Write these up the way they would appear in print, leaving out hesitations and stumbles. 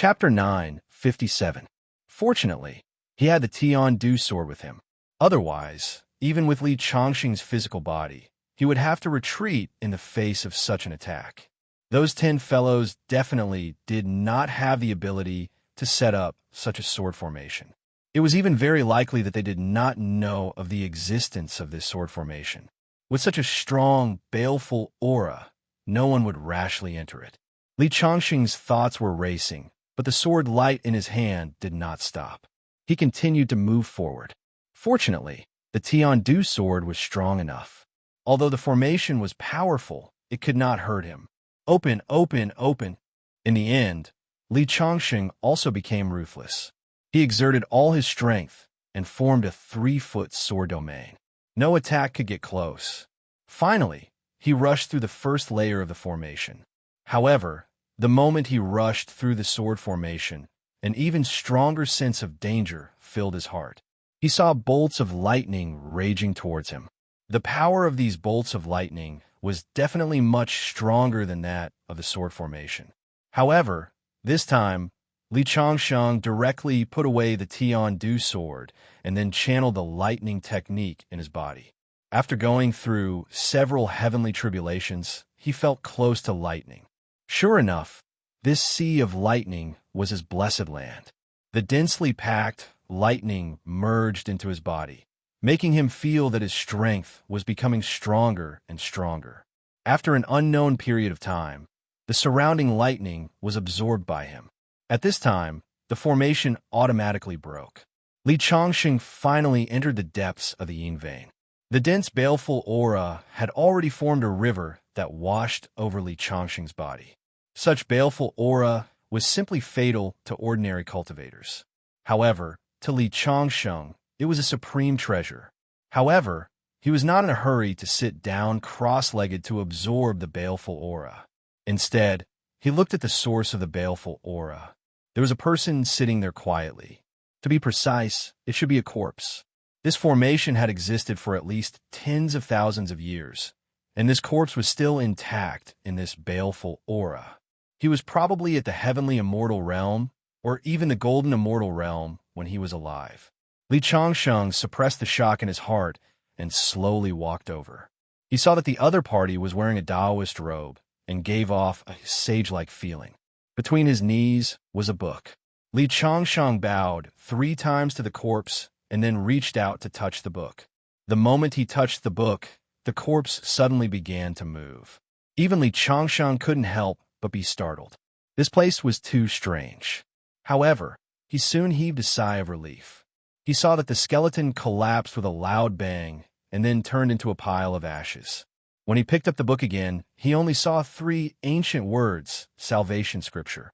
Chapter 9, 57. Fortunately, he had the Tian-Du sword with him. Otherwise, even with Li Changxing's physical body, he would have to retreat in the face of such an attack. Those 10 fellows definitely did not have the ability to set up such a sword formation. It was even very likely that they did not know of the existence of this sword formation. With such a strong, baleful aura, no one would rashly enter it. Li Changxing's thoughts were racing, but the sword light in his hand did not stop. He continued to move forward. Fortunately, the Tian-Du sword was strong enough. Although the formation was powerful, it could not hurt him. Open, open, open. In the end, Li Changxing also became ruthless. He exerted all his strength and formed a 3-foot sword domain. No attack could get close. Finally, he rushed through the first layer of the formation. However, the moment he rushed through the sword formation, an even stronger sense of danger filled his heart. He saw bolts of lightning raging towards him. The power of these bolts of lightning was definitely much stronger than that of the sword formation. However, this time, Li Changxing directly put away the Tian-Du sword and then channeled the lightning technique in his body. After going through several heavenly tribulations, he felt close to lightning. Sure enough, this sea of lightning was his blessed land. The densely packed lightning merged into his body, making him feel that his strength was becoming stronger and stronger. After an unknown period of time, the surrounding lightning was absorbed by him. At this time, the formation automatically broke. Li Changxing finally entered the depths of the yin vein. The dense, baleful aura had already formed a river that washed over Li Changxing's body. Such baleful aura was simply fatal to ordinary cultivators. However, to Li Changxing, it was a supreme treasure. However, he was not in a hurry to sit down cross-legged to absorb the baleful aura. Instead, he looked at the source of the baleful aura. There was a person sitting there quietly. To be precise, it should be a corpse. This formation had existed for at least tens of thousands of years, and this corpse was still intact in this baleful aura. He was probably at the heavenly immortal realm, or even the golden immortal realm when he was alive. Li Changxing suppressed the shock in his heart and slowly walked over. He saw that the other party was wearing a Taoist robe and gave off a sage-like feeling. Between his knees was a book. Li Changxing bowed 3 times to the corpse and then reached out to touch the book. The moment he touched the book, the corpse suddenly began to move. Even Li Changxing couldn't help but be startled. This place was too strange. However, he soon heaved a sigh of relief. He saw that the skeleton collapsed with a loud bang and then turned into a pile of ashes. When he picked up the book again, he only saw 3 ancient words, salvation scripture.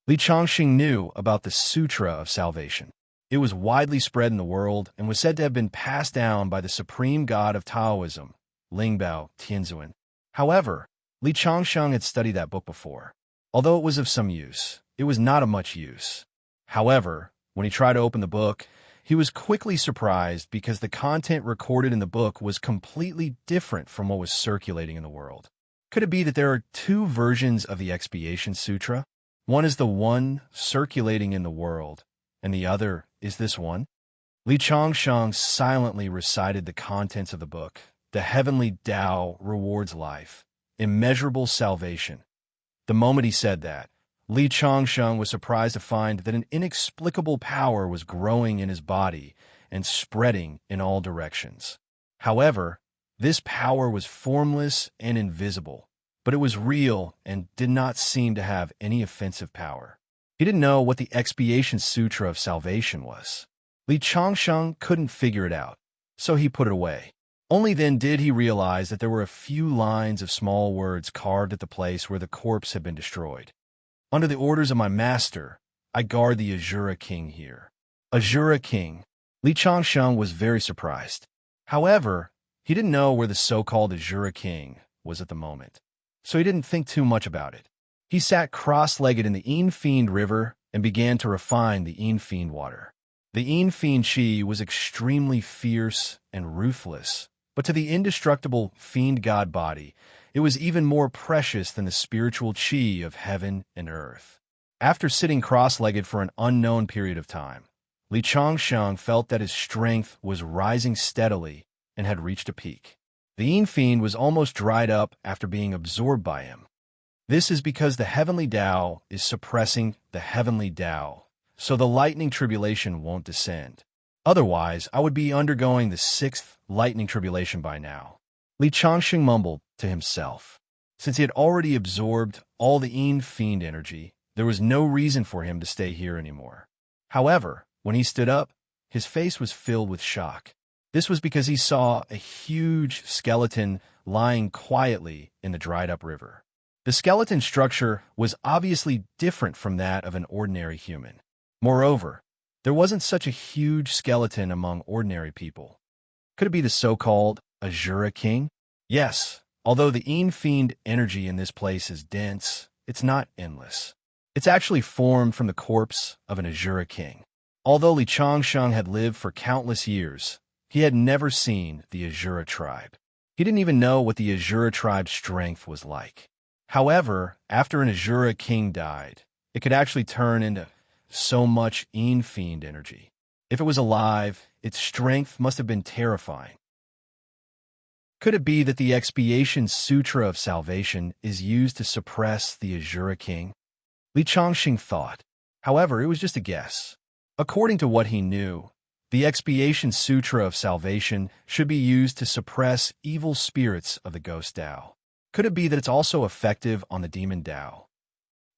Li Changxing knew about the Sutra of Salvation. It was widely spread in the world and was said to have been passed down by the supreme god of Taoism, Lingbao Tianzuan. However, Li Changxing had studied that book before. Although it was of some use, it was not of much use. However, when he tried to open the book, he was quickly surprised because the content recorded in the book was completely different from what was circulating in the world. Could it be that there are 2 versions of the Expiation Sutra? One is the one circulating in the world, and the other is this one? Li Changxing silently recited the contents of the book. The heavenly Tao rewards life, immeasurable salvation. The moment he said that, Li Changxing was surprised to find that an inexplicable power was growing in his body and spreading in all directions. However, this power was formless and invisible, but it was real and did not seem to have any offensive power. He didn't know what the Expiation Sutra of Salvation was. Li Changxing couldn't figure it out, so he put it away. Only then did he realize that there were a few lines of small words carved at the place where the corpse had been destroyed. Under the orders of my master, I guard the Azura King here. Azura King. Li Changxing was very surprised. However, he didn't know where the so-called Azura King was at the moment, so he didn't think too much about it. He sat cross-legged in the Yin Fiend River and began to refine the Yin Fiend water. The Yin Fiend Chi was extremely fierce and ruthless, but to the indestructible fiend god body, it was even more precious than the spiritual chi of heaven and earth. After sitting cross-legged for an unknown period of time, Li Changsheng felt that his strength was rising steadily and had reached a peak. The Yin Fiend was almost dried up after being absorbed by him. This is because the heavenly Tao is suppressing the heavenly Tao, so the lightning tribulation won't descend. Otherwise, I would be undergoing the 6th lightning tribulation by now. Li Changsheng mumbled to himself. Since he had already absorbed all the Yin Fiend energy, there was no reason for him to stay here anymore. However, when he stood up, his face was filled with shock. This was because he saw a huge skeleton lying quietly in the dried-up river. The skeleton structure was obviously different from that of an ordinary human. Moreover, there wasn't such a huge skeleton among ordinary people. Could it be the so-called Azura King? Yes, although the Yin Fiend energy in this place is dense, it's not endless. It's actually formed from the corpse of an Azura King. Although Li Changsheng had lived for countless years, he had never seen the Azura tribe. He didn't even know what the Azura tribe's strength was like. However, after an Azura King died, it could actually turn into so much Yin Fiend energy. If it was alive, its strength must have been terrifying. Could it be that the Expiation Sutra of Salvation is used to suppress the Azura King? Li Changsheng thought. However, it was just a guess. According to what he knew, the Expiation Sutra of Salvation should be used to suppress evil spirits of the Ghost Tao. Could it be that it's also effective on the Demon Tao?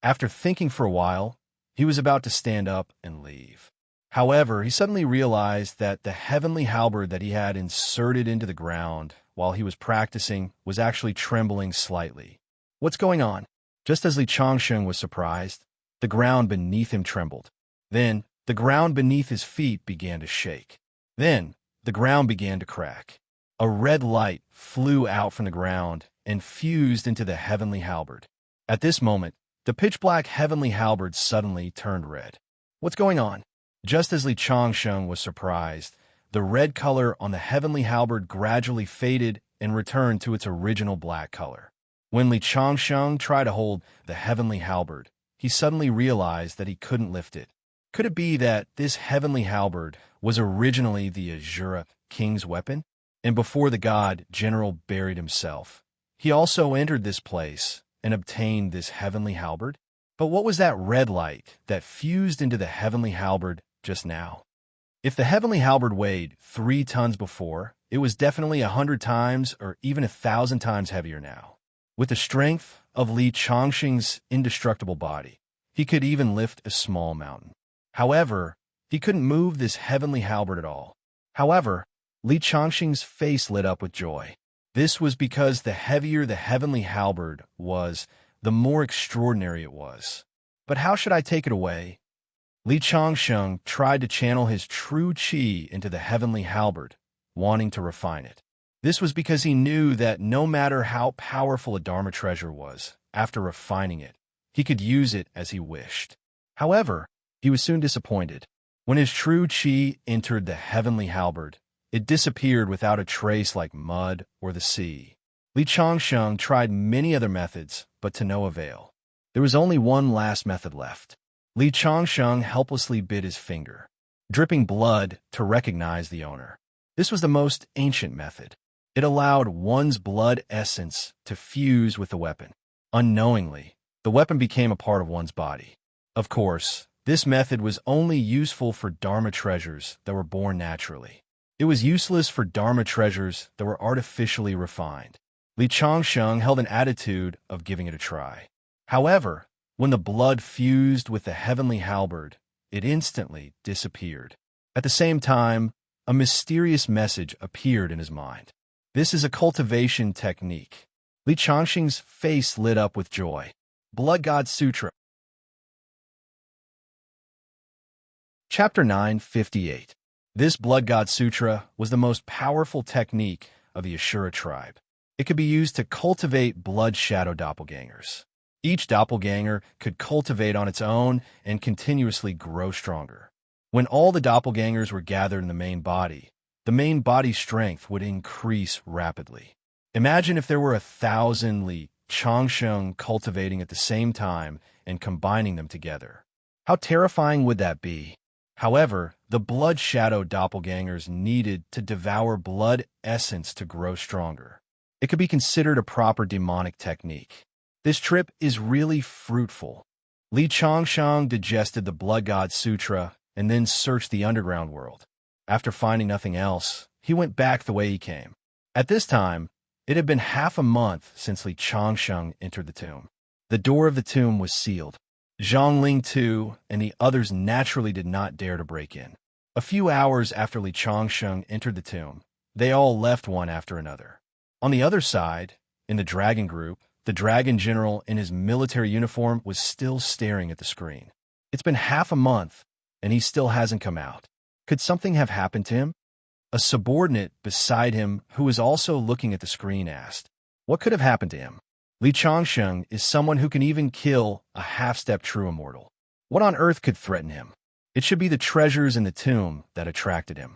After thinking for a while, he was about to stand up and leave. However, he suddenly realized that the heavenly halberd that he had inserted into the ground while he was practicing was actually trembling slightly. What's going on? Just as Li Changsheng was surprised, the ground beneath him trembled. Then, the ground beneath his feet began to shake. Then, the ground began to crack. A red light flew out from the ground and fused into the heavenly halberd. At this moment, the pitch-black heavenly halberd suddenly turned red. What's going on? Just as Li Changsheng was surprised, the red color on the heavenly halberd gradually faded and returned to its original black color. When Li Changsheng tried to hold the heavenly halberd, he suddenly realized that he couldn't lift it. Could it be that this heavenly halberd was originally the Azura King's weapon? And before the god general buried himself, he also entered this place and obtained this heavenly halberd? But what was that red light that fused into the heavenly halberd just now? If the heavenly halberd weighed 3 tons before, it was definitely 100 times or even 1,000 times heavier now. With the strength of Li Changsheng's indestructible body, he could even lift a small mountain. However, he couldn't move this heavenly halberd at all. However, Li Changsheng's face lit up with joy. This was because the heavier the heavenly halberd was, the more extraordinary it was. But how should I take it away? Li Changsheng tried to channel his true qi into the heavenly halberd, wanting to refine it. This was because he knew that no matter how powerful a Dharma treasure was, after refining it, he could use it as he wished. However, he was soon disappointed. When his true qi entered the heavenly halberd, it disappeared without a trace like mud or the sea. Li Changsheng tried many other methods, but to no avail. There was only one last method left. Li Changsheng helplessly bit his finger, dripping blood to recognize the owner. This was the most ancient method. It allowed one's blood essence to fuse with the weapon. Unknowingly, the weapon became a part of one's body. Of course, this method was only useful for Dharma treasures that were born naturally. It was useless for Dharma treasures that were artificially refined. Li Changsheng held an attitude of giving it a try. However, when the blood fused with the heavenly halberd, it instantly disappeared. At the same time, a mysterious message appeared in his mind. This is a cultivation technique. Li Changsheng's face lit up with joy. Blood God Sutra. Chapter 958. This Blood God Sutra was the most powerful technique of the Ashura tribe. It could be used to cultivate blood shadow doppelgangers. Each doppelganger could cultivate on its own and continuously grow stronger. When all the doppelgangers were gathered in the main body strength would increase rapidly. Imagine if there were 1,000 Li Changsheng cultivating at the same time and combining them together. How terrifying would that be? However, the blood shadow doppelgangers needed to devour blood essence to grow stronger. It could be considered a proper demonic technique. This trip is really fruitful. Li Changsheng digested the Blood God Sutra and then searched the underground world. After finding nothing else, he went back the way he came. At this time, it had been half a month since Li Changsheng entered the tomb. The door of the tomb was sealed. Zhang Ling too, and the others naturally did not dare to break in. A few hours after Li Changsheng entered the tomb, they all left one after another. On the other side, in the dragon group, the dragon general in his military uniform was still staring at the screen. It's been half a month, and he still hasn't come out. Could something have happened to him? A subordinate beside him, who was also looking at the screen, asked, "What could have happened to him?" Li Changsheng is someone who can even kill a half-step true immortal. What on earth could threaten him? It should be the treasures in the tomb that attracted him.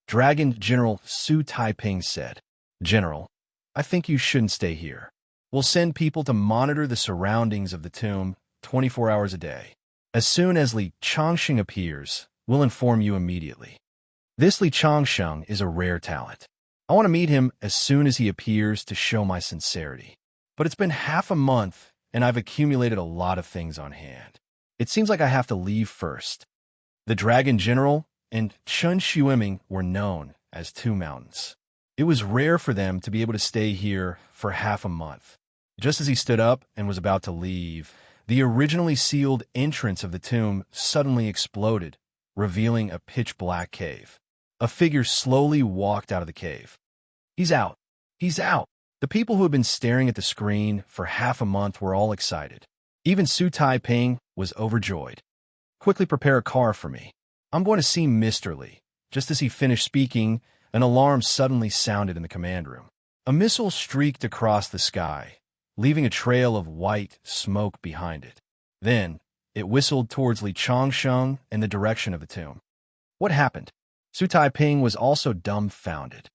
Dragon General Su Taiping said, "General, I think you shouldn't stay here. We'll send people to monitor the surroundings of the tomb 24 hours a day. As soon as Li Changsheng appears, we'll inform you immediately." This Li Changsheng is a rare talent. I want to meet him as soon as he appears to show my sincerity. But it's been half a month, and I've accumulated a lot of things on hand. It seems like I have to leave first. The Dragon General and Chun Xueming were known as Two Mountains. It was rare for them to be able to stay here for half a month. Just as he stood up and was about to leave, the originally sealed entrance of the tomb suddenly exploded, revealing a pitch-black cave. A figure slowly walked out of the cave. "He's out! He's out!" The people who had been staring at the screen for half a month were all excited. Even Su Taiping was overjoyed. "Quickly prepare a car for me. I'm going to see Mr. Li." Just as he finished speaking, an alarm suddenly sounded in the command room. A missile streaked across the sky, leaving a trail of white smoke behind it. Then, it whistled towards Li Changsheng in the direction of the tomb. What happened? Su Taiping was also dumbfounded.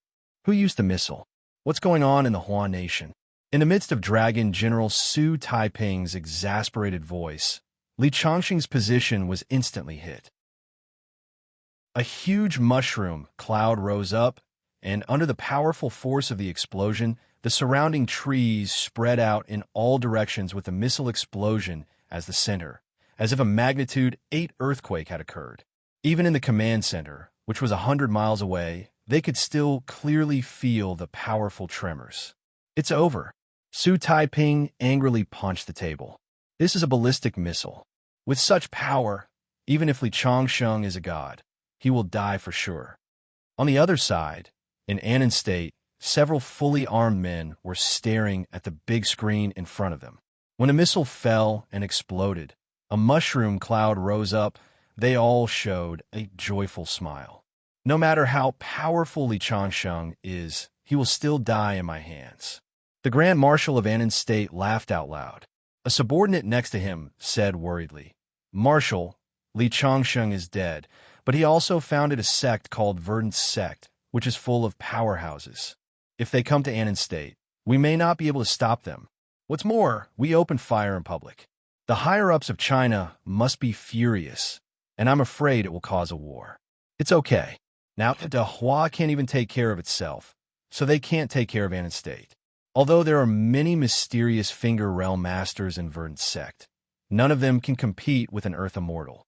Who used the missile? What's going on in the Hua Nation? In the midst of Dragon General Su Taiping's exasperated voice, Li Changsheng's position was instantly hit. A huge mushroom cloud rose up, and under the powerful force of the explosion, the surrounding trees spread out in all directions with the missile explosion as the center, as if a magnitude 8 earthquake had occurred. Even in the command center, which was 100 miles away, they could still clearly feel the powerful tremors. "It's over." Su Taiping angrily punched the table. "This is a ballistic missile. With such power, even if Li Changsheng is a god, he will die for sure." On the other side, in Annan State, several fully armed men were staring at the big screen in front of them. When a missile fell and exploded, a mushroom cloud rose up. They all showed a joyful smile. No matter how powerful Li Changsheng is, he will still die in my hands. The Grand Marshal of Annan State laughed out loud. A subordinate next to him said worriedly, "Marshal, Li Changsheng is dead, but he also founded a sect called Verdant Sect, which is full of powerhouses. If they come to Annan State, we may not be able to stop them. What's more, we open fire in public. The higher-ups of China must be furious, and I'm afraid it will cause a war. It's okay. Now, the Hua can't even take care of itself, so they can't take care of Annan State. Although there are many mysterious Finger Realm Masters in Verdant Sect, none of them can compete with an Earth Immortal.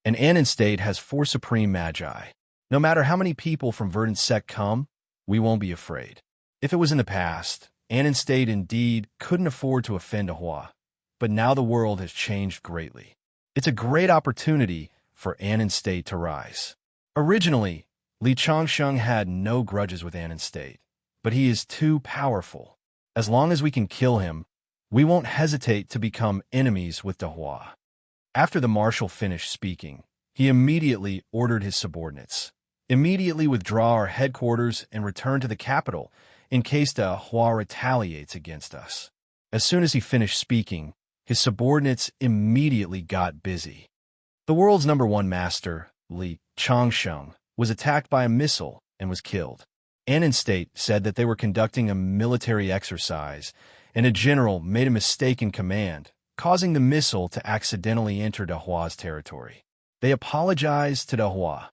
And Annan State has 4 Supreme Magi. No matter how many people from Verdant Sect come, we won't be afraid. If it was in the past, Annan State indeed couldn't afford to offend a Hua, but now the world has changed greatly. It's a great opportunity for Annan State to rise. Originally, Li Changsheng had no grudges with Annan State, but he is too powerful. As long as we can kill him, we won't hesitate to become enemies with the Hua." After the marshal finished speaking, he immediately ordered his subordinates, "Immediately withdraw our headquarters and return to the capital in case the Hua retaliates against us." As soon as he finished speaking, his subordinates immediately got busy. The world's #1 master, Li Changsheng, was attacked by a missile and was killed. Annan State said that they were conducting a military exercise and a general made a mistake in command, causing the missile to accidentally enter Dehua's territory. They apologized to Dehua.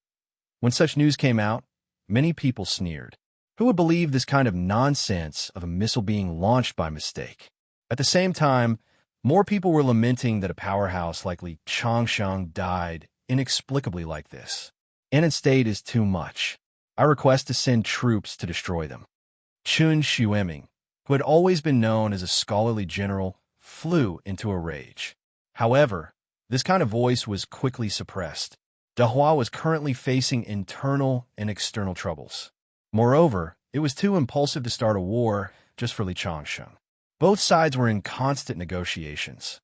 When such news came out, many people sneered. Who would believe this kind of nonsense of a missile being launched by mistake? At the same time, more people were lamenting that a powerhouse like Li Changsheng died inexplicably like this. Annan State is too much. I request to send troops to destroy them. Chun Xueming, who had always been known as a scholarly general, flew into a rage. However, this kind of voice was quickly suppressed. Dehua was currently facing internal and external troubles. Moreover, it was too impulsive to start a war just for Li Changsheng. Both sides were in constant negotiations.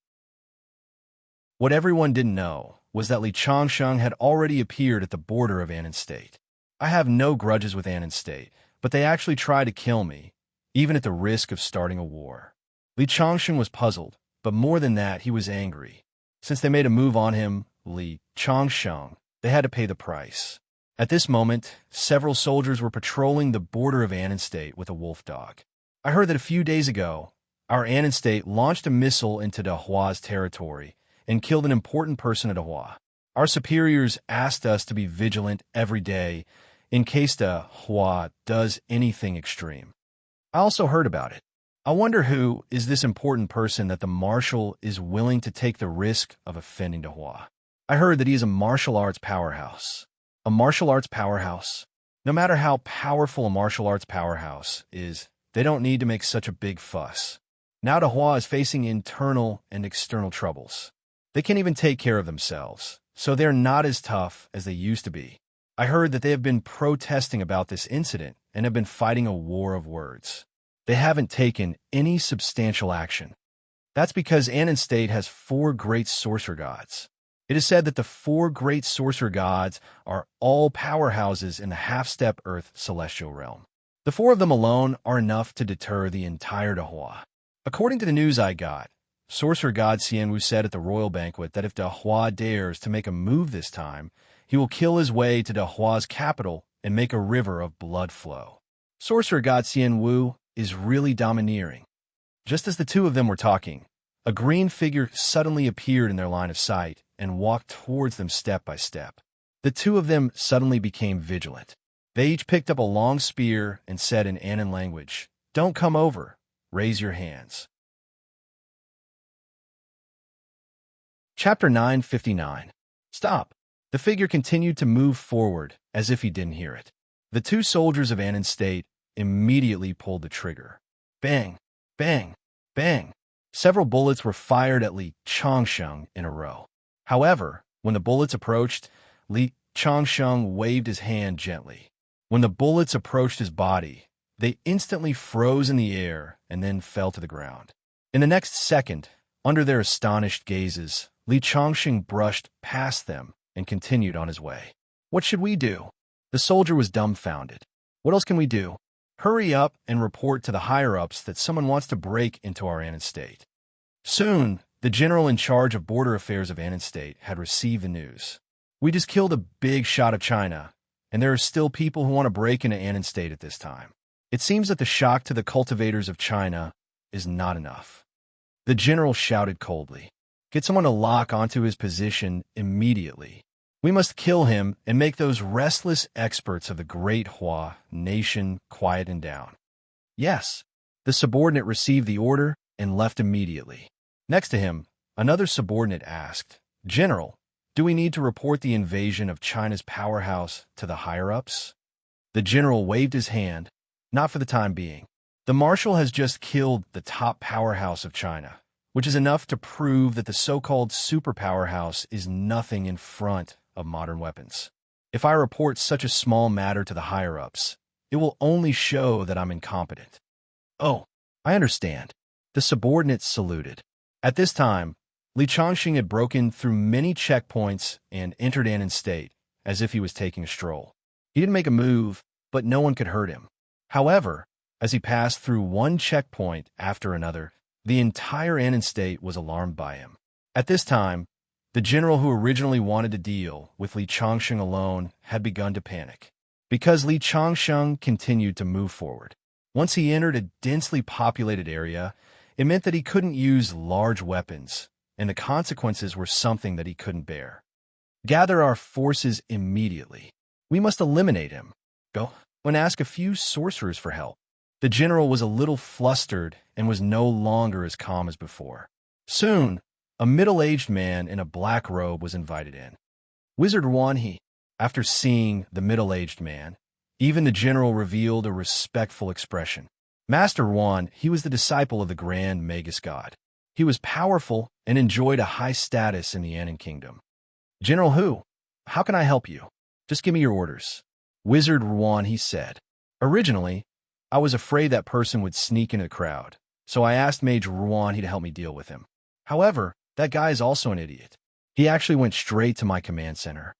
What everyone didn't know was that Li Changsheng had already appeared at the border of Annan State. I have no grudges with Annan State, but they actually tried to kill me, even at the risk of starting a war. Li Changsheng was puzzled, but more than that, he was angry. Since they made a move on him, Li Changsheng, they had to pay the price. At this moment, several soldiers were patrolling the border of Annan State with a wolf dog. I heard that a few days ago, our Annan State launched a missile into Dehua's territory and killed an important person at Dehua. Our superiors asked us to be vigilant every day in case Dehua does anything extreme. I also heard about it. I wonder who is this important person that the marshal is willing to take the risk of offending Dehua. I heard that he is a martial arts powerhouse. A martial arts powerhouse? No matter how powerful a martial arts powerhouse is, they don't need to make such a big fuss. Now Dehua is facing internal and external troubles. They can't even take care of themselves, so they're not as tough as they used to be. I heard that they have been protesting about this incident and have been fighting a war of words. They haven't taken any substantial action. That's because Annan State has 4 great sorcerer gods. It is said that the 4 great sorcerer gods are all powerhouses in the half-step Earth celestial realm. The 4 of them alone are enough to deter the entire Dehua. According to the news I got, sorcerer god Xianwu said at the royal banquet that if Dehua dares to make a move this time, he will kill his way to Dehua's capital and make a river of blood flow. Sorcerer god Xianwu is really domineering. Just as the 2 of them were talking, a green figure suddenly appeared in their line of sight and walked towards them step by step. The 2 of them suddenly became vigilant. They each picked up a long spear and said in Annan language, "Don't come over. Raise your hands." Chapter 959. Stop. The figure continued to move forward as if he didn't hear it. The 2 soldiers of Annan State immediately pulled the trigger. Bang, bang, bang. Several bullets were fired at Li Changsheng in a row. However, when the bullets approached, Li Changsheng waved his hand gently. When the bullets approached his body, they instantly froze in the air and then fell to the ground. In the next second, under their astonished gazes, Li Changsheng brushed past them and continued on his way. What should we do? The soldier was dumbfounded. What else can we do? Hurry up and report to the higher-ups that someone wants to break into our Annan State. Soon, the general in charge of border affairs of Annan State had received the news. We just killed a big shot of China, and there are still people who want to break into Annan State at this time. It seems that the shock to the cultivators of China is not enough. The general shouted coldly. Get someone to lock onto his position immediately. We must kill him and make those restless experts of the great Hua nation quiet and down. Yes, the subordinate received the order and left immediately. Next to him, another subordinate asked, "General, do we need to report the invasion of China's powerhouse to the higher-ups?" The general waved his hand, not for the time being. The marshal has just killed the top powerhouse of China, which is enough to prove that the so-called superpowerhouse is nothing in front of modern weapons. If I report such a small matter to the higher-ups, it will only show that I'm incompetent. Oh, I understand. The subordinate saluted. At this time, Li Changsheng had broken through many checkpoints and entered Annan State as if he was taking a stroll. He didn't make a move, but no one could hurt him. However, as he passed through one checkpoint after another, the entire Annan State was alarmed by him. At this time, the general who originally wanted to deal with Li Changsheng alone had begun to panic, because Li Changsheng continued to move forward. Once he entered a densely populated area, It meant that he couldn't use large weapons, and the consequences were something that he couldn't bear. Gather our forces immediately. We must eliminate him. Go and ask a few sorcerers for help. The general was a little flustered and was no longer as calm as before. Soon, a middle-aged man in a black robe was invited in. Wizard Wanhee. After seeing the middle-aged man, even the general revealed a respectful expression. Master Wan, he was the disciple of the Grand Magus God. He was powerful and enjoyed a high status in the Anon Kingdom. General Hu, how can I help you? Just give me your orders. Wizard Wan, he said. Originally, I was afraid that person would sneak into the crowd, so I asked Mage Ruan to help me deal with him. However, that guy is also an idiot. He actually went straight to my command center.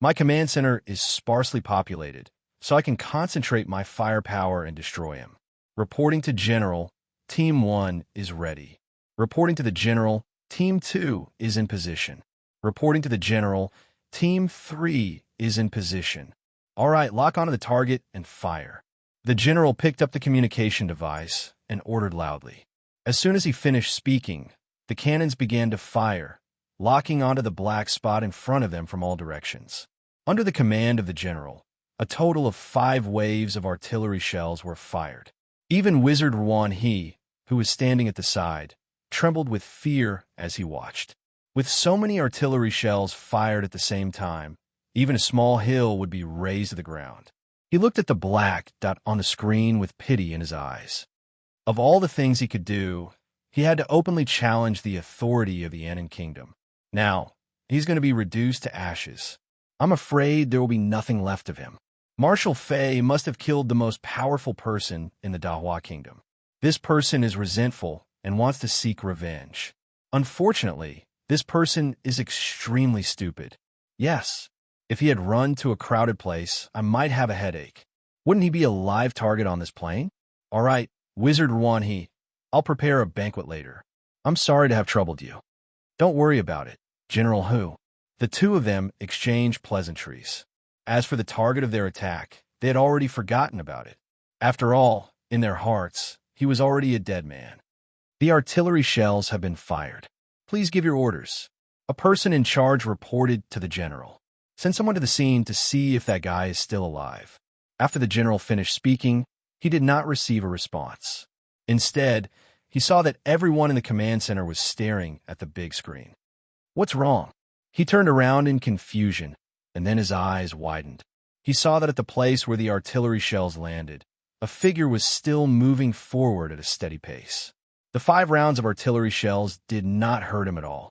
My command center is sparsely populated, so I can concentrate my firepower and destroy him. Reporting to General, Team 1 is ready. Reporting to the General, Team 2 is in position. Reporting to the General, Team 3 is in position. All right, lock onto the target and fire. The General picked up the communication device and ordered loudly. As soon as he finished speaking, the cannons began to fire, locking onto the black spot in front of them from all directions. Under the command of the General, a total of 5 waves of artillery shells were fired. Even Wizard Wan He, who was standing at the side, trembled with fear as he watched. With so many artillery shells fired at the same time, even a small hill would be razed to the ground. He looked at the black dot on the screen with pity in his eyes. Of all the things he could do, he had to openly challenge the authority of the Anon Kingdom. Now, he's going to be reduced to ashes. I'm afraid there will be nothing left of him. Marshal Fei must have killed the most powerful person in the Dahua Kingdom. This person is resentful and wants to seek revenge. Unfortunately, this person is extremely stupid. Yes, if he had run to a crowded place, I might have a headache. Wouldn't he be a live target on this plane? All right, Wizard Wan He, I'll prepare a banquet later. I'm sorry to have troubled you. Don't worry about it, General Hu. The two of them exchanged pleasantries. As for the target of their attack, they had already forgotten about it. After all, in their hearts, he was already a dead man. The artillery shells have been fired. Please give your orders. A person in charge reported to the general. Send someone to the scene to see if that guy is still alive. After the general finished speaking, he did not receive a response. Instead, he saw that everyone in the command center was staring at the big screen. What's wrong? He turned around in confusion, and then his eyes widened. He saw that at the place where the artillery shells landed, a figure was still moving forward at a steady pace. The 5 rounds of artillery shells did not hurt him at all.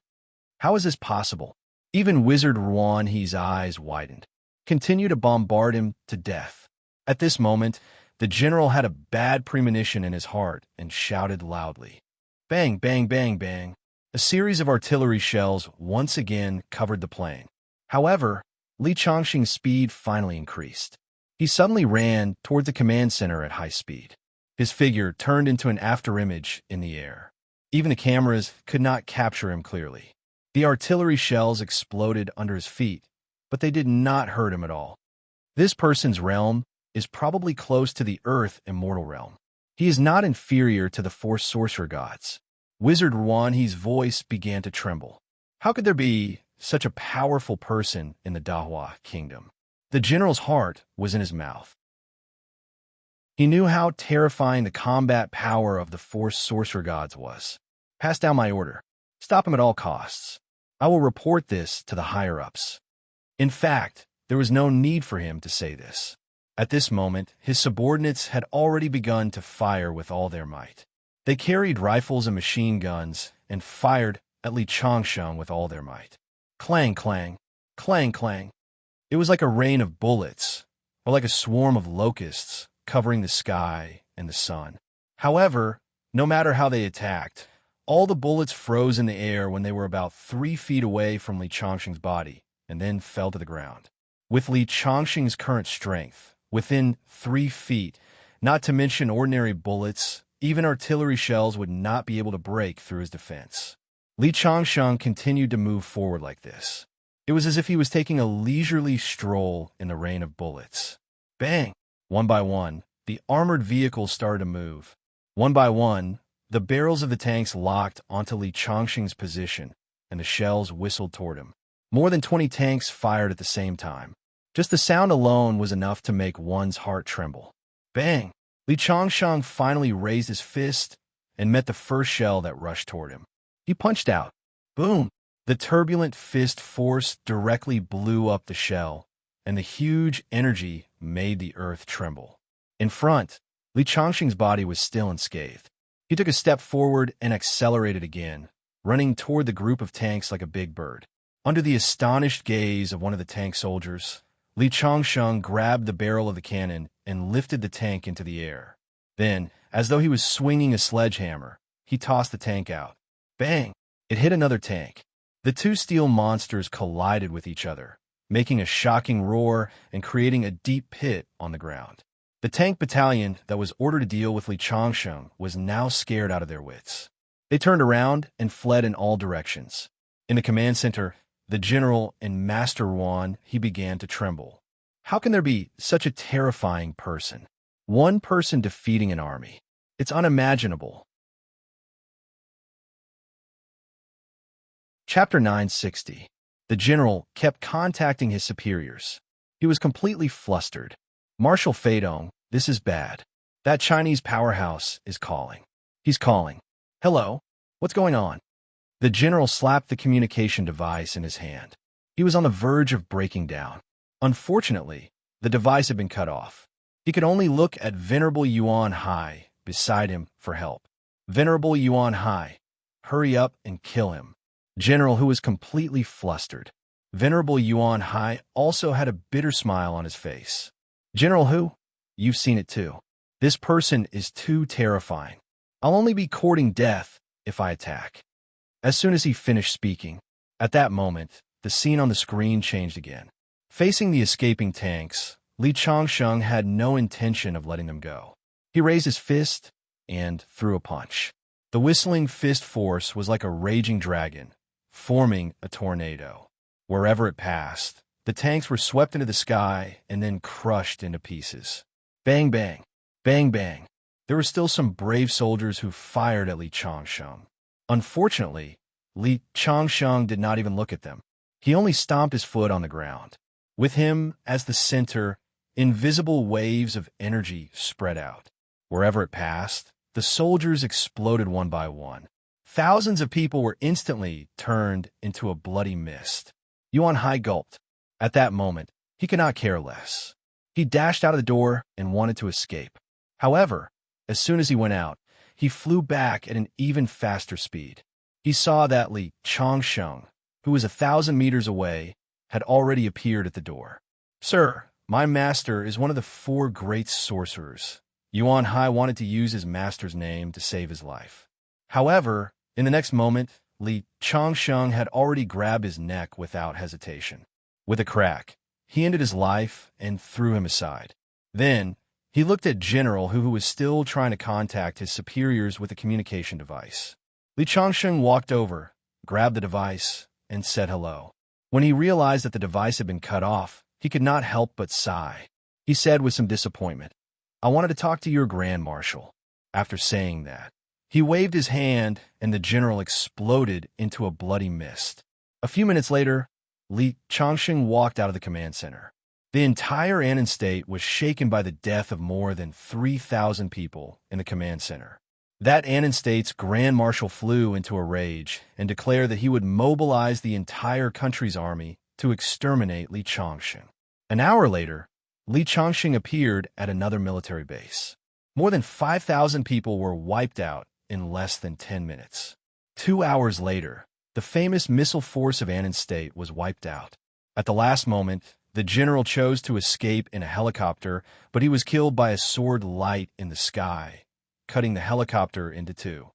How is this possible? Even Wizard Ruan He's eyes widened. Continue to bombard him to death. At this moment, the general had a bad premonition in his heart and shouted loudly. Bang, bang, bang, bang. A series of artillery shells once again covered the plain. However, Li Chongqing's speed finally increased. He suddenly ran toward the command center at high speed. His figure turned into an afterimage in the air. Even the cameras could not capture him clearly. The artillery shells exploded under his feet, but they did not hurt him at all. This person's realm is probably close to the Earth Immortal Realm. He is not inferior to the 4 sorcerer gods. Wizard Ruan He's voice began to tremble. How could there be such a powerful person in the Dahua Kingdom? The general's heart was in his mouth. He knew how terrifying the combat power of the 4 sorcerer gods was. Pass down my order. Stop him at all costs. I will report this to the higher-ups. In fact, there was no need for him to say this. At this moment, his subordinates had already begun to fire with all their might. They carried rifles and machine guns and fired at Li Chongqing with all their might. Clang, clang, clang, clang. It was like a rain of bullets, or like a swarm of locusts covering the sky and the sun. However, no matter how they attacked, all the bullets froze in the air when they were about 3 feet away from Li Chongqing's body and then fell to the ground. With Li Chongqing's current strength, within 3 feet, not to mention ordinary bullets, even artillery shells would not be able to break through his defense. Li Chongqing continued to move forward like this. It was as if he was taking a leisurely stroll in the rain of bullets. Bang! One by one, the armored vehicles started to move. One by one, the barrels of the tanks locked onto Li Chongqing's position, and the shells whistled toward him. More than 20 tanks fired at the same time. Just the sound alone was enough to make one's heart tremble. Bang! Li Chongqing finally raised his fist and met the first shell that rushed toward him. He punched out. Boom! The turbulent fist force directly blew up the shell, and the huge energy made the earth tremble. In front, Li Chongqing's body was still unscathed. He took a step forward and accelerated again, running toward the group of tanks like a big bird. Under the astonished gaze of one of the tank soldiers, Li Chongqing grabbed the barrel of the cannon and lifted the tank into the air. Then, as though he was swinging a sledgehammer, he tossed the tank out. Bang! It hit another tank. The two steel monsters collided with each other, making a shocking roar and creating a deep pit on the ground. The tank battalion that was ordered to deal with Li Chongqing was now scared out of their wits. They turned around and fled in all directions. In the command center, the general and Master Yuan, he began to tremble. How can there be such a terrifying person? One person defeating an army. It's unimaginable. Chapter 960. The general kept contacting his superiors. He was completely flustered. Marshal Feidong, this is bad. That Chinese powerhouse is calling. He's calling. Hello? What's going on? The general slapped the communication device in his hand. He was on the verge of breaking down. Unfortunately, the device had been cut off. He could only look at Venerable Yuan Hai beside him for help. Venerable Yuan Hai, hurry up and kill him. General, who was completely flustered. Venerable Yuan Hai also had a bitter smile on his face. General Hu, you've seen it too. This person is too terrifying. I'll only be courting death if I attack. As soon as he finished speaking, at that moment, the scene on the screen changed again. Facing the escaping tanks, Li Chongqing had no intention of letting them go. He raised his fist and threw a punch. The whistling fist force was like a raging dragon, forming a tornado. Wherever it passed, the tanks were swept into the sky and then crushed into pieces. Bang, bang, bang, bang. There were still some brave soldiers who fired at Li Chongqing. Unfortunately, Li Chongqing did not even look at them. He only stomped his foot on the ground. With him as the center, invisible waves of energy spread out. Wherever it passed, the soldiers exploded one by one. Thousands of people were instantly turned into a bloody mist. Yuan Hai gulped. At that moment, he could not care less. He dashed out of the door and wanted to escape. However, as soon as he went out, he flew back at an even faster speed. He saw that Li Chongqing, who was 1,000 meters away, had already appeared at the door. Sir, my master is one of the 4 great sorcerers. Yuan Hai wanted to use his master's name to save his life. However, in the next moment, Li Chongqing had already grabbed his neck without hesitation. With a crack, he ended his life and threw him aside. Then, he looked at General who was still trying to contact his superiors with a communication device. Li Chongqing walked over, grabbed the device, and said hello. When he realized that the device had been cut off, he could not help but sigh. He said with some disappointment, I wanted to talk to your Grand Marshal. After saying that, he waved his hand and the general exploded into a bloody mist. A few minutes later, Li Chongqing walked out of the command center. The entire Annan state was shaken by the death of more than 3,000 people in the command center. That Annan state's Grand Marshal flew into a rage and declared that he would mobilize the entire country's army to exterminate Li Chongqing. An hour later, Li Chongqing appeared at another military base. More than 5,000 people were wiped out in less than 10 minutes. 2 hours later, the famous missile force of Annan State was wiped out. At the last moment, the general chose to escape in a helicopter, but he was killed by a sword light in the sky, cutting the helicopter into 2.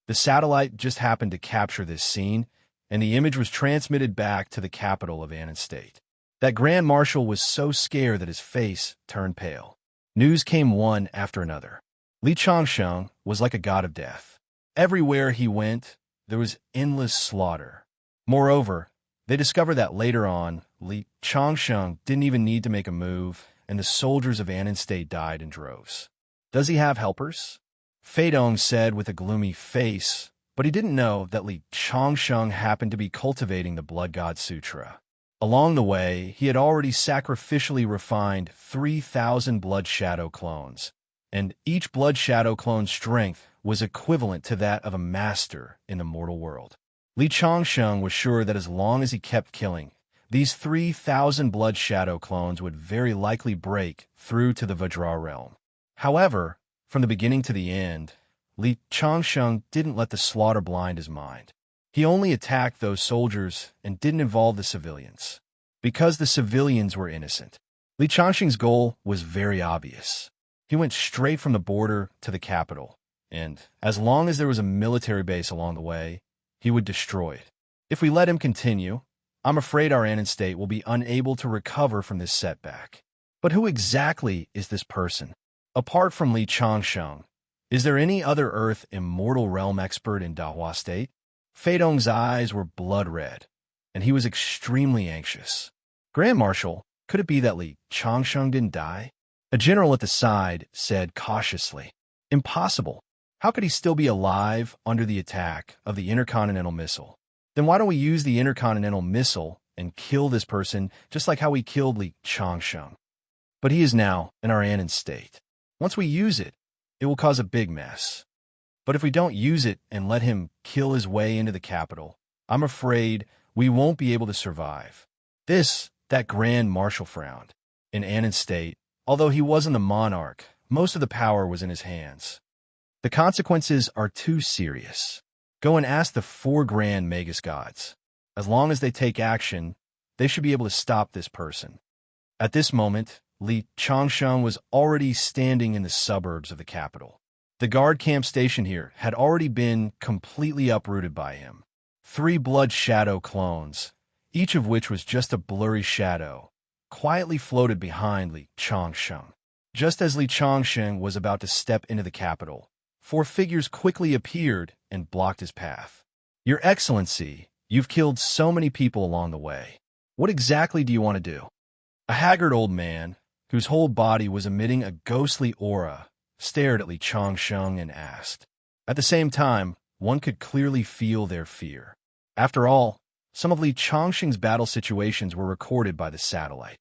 The satellite just happened to capture this scene, and the image was transmitted back to the capital of Annan State. That Grand Marshal was so scared that his face turned pale. News came one after another. Li Chongqing was like a god of death. Everywhere he went, there was endless slaughter. Moreover, they discovered that later on, Li Chongqing didn't even need to make a move, and the soldiers of Annan State died in droves. Does he have helpers? Feidong said with a gloomy face, but he didn't know that Li Changsheng happened to be cultivating the Blood God Sutra. Along the way, he had already sacrificially refined 3,000 Blood Shadow clones, and each Blood Shadow clone's strength was equivalent to that of a master in the mortal world. Li Changsheng was sure that as long as he kept killing, these 3,000 Blood Shadow clones would very likely break through to the Vajra realm. However, from the beginning to the end, Li Changsheng didn't let the slaughter blind his mind. He only attacked those soldiers and didn't involve the civilians, because the civilians were innocent. Li Changsheng's goal was very obvious. He went straight from the border to the capital, and as long as there was a military base along the way, he would destroy it. If we let him continue, I'm afraid our Anon state will be unable to recover from this setback. But who exactly is this person? Apart from Li Changsheng, is there any other Earth Immortal Realm expert in Dahua State? Feidong's eyes were blood red, and he was extremely anxious. Grand Marshal, could it be that Li Changsheng didn't die? A general at the side said cautiously, Impossible. How could he still be alive under the attack of the intercontinental missile? Then why don't we use the intercontinental missile and kill this person just like how we killed Li Changsheng? But he is now in our Anon state. Once we use it, it will cause a big mess. But if we don't use it and let him kill his way into the capital, I'm afraid we won't be able to survive. That Grand Marshal frowned. In Anon state, although he wasn't the monarch, most of the power was in his hands. The consequences are too serious. Go and ask the 4 Grand Magus Gods. As long as they take action, they should be able to stop this person. At this moment, Li Changsheng was already standing in the suburbs of the capital. The guard camp station here had already been completely uprooted by him. 3 Blood Shadow clones, each of which was just a blurry shadow, quietly floated behind Li Changsheng. Just as Li Changsheng was about to step into the capital, 4 figures quickly appeared and blocked his path. Your Excellency, you've killed so many people along the way. What exactly do you want to do? A haggard old man, whose whole body was emitting a ghostly aura, stared at Li Changsheng and asked. At the same time, one could clearly feel their fear. After all, some of Li Changsheng's battle situations were recorded by the satellite.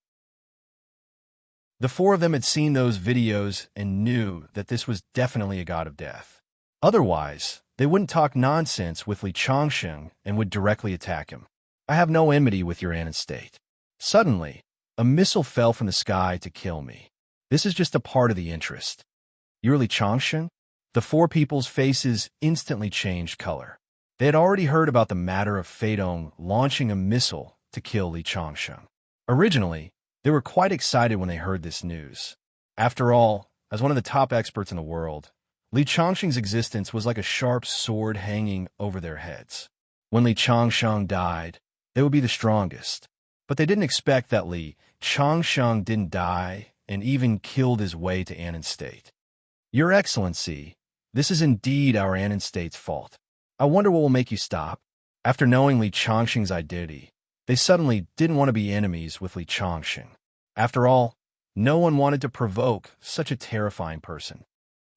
The 4 of them had seen those videos and knew that this was definitely a god of death. Otherwise, they wouldn't talk nonsense with Li Changsheng and would directly attack him. I have no enmity with your Anon state. Suddenly, a missile fell from the sky to kill me. This is just a part of the interest. You're Li Changsheng? The 4 people's faces instantly changed color. They had already heard about the matter of Feidong launching a missile to kill Li Changsheng. Originally, they were quite excited when they heard this news. After all, as one of the top experts in the world, Li Changsheng's existence was like a sharp sword hanging over their heads. When Li Changsheng died, they would be the strongest. But they didn't expect that Li Changsheng didn't die and even killed his way to Anon state. Your Excellency, this is indeed our Anon state's fault. I wonder what will make you stop. After knowing Li Changsheng's identity, they suddenly didn't want to be enemies with Li Changsheng. After all, no one wanted to provoke such a terrifying person.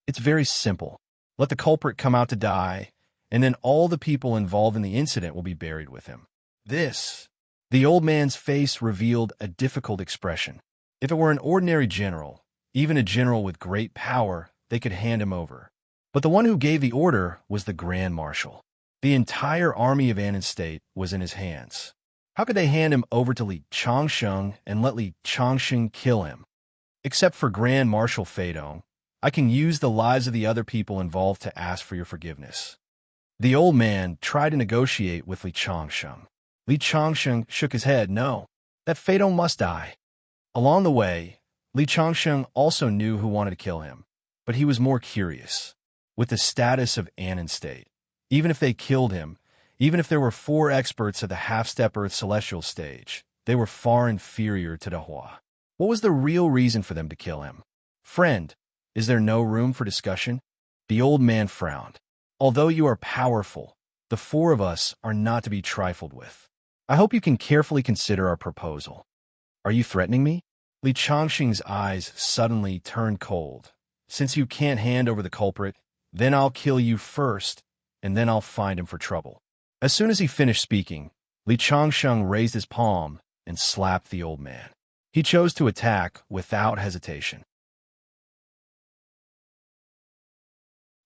It's very simple. Let the culprit come out to die, and then all the people involved in the incident will be buried with him. The old man's face revealed a difficult expression. If it were an ordinary general, even a general with great power, they could hand him over. But the one who gave the order was the Grand Marshal. The entire army of Anon State was in his hands. How could they hand him over to Li Changsheng and let Li Changsheng kill him? Except for Grand Marshal Feidong, I can use the lives of the other people involved to ask for your forgiveness. The old man tried to negotiate with Li Changsheng. Li Changsheng shook his head. No, that Feidong must die. Along the way, Li Changsheng also knew who wanted to kill him, but he was more curious. With the status of Anon State, even if they killed him, even if there were 4 experts at the half-step Earth Celestial stage, they were far inferior to Dahua. What was the real reason for them to kill him? Friend, is there no room for discussion? The old man frowned. Although you are powerful, the 4 of us are not to be trifled with. I hope you can carefully consider our proposal. Are you threatening me? Li Changsheng's eyes suddenly turned cold, since you can't hand over the culprit, then I'll kill you first, and then I'll find him for trouble." As soon as he finished speaking, Li Changsheng raised his palm and slapped the old man. He chose to attack without hesitation.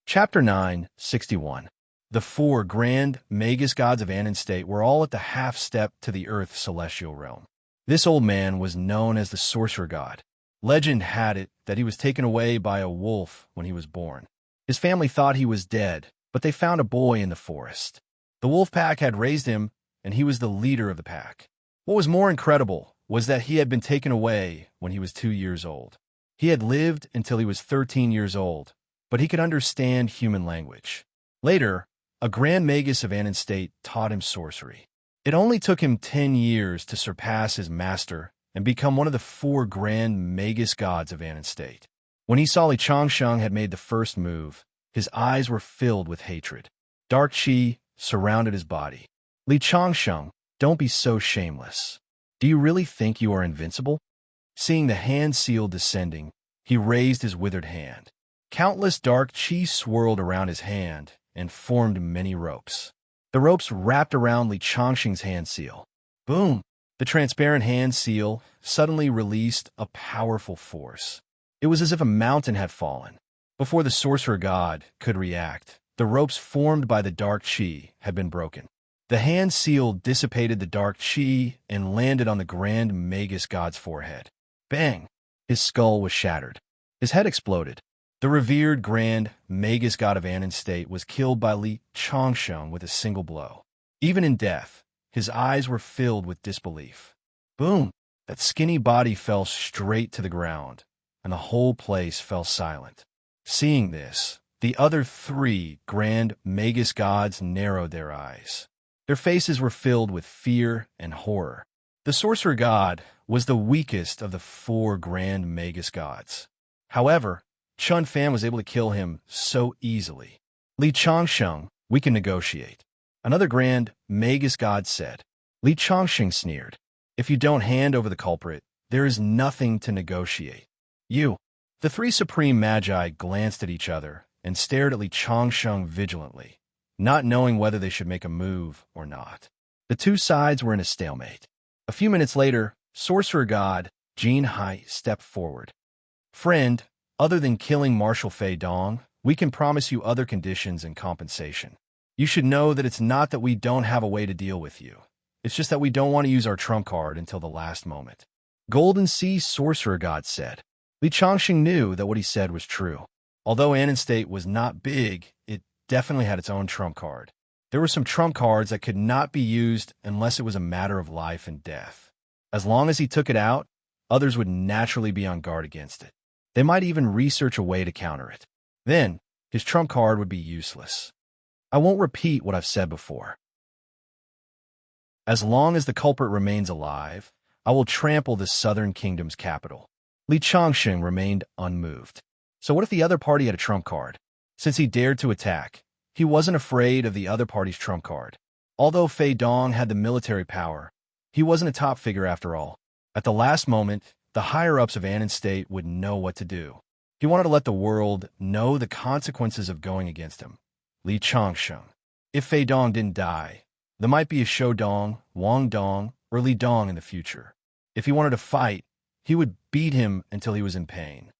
Chapter 9, 61. The four grand magus gods of Anon State were all at the half-step to the Earth's celestial realm. This old man was known as the sorcerer god. Legend had it that he was taken away by a wolf when he was born. His family thought he was dead, but they found a boy in the forest. The wolf pack had raised him, and he was the leader of the pack. What was more incredible was that he had been taken away when he was 2 years old. He had lived until he was 13 years old, but he could understand human language. Later, a grand magus of Anon State taught him sorcery. It only took him 10 years to surpass his master and become one of the four grand magus gods of Anon State. When he saw Li Changsheng had made the first move, his eyes were filled with hatred. Dark chi surrounded his body. "Li Changsheng, don't be so shameless. Do you really think you are invincible?" Seeing the hand seal descending, he raised his withered hand. Countless dark chi swirled around his hand and formed many ropes. The ropes wrapped around Li Changsheng's hand seal. Boom! The transparent hand seal suddenly released a powerful force. It was as if a mountain had fallen. Before the sorcerer god could react, the ropes formed by the dark chi had been broken. The hand seal dissipated the dark chi and landed on the grand magus god's forehead. Bang! His skull was shattered. His head exploded. The revered grand magus god of Anon State was killed by Li Changsheng with a single blow. Even in death, his eyes were filled with disbelief. Boom! That skinny body fell straight to the ground, and the whole place fell silent. Seeing this, the other three grand magus gods narrowed their eyes. Their faces were filled with fear and horror. The sorcerer god was the weakest of the four grand magus gods. However, Chun Fan was able to kill him so easily. "Li Changsheng, we can negotiate," another grand magus god said. Li Changsheng sneered. "If you don't hand over the culprit, there is nothing to negotiate." "You." The three supreme magi glanced at each other and stared at Li Changsheng vigilantly, not knowing whether they should make a move or not. The two sides were in a stalemate. A few minutes later, sorcerer god Jin Hai stepped forward. "Friend, other than killing Marshal Fei Dong, we can promise you other conditions and compensation. You should know that it's not that we don't have a way to deal with you. It's just that we don't want to use our trump card until the last moment." Golden Sea sorcerer god said. Li Changsheng knew that what he said was true. Although Anon State was not big, it definitely had its own trump card. There were some trump cards that could not be used unless it was a matter of life and death. As long as he took it out, others would naturally be on guard against it. They might even research a way to counter it. Then, his trump card would be useless. I won't repeat what I've said before. As long as the culprit remains alive, I will trample the southern kingdom's capital. Li Changsheng remained unmoved. So what if the other party had a trump card? Since he dared to attack, he wasn't afraid of the other party's trump card. Although Fei Dong had the military power, he wasn't a top figure after all. At the last moment, the higher-ups of Anon State would know what to do. He wanted to let the world know the consequences of going against him. Li Changsheng. If Fei Dong didn't die, there might be a Shou Dong, Wang Dong, or Li Dong in the future. If he wanted to fight, he would beat him until he was in pain.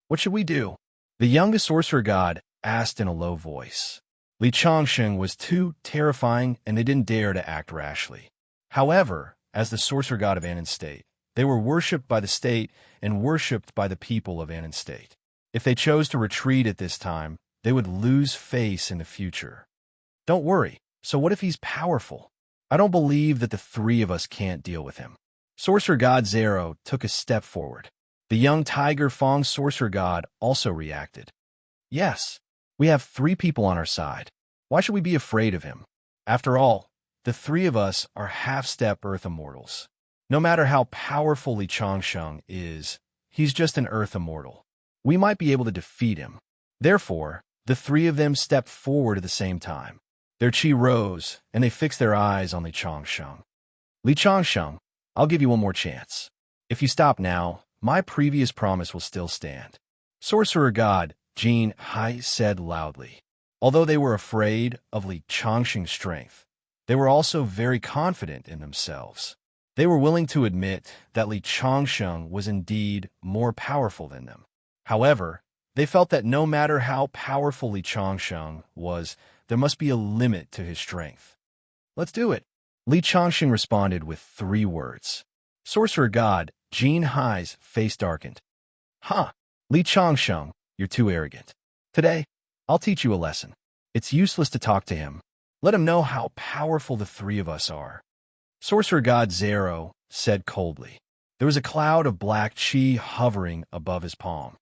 What should we do? The youngest sorcerer god asked in a low voice. Li Changsheng was too terrifying, and they didn't dare to act rashly. However, as the sorcerer god of Anon State, they were worshipped by the state and worshipped by the people of Anon State. If they chose to retreat at this time, they would lose face in the future. Don't worry. So what if he's powerful? I don't believe that the three of us can't deal with him. Sorcerer God Zero took a step forward. The young Tiger Fong sorcerer god also reacted. Yes, we have 3 people on our side. Why should we be afraid of him? After all, the 3 of us are half-step Earth Immortals. No matter how powerful Li Changsheng is, he's just an Earth Immortal. We might be able to defeat him. Therefore, the 3 of them stepped forward at the same time. Their chi rose, and they fixed their eyes on Li Changsheng. Li Changsheng, I'll give you one more chance. If you stop now, my previous promise will still stand. Sorcerer God Jin Hai said loudly. Although they were afraid of Li Changxing's strength, they were also very confident in themselves. They were willing to admit that Li Changxing was indeed more powerful than them. However, they felt that no matter how powerful Li Changxing was, there must be a limit to his strength. Let's do it. Li Changxing responded with 3 words. Sorcerer God Jin Hai's face darkened. Huh, Li Changxing, you're too arrogant. Today, I'll teach you a lesson. It's useless to talk to him. Let him know how powerful the 3 of us are. Sorcerer God Zero said coldly. There was a cloud of black chi hovering above his palm.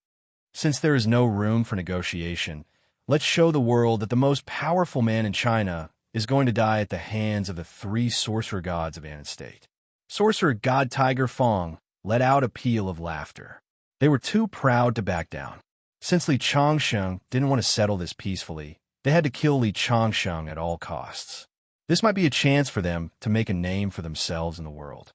Since there is no room for negotiation, let's show the world that the most powerful man in China is going to die at the hands of the 3 sorcerer gods of Anan State. Sorcerer God Tiger Fong let out a peal of laughter. They were too proud to back down. Since Li Changxing didn't want to settle this peacefully, they had to kill Li Changxing at all costs. This might be a chance for them to make a name for themselves in the world.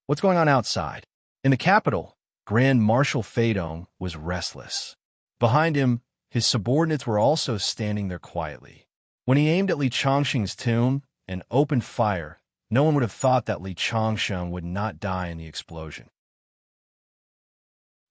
What's going on outside? In the capital, Grand Marshal Feidong was restless. Behind him, his subordinates were also standing there quietly. When he aimed at Li Changxing's tomb and opened fire, no one would have thought that Li Changxing would not die in the explosion.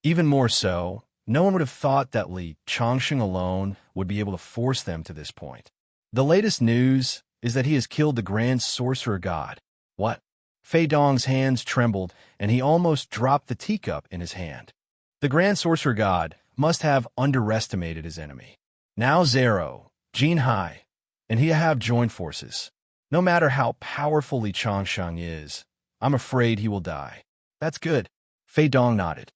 Even more so, no one would have thought that Li Changxing alone would be able to force them to this point. The latest news is that he has killed the Grand Sorcerer God. What? Fei Dong's hands trembled, and he almost dropped the teacup in his hand. The Grand Sorcerer God must have underestimated his enemy. Now Zero, Jin Hai, and he have joined forces. No matter how powerful Li Changxing is, I'm afraid he will die. That's good. Fei Dong nodded.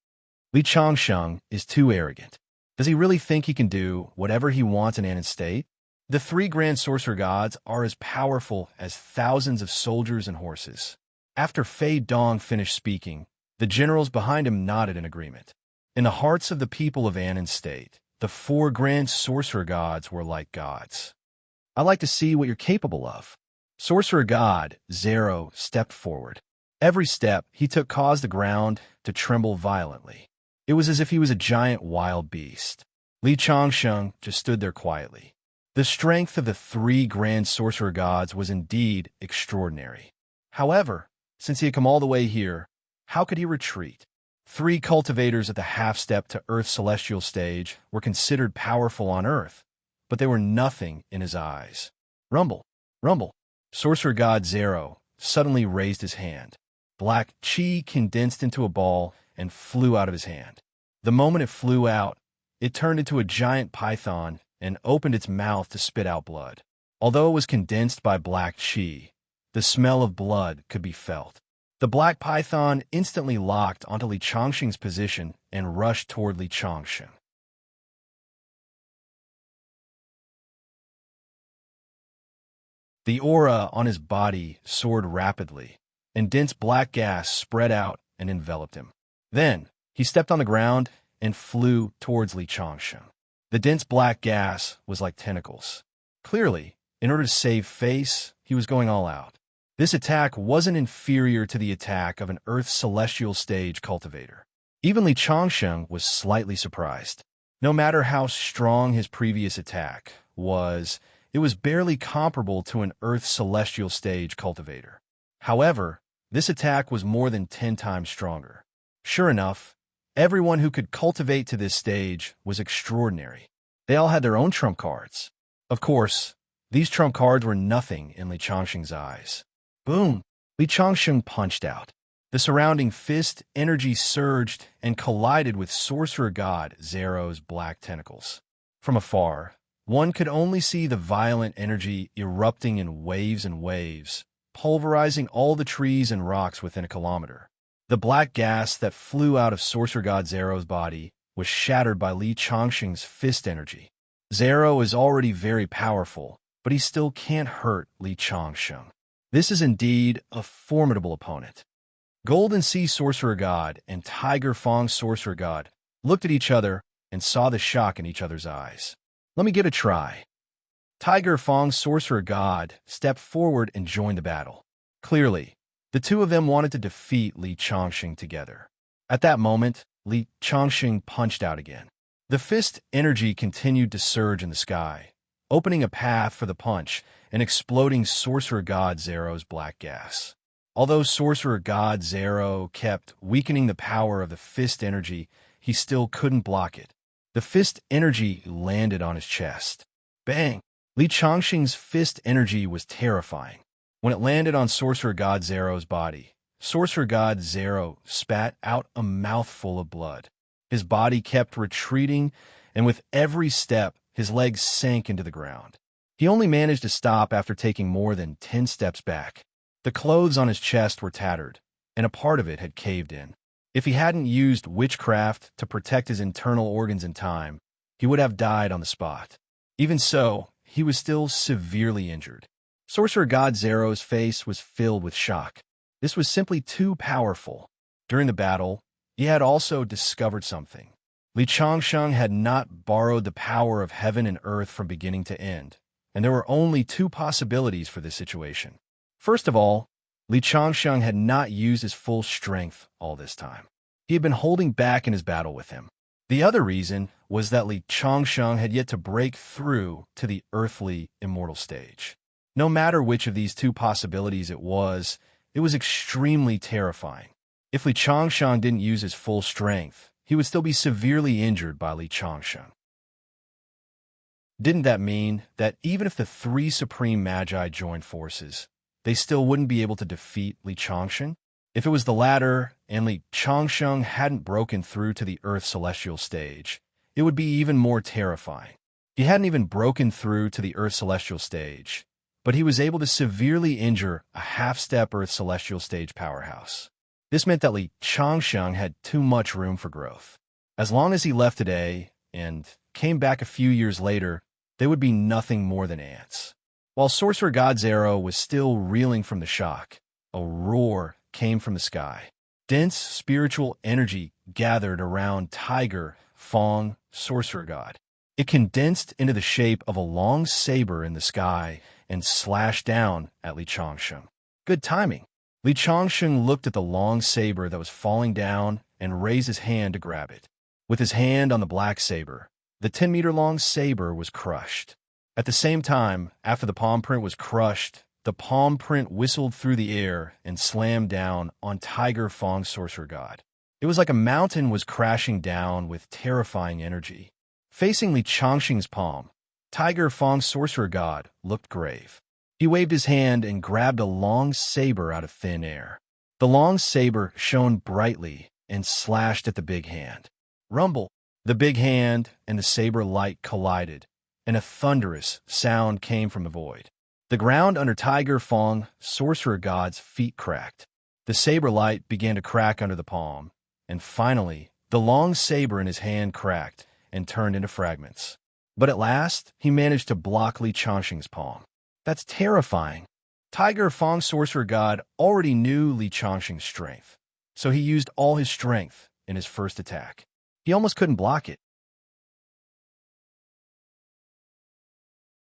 Li Changxing is too arrogant. Does he really think he can do whatever he wants in Anan State? The 3 Grand Sorcerer Gods are as powerful as thousands of soldiers and horses. After Fei Dong finished speaking, the generals behind him nodded in agreement. In the hearts of the people of Anan State, the 4 Grand Sorcerer Gods were like gods. I'd like to see what you're capable of. Sorcerer God Zero stepped forward. Every step he took caused the ground to tremble violently. It was as if he was a giant wild beast. Li Changxing just stood there quietly. The strength of the 3 Grand Sorcerer Gods was indeed extraordinary. However, since he had come all the way here, how could he retreat? 3 cultivators at the half-step to Earth's celestial stage were considered powerful on Earth, but they were nothing in his eyes. Rumble, rumble. Sorcerer God Zero suddenly raised his hand. Black chi condensed into a ball and flew out of his hand. The moment it flew out, it turned into a giant python and opened its mouth to spit out blood. Although it was condensed by black chi, the smell of blood could be felt. The black python instantly locked onto Li Changxing's position and rushed toward Li Changxing. The aura on his body soared rapidly, and dense black gas spread out and enveloped him. Then, he stepped on the ground and flew towards Li Changxing. The dense black gas was like tentacles. Clearly, in order to save face, he was going all out. This attack wasn't inferior to the attack of an Earth's celestial stage cultivator. Even Li Changxing was slightly surprised. No matter how strong his previous attack was, it was barely comparable to an Earth's celestial stage cultivator. However, this attack was more than 10 times stronger. Sure enough, everyone who could cultivate to this stage was extraordinary. They all had their own trump cards. Of course, these trump cards were nothing in Li Changxing's eyes. Boom! Li Changxing punched out. The surrounding fist energy surged and collided with Sorcerer God Zero's black tentacles. From afar, one could only see the violent energy erupting in waves and waves, pulverizing all the trees and rocks within a kilometer. The black gas that flew out of Sorcerer God Zero's body was shattered by Li Changxing's fist energy. Zero is already very powerful, but he still can't hurt Li Changxing. This is indeed a formidable opponent. Golden Sea Sorcerer God and Tiger Fong Sorcerer God looked at each other and saw the shock in each other's eyes. Let me give it a try. Tiger Fong Sorcerer God stepped forward and joined the battle. Clearly, the 2 of them wanted to defeat Li Changxing together. At that moment, Li Changxing punched out again. The fist energy continued to surge in the sky, opening a path for the punch and exploding Sorcerer God Zero's black gas. Although Sorcerer God Zero kept weakening the power of the fist energy, he still couldn't block it. The fist energy landed on his chest. Bang! Li Changxing's fist energy was terrifying. When it landed on Sorcerer God Zero's body, Sorcerer God Zero spat out a mouthful of blood. His body kept retreating, and with every step, his legs sank into the ground. He only managed to stop after taking more than 10 steps back. The clothes on his chest were tattered, and a part of it had caved in. If he hadn't used witchcraft to protect his internal organs in time, he would have died on the spot. Even so, he was still severely injured. Sorcerer God Zero's face was filled with shock. This was simply too powerful. During the battle, he had also discovered something. Li Changsheng had not borrowed the power of heaven and earth from beginning to end, and there were only two possibilities for this situation. First of all, Li Changsheng had not used his full strength all this time. He had been holding back in his battle with him. The other reason was that Li Changsheng had yet to break through to the earthly immortal stage. No matter which of these two possibilities it was extremely terrifying. If Li Changsheng didn't use his full strength, he would still be severely injured by Li Changsheng. Didn't that mean that even if the three supreme magi joined forces, they still wouldn't be able to defeat Li Changsheng? If it was the latter, and Li Changsheng hadn't broken through to the Earth celestial stage, it would be even more terrifying. He hadn't even broken through to the Earth celestial stage, but he was able to severely injure a half-step Earth celestial stage powerhouse. This meant that Li Changsheng had too much room for growth. As long as he left today and came back a few years later, they would be nothing more than ants. While Sorcerer God Zero was still reeling from the shock, a roar came from the sky. Dense spiritual energy gathered around Tiger Fong, Sorcerer God. It condensed into the shape of a long saber in the sky and slashed down at Li Changsheng. Good timing. Li Changsheng looked at the long saber that was falling down and raised his hand to grab it. With his hand on the black saber, the 10-meter-long saber was crushed. At the same time, after the palm print was crushed, the palm print whistled through the air and slammed down on Tiger Fong Sorcerer God. It was like a mountain was crashing down with terrifying energy. Facing Li Changxing's palm, Tiger Fong Sorcerer God looked grave. He waved his hand and grabbed a long saber out of thin air. The long saber shone brightly and slashed at the big hand. Rumble! The big hand and the saber light collided, and a thunderous sound came from the void. The ground under Tiger Fong, Sorcerer God's feet cracked. The saber light began to crack under the palm, and finally, the long saber in his hand cracked and turned into fragments. But at last, he managed to block Li Changxing's palm. That's terrifying. Tiger Fong Sorcerer God already knew Li Changxing's strength, so he used all his strength in his first attack. He almost couldn't block it.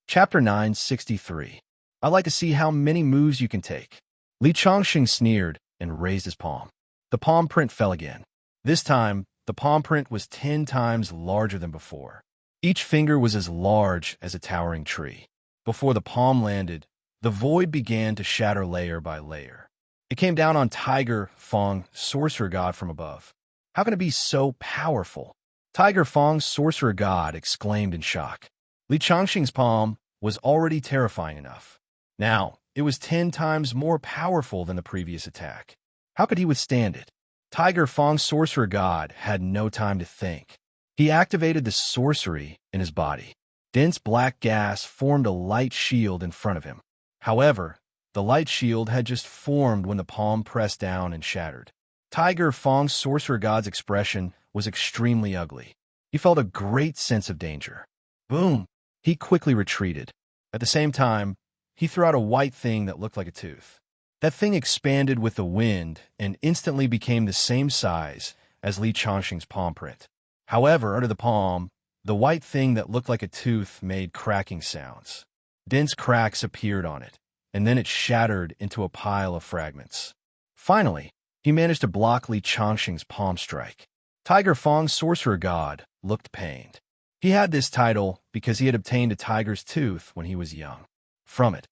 Chapter 963. I'd like to see how many moves you can take. Li Changxing sneered and raised his palm. The palm print fell again. This time, the palm print was 10 times larger than before. Each finger was as large as a towering tree. Before the palm landed, the void began to shatter layer by layer. It came down on Tiger Fong, Sorcerer God, from above. How can it be so powerful? Tiger Fong, Sorcerer God, exclaimed in shock. Li Changxing's palm was already terrifying enough. Now, it was 10 times more powerful than the previous attack. How could he withstand it? Tiger Fong, Sorcerer God, had no time to think. He activated the sorcery in his body. Dense black gas formed a light shield in front of him. However, the light shield had just formed when the palm pressed down and shattered. Tiger Fong, Sorcerer God's expression was extremely ugly. He felt a great sense of danger. Boom! He quickly retreated. At the same time, he threw out a white thing that looked like a tooth. That thing expanded with the wind and instantly became the same size as Li Changxing's palm print. However, under the palm, the white thing that looked like a tooth made cracking sounds. Dense cracks appeared on it, and then it shattered into a pile of fragments. Finally, he managed to block Li Changxing's palm strike. Tiger Fong, Sorcerer God, looked pained. He had this title because he had obtained a tiger's tooth when he was young. From it,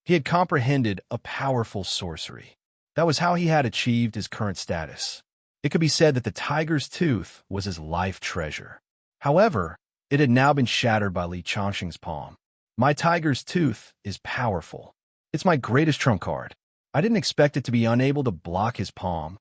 he had comprehended a powerful sorcery. That was how he had achieved his current status. It could be said that the tiger's tooth was his life treasure. However, it had now been shattered by Li Changxing's palm. My tiger's tooth is powerful. It's my greatest trump card. I didn't expect it to be unable to block his palm.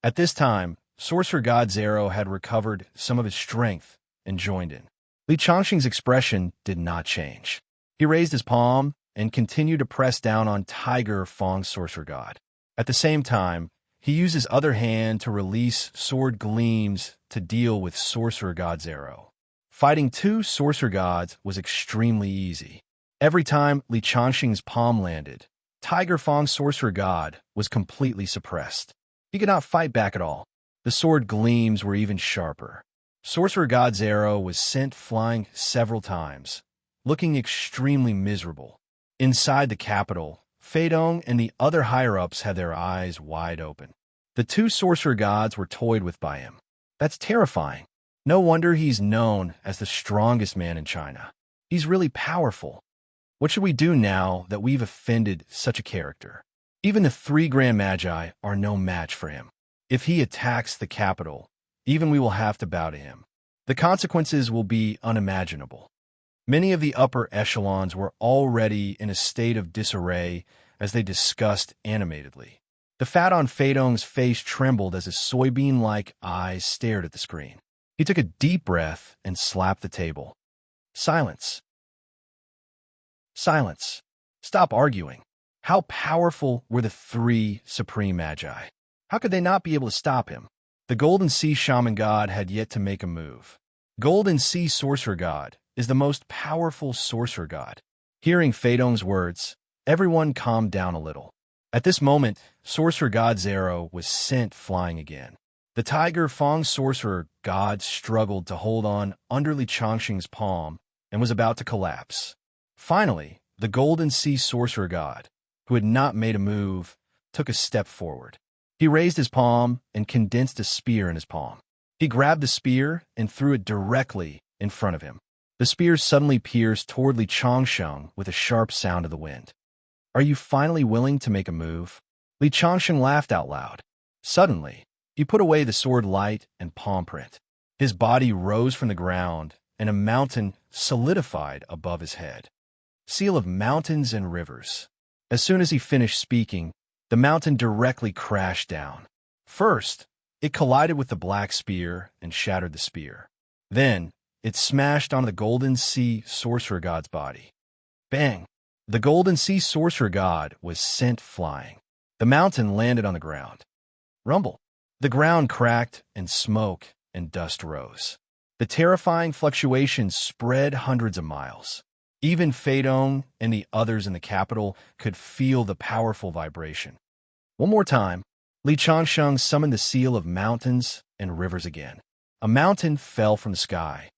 At this time, Sorcerer God Zero had recovered some of his strength and joined in. Li Changxing's expression did not change. He raised his palm and continued to press down on Tiger Fong's Sorcerer God. At the same time, he used his other hand to release sword gleams to deal with Sorcerer God Zero. Fighting two Sorcerer Gods was extremely easy. Every time Li Changxing's palm landed, Tiger Fong's Sorcerer God was completely suppressed. He could not fight back at all. The sword gleams were even sharper. Sorcerer God Zero was sent flying several times, looking extremely miserable. Inside the capital, Feidong and the other higher-ups had their eyes wide open. The two Sorcerer Gods were toyed with by him. That's terrifying. No wonder he's known as the strongest man in China. He's really powerful. What should we do now that we've offended such a character? Even the 3 Grand Magi are no match for him. If he attacks the capital, even we will have to bow to him. The consequences will be unimaginable. Many of the upper echelons were already in a state of disarray as they discussed animatedly. The fat on Feidong's face trembled as his soybean-like eyes stared at the screen. He took a deep breath and slapped the table. Silence. Silence. Stop arguing. How powerful were the 3 Supreme Magi? How could they not be able to stop him? The Golden Sea Shaman God had yet to make a move. Golden Sea Sorcerer God is the most powerful sorcerer god. Hearing Feidong's words, everyone calmed down a little. At this moment, Sorcerer God Zero was sent flying again. The Tiger Fong Sorcerer God struggled to hold on under Li Changxing's palm and was about to collapse. Finally, the Golden Sea Sorcerer God, who had not made a move, took a step forward. He raised his palm and condensed a spear in his palm. He grabbed the spear and threw it directly in front of him. The spear suddenly pierced toward Li Changxing with a sharp sound of the wind. Are you finally willing to make a move? Li Changxing laughed out loud. Suddenly, he put away the sword light and palm print. His body rose from the ground, and a mountain solidified above his head. Seal of mountains and rivers. As soon as he finished speaking, the mountain directly crashed down. First, it collided with the black spear and shattered the spear. Then, it smashed onto the Golden Sea Sorcerer God's body. Bang! The Golden Sea Sorcerer God was sent flying. The mountain landed on the ground. Rumble! The ground cracked, and smoke and dust rose. The terrifying fluctuations spread hundreds of miles. Even Feidong and the others in the capital could feel the powerful vibration. One more time, Li Changxing summoned the seal of mountains and rivers again. A mountain fell from the sky.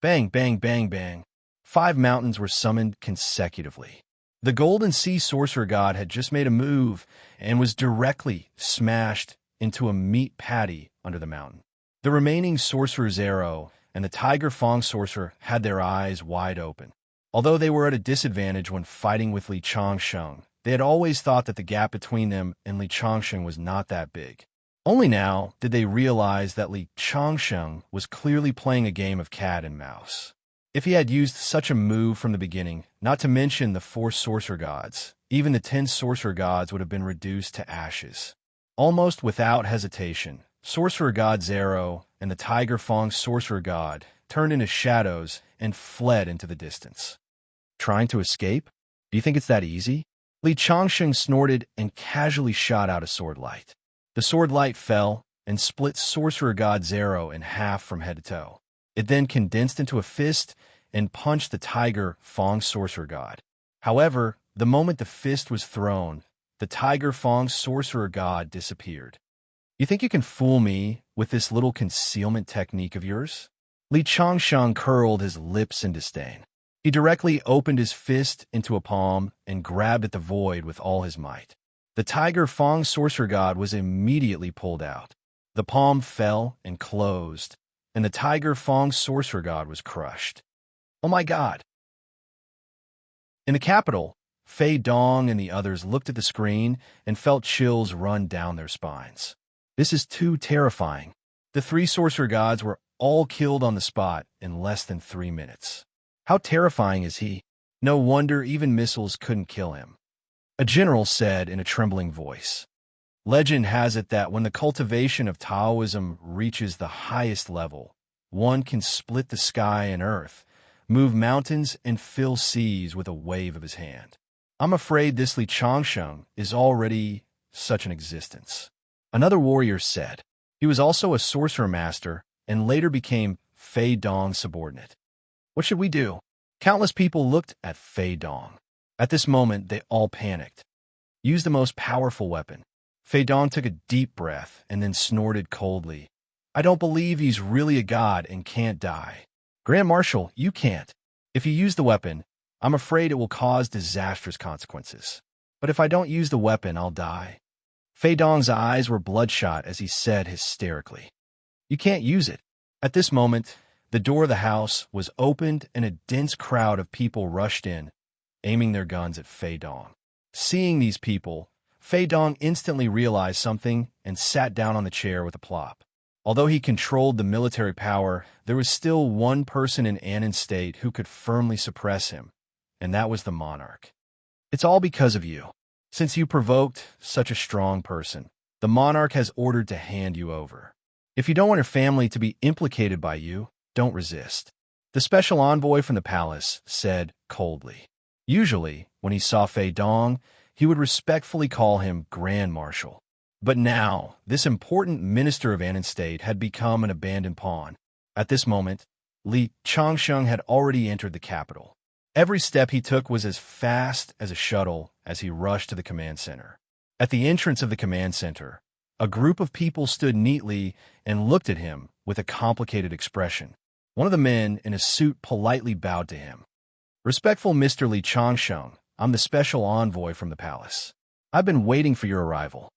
Bang, bang, bang, bang. 5 mountains were summoned consecutively. The Golden Sea Sorcerer God had just made a move and was directly smashed into a meat patty under the mountain. The remaining Sorcerer Zero and the Tiger Fong Sorcerer had their eyes wide open. Although they were at a disadvantage when fighting with Li Changxing, they had always thought that the gap between them and Li Changxing was not that big. Only now did they realize that Li Changxing was clearly playing a game of cat and mouse. If he had used such a move from the beginning, not to mention the 4 Sorcerer Gods, even the 10 Sorcerer Gods would have been reduced to ashes. Almost without hesitation, Sorcerer God Zero and the Tiger Fong Sorcerer God turned into shadows and fled into the distance. Trying to escape? Do you think it's that easy? Li Changxing snorted and casually shot out a sword light. The sword light fell and split Sorcerer God Zero in half from head to toe. It then condensed into a fist and punched the Tiger Fong Sorcerer God. However, the moment the fist was thrown, the Tiger Fong Sorcerer God disappeared. You think you can fool me with this little concealment technique of yours? Li Changxing curled his lips in disdain. He directly opened his fist into a palm and grabbed at the void with all his might. The Tiger Fong Sorcerer God was immediately pulled out. The palm fell and closed, and the Tiger Fong sorcerer god was crushed. Oh my god! In the capital, Fei Dong and the others looked at the screen and felt chills run down their spines. This is too terrifying. The three sorcerer gods were all killed on the spot in less than 3 minutes. How terrifying is he? No wonder even missiles couldn't kill him. A general said in a trembling voice. Legend has it that when the cultivation of Taoism reaches the highest level, one can split the sky and earth, move mountains, and fill seas with a wave of his hand. I'm afraid this Li Changsheng is already such an existence. Another warrior said. He was also a sorcerer master and later became Fei Dong's subordinate. What should we do? Countless people looked at Fei Dong. At this moment, they all panicked. Use the most powerful weapon. Fei Dong took a deep breath and then snorted coldly. I don't believe he's really a god and can't die. Grand Marshal, you can't. If you use the weapon, I'm afraid it will cause disastrous consequences. But if I don't use the weapon, I'll die. Fei Dong's eyes were bloodshot as he said hysterically. You can't use it. At this moment, the door of the house was opened and a dense crowd of people rushed in, aiming their guns at Fei Dong. Seeing these people, Fei Dong instantly realized something and sat down on the chair with a plop. Although he controlled the military power, there was still one person in Annan's state who could firmly suppress him, and that was the monarch. It's all because of you. Since you provoked such a strong person, the monarch has ordered to hand you over. If you don't want your family to be implicated by you, don't resist. The special envoy from the palace said coldly. Usually, when he saw Fei Dong, he would respectfully call him Grand Marshal. But now, this important minister of Annan State had become an abandoned pawn. At this moment, Li Changsheng had already entered the capital. Every step he took was as fast as a shuttle as he rushed to the command center. At the entrance of the command center, a group of people stood neatly and looked at him with a complicated expression. One of the men in a suit politely bowed to him. Respectful Mr. Li Changsheng, I'm the special envoy from the palace. I've been waiting for your arrival.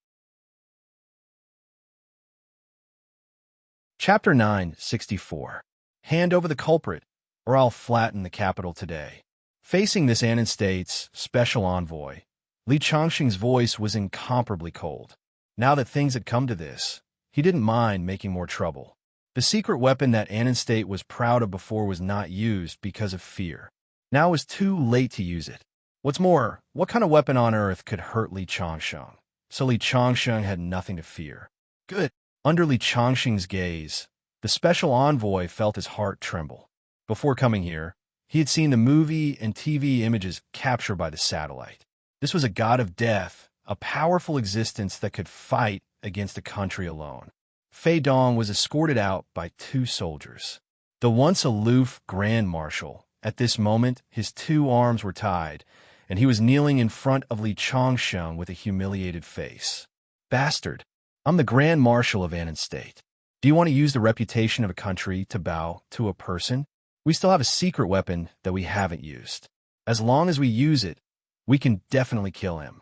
Chapter 964. Hand over the culprit, or I'll flatten the capital today. Facing this Annan State's special envoy, Li Changsheng's voice was incomparably cold. Now that things had come to this, he didn't mind making more trouble. The secret weapon that Annan State was proud of before was not used because of fear. Now it was too late to use it. What's more, what kind of weapon on earth could hurt Li Changsheng? So Li Changsheng had nothing to fear. Good. Under Li Changsheng's gaze, the special envoy felt his heart tremble. Before coming here, he had seen the movie and TV images captured by the satellite. This was a god of death, a powerful existence that could fight against a country alone. Fei Dong was escorted out by 2 soldiers. The once aloof Grand Marshal, at this moment, his 2 arms were tied, and he was kneeling in front of Li Changsheng with a humiliated face. Bastard! I'm the Grand Marshal of Annan State. Do you want to use the reputation of a country to bow to a person? We still have a secret weapon that we haven't used. As long as we use it, we can definitely kill him.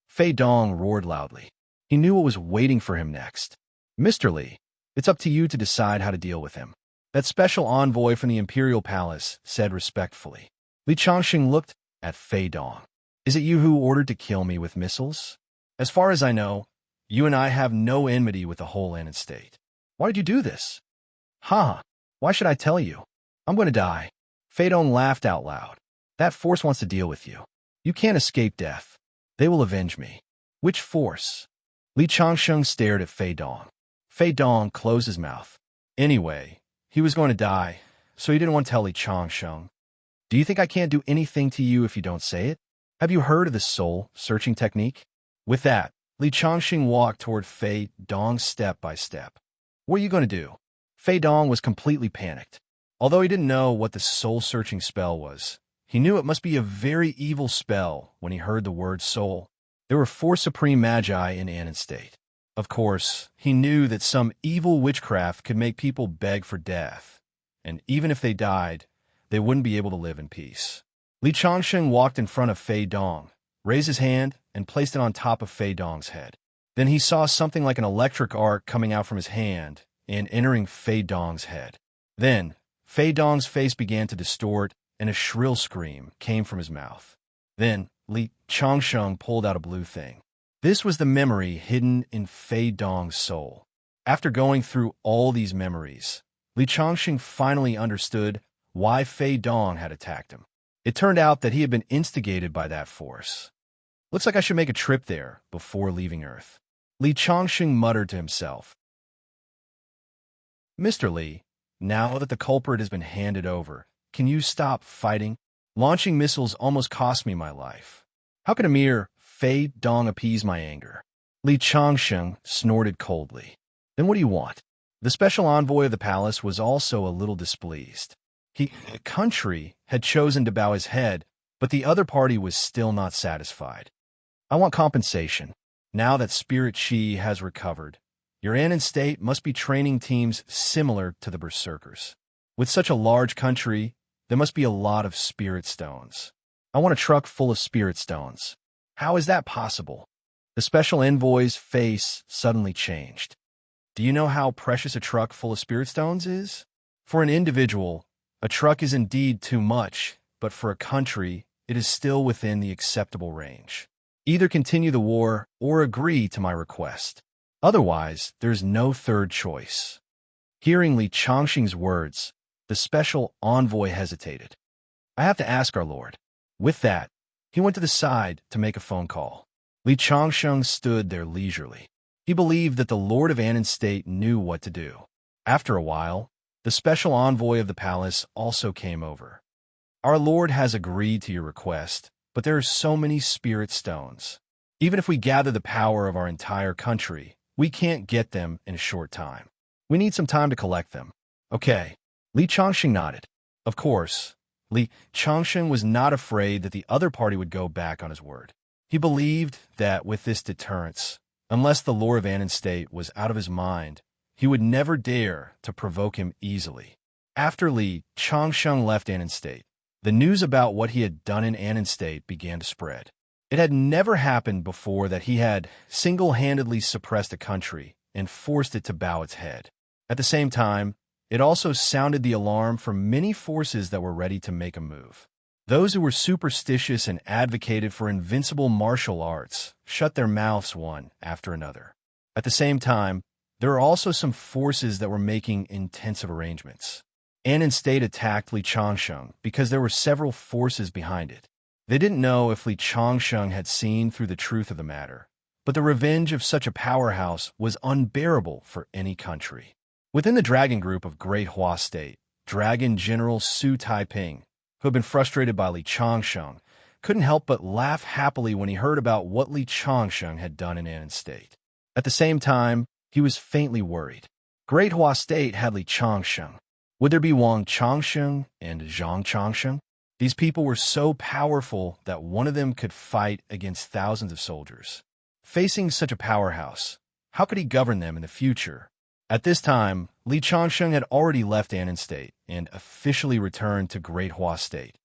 Fei Dong roared loudly. He knew what was waiting for him next. Mr. Li, it's up to you to decide how to deal with him. That special envoy from the Imperial Palace said respectfully. Li Changsheng looked at Fei Dong. Is it you who ordered to kill me with missiles? As far as I know, you and I have no enmity with the whole Annan State. Why did you do this? Why should I tell you? I'm going to die. Fei Dong laughed out loud. That force wants to deal with you. You can't escape death. They will avenge me. Which force? Li Changsheng stared at Fei Dong. Fei Dong closed his mouth. Anyway, he was going to die, so he didn't want to tell Li Changsheng. Do you think I can't do anything to you if you don't say it? Have you heard of the soul-searching technique? With that, Li Changsheng walked toward Fei Dong step by step. What are you going to do? Fei Dong was completely panicked. Although he didn't know what the soul-searching spell was, he knew it must be a very evil spell when he heard the word soul. There were 4 supreme magi in Annan State. Of course, he knew that some evil witchcraft could make people beg for death, and even if they died, they wouldn't be able to live in peace. Li Changsheng walked in front of Fei Dong, raised his hand, and placed it on top of Fei Dong's head. Then he saw something like an electric arc coming out from his hand, and entering Fei Dong's head. Then, Fei Dong's face began to distort, and a shrill scream came from his mouth. Then, Li Changsheng pulled out a blue thing. This was the memory hidden in Fei Dong's soul. After going through all these memories, Li Changsheng finally understood why Fei Dong had attacked him. It turned out that he had been instigated by that force. Looks like I should make a trip there before leaving Earth. Li Changsheng muttered to himself. Mr. Li, now that the culprit has been handed over, can you stop fighting? Launching missiles almost cost me my life. How can a mere Fei Dong appease my anger? Li Changsheng snorted coldly. Then what do you want? The special envoy of the palace was also a little displeased. The country had chosen to bow his head, but the other party was still not satisfied. I want compensation. Now that Spirit Chi has recovered, your Anon state must be training teams similar to the Berserkers. With such a large country, there must be a lot of spirit stones. I want a truck full of spirit stones. How is that possible? The special envoy's face suddenly changed. Do you know how precious a truck full of spirit stones is? For an individual, a truck is indeed too much, but for a country, it is still within the acceptable range. Either continue the war or agree to my request. Otherwise, there is no third choice. Hearing Li Changsheng's words, the special envoy hesitated. I have to ask our lord. With that, he went to the side to make a phone call. Li Changsheng stood there leisurely. He believed that the Lord of Anon State knew what to do. After a while, the special envoy of the palace also came over. Our Lord has agreed to your request, but there are so many spirit stones. Even if we gather the power of our entire country, we can't get them in a short time. We need some time to collect them. Okay. Li Changsheng nodded. Of course, Li Changsheng was not afraid that the other party would go back on his word. He believed that with this deterrence, unless the Lord of Anon State was out of his mind, he would never dare to provoke him easily. After Li Changsheng left Anon State, the news about what he had done in Anon State began to spread. It had never happened before that he had single-handedly suppressed a country and forced it to bow its head. At the same time, it also sounded the alarm for many forces that were ready to make a move. Those who were superstitious and advocated for invincible martial arts shut their mouths one after another. At the same time, there were also some forces that were making intensive arrangements. Anon State attacked Li Changsheng because there were several forces behind it. They didn't know if Li Changsheng had seen through the truth of the matter, but the revenge of such a powerhouse was unbearable for any country. Within the dragon group of Great Hua State, Dragon General Su Taiping, who had been frustrated by Li Changsheng, couldn't help but laugh happily when he heard about what Li Changsheng had done in Anon State. At the same time, he was faintly worried. Great Hua State had Li Changsheng. Would there be Wang Changsheng and Zhang Changsheng? These people were so powerful that one of them could fight against thousands of soldiers. Facing such a powerhouse, how could he govern them in the future? At this time, Li Changsheng had already left Anon State and officially returned to Great Hua State.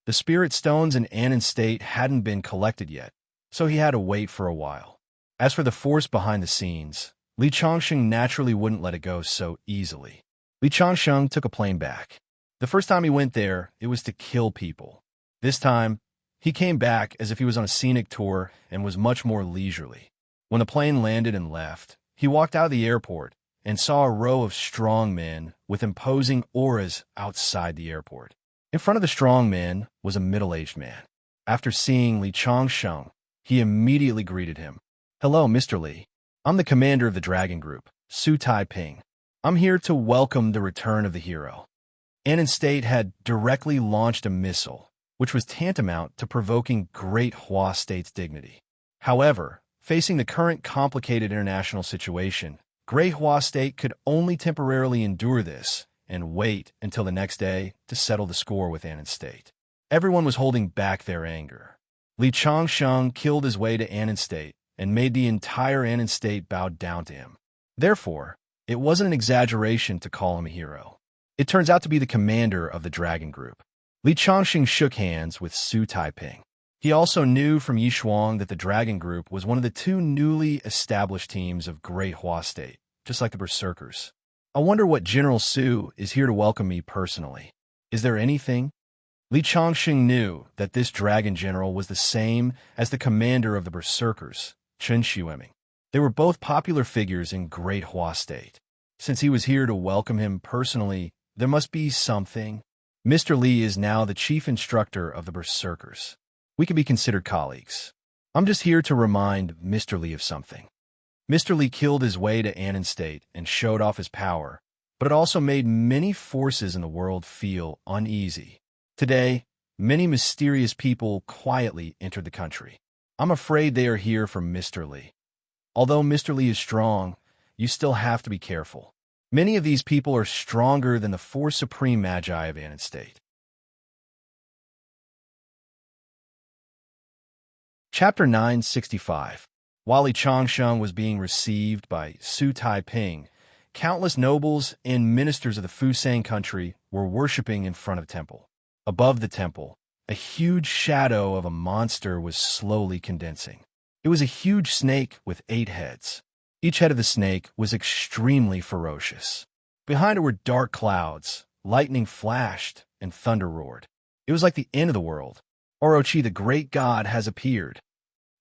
The spirit stones in Anon State hadn't been collected yet, so he had to wait for a while. As for the force behind the scenes, Li Changsheng naturally wouldn't let it go so easily. Li Changsheng took a plane back. The first time he went there, it was to kill people. This time, he came back as if he was on a scenic tour and was much more leisurely. When the plane landed and left, he walked out of the airport and saw a row of strong men with imposing auras outside the airport. In front of the strong men was a middle-aged man. After seeing Li Changsheng, he immediately greeted him. Hello, Mr. Li. I'm the commander of the Dragon Group, Su Taiping. I'm here to welcome the return of the hero. Anon State had directly launched a missile, which was tantamount to provoking Great Hua State's dignity. However, facing the current complicated international situation, Great Hua State could only temporarily endure this and wait until the next day to settle the score with Anon State. Everyone was holding back their anger. Li Changsheng killed his way to Anon State and made the entire Anon State bow down to him. Therefore, it wasn't an exaggeration to call him a hero. It turns out to be the commander of the Dragon Group. Li Changsheng shook hands with Su Taiping. He also knew from Yishuang that the Dragon Group was one of the two newly established teams of Great Hua State, just like the Berserkers. I wonder what General Su is here to welcome me personally. Is there anything? Li Chongqing knew that this dragon general was the same as the commander of the Berserkers, Chen Xueming. They were both popular figures in Great Hua State. Since he was here to welcome him personally, there must be something. Mr. Li is now the chief instructor of the Berserkers. We can be considered colleagues. I'm just here to remind Mr. Li of something. Mr. Li killed his way to Annan State and showed off his power, but it also made many forces in the world feel uneasy. Today, many mysterious people quietly entered the country. I'm afraid they are here for Mr. Li. Although Mr. Li is strong, you still have to be careful. Many of these people are stronger than the four supreme magi of Annan State. Chapter 965. While Li Chongsheng was being received by Su Taiping, countless nobles and ministers of the Fusang country were worshipping in front of the temple. Above the temple, a huge shadow of a monster was slowly condensing. It was a huge snake with 8 heads. Each head of the snake was extremely ferocious. Behind it were dark clouds, lightning flashed, and thunder roared. It was like the end of the world. Orochi, the great god, has appeared.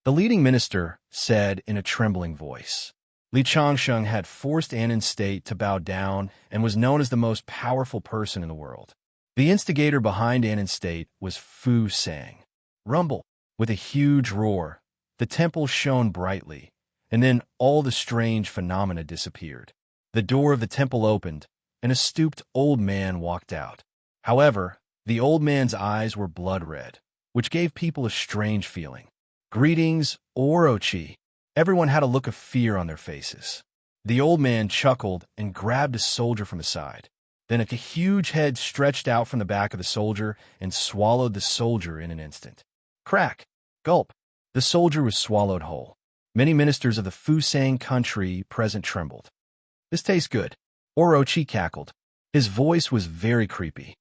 The leading minister said in a trembling voice. Li Chongsheng had forced Annan State to bow down and was known as the most powerful person in the world. The instigator behind Annan State was Fu Sang. Rumble. With a huge roar, the temple shone brightly, and then all the strange phenomena disappeared. The door of the temple opened, and a stooped old man walked out. However, the old man's eyes were blood red, which gave people a strange feeling. Greetings, Orochi. Everyone had a look of fear on their faces. The old man chuckled and grabbed a soldier from the side. Then a huge head stretched out from the back of the soldier and swallowed the soldier in an instant. Crack! Gulp! The soldier was swallowed whole. Many ministers of the Fusang country present trembled. This tastes good. Orochi cackled. His voice was very creepy.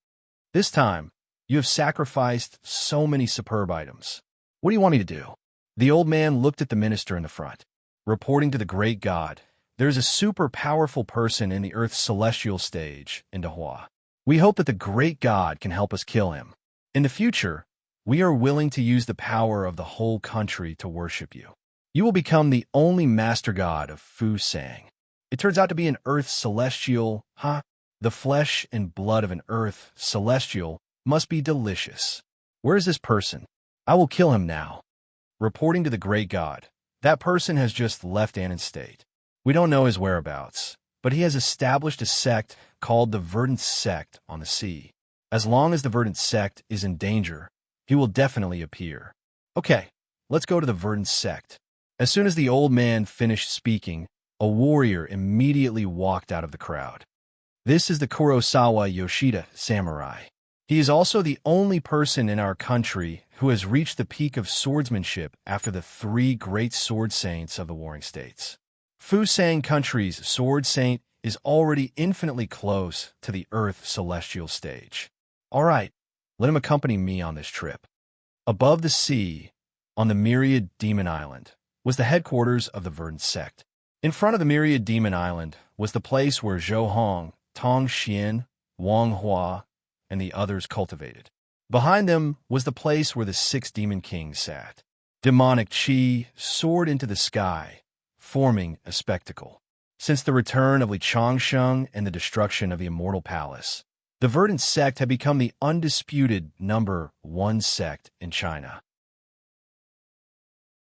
This time, you have sacrificed so many superb items. What do you want me to do? The old man looked at the minister in the front. Reporting to the great god, there is a super powerful person in the Earth's celestial stage in Dahua. We hope that the great god can help us kill him. In the future, we are willing to use the power of the whole country to worship you. You will become the only master god of Fusang. It turns out to be an Earth celestial, The flesh and blood of an Earth celestial must be delicious. Where is this person? I will kill him now. Reporting to the great god, that person has just left Annan State. We don't know his whereabouts, but he has established a sect called the Verdant Sect on the sea. As long as the Verdant Sect is in danger, he will definitely appear. Okay, let's go to the Verdant Sect. As soon as the old man finished speaking, a warrior immediately walked out of the crowd. This is the Kurosawa Yoshida samurai. He is also the only person in our country who has reached the peak of swordsmanship after the 3 great sword saints of the warring states. Fusang country's sword saint is already infinitely close to the Earth celestial stage. All right, let him accompany me on this trip. Above the sea, on the Myriad Demon Island, was the headquarters of the Verdant Sect. In front of the Myriad Demon Island was the place where Zhou Hong, Tong Xian, Wang Hua, and the others cultivated. Behind them was the place where the 6 demon kings sat. Demonic chi soared into the sky, forming a spectacle. Since the return of Li Chongsheng and the destruction of the Immortal Palace, the Verdant Sect had become the undisputed #1 sect in China.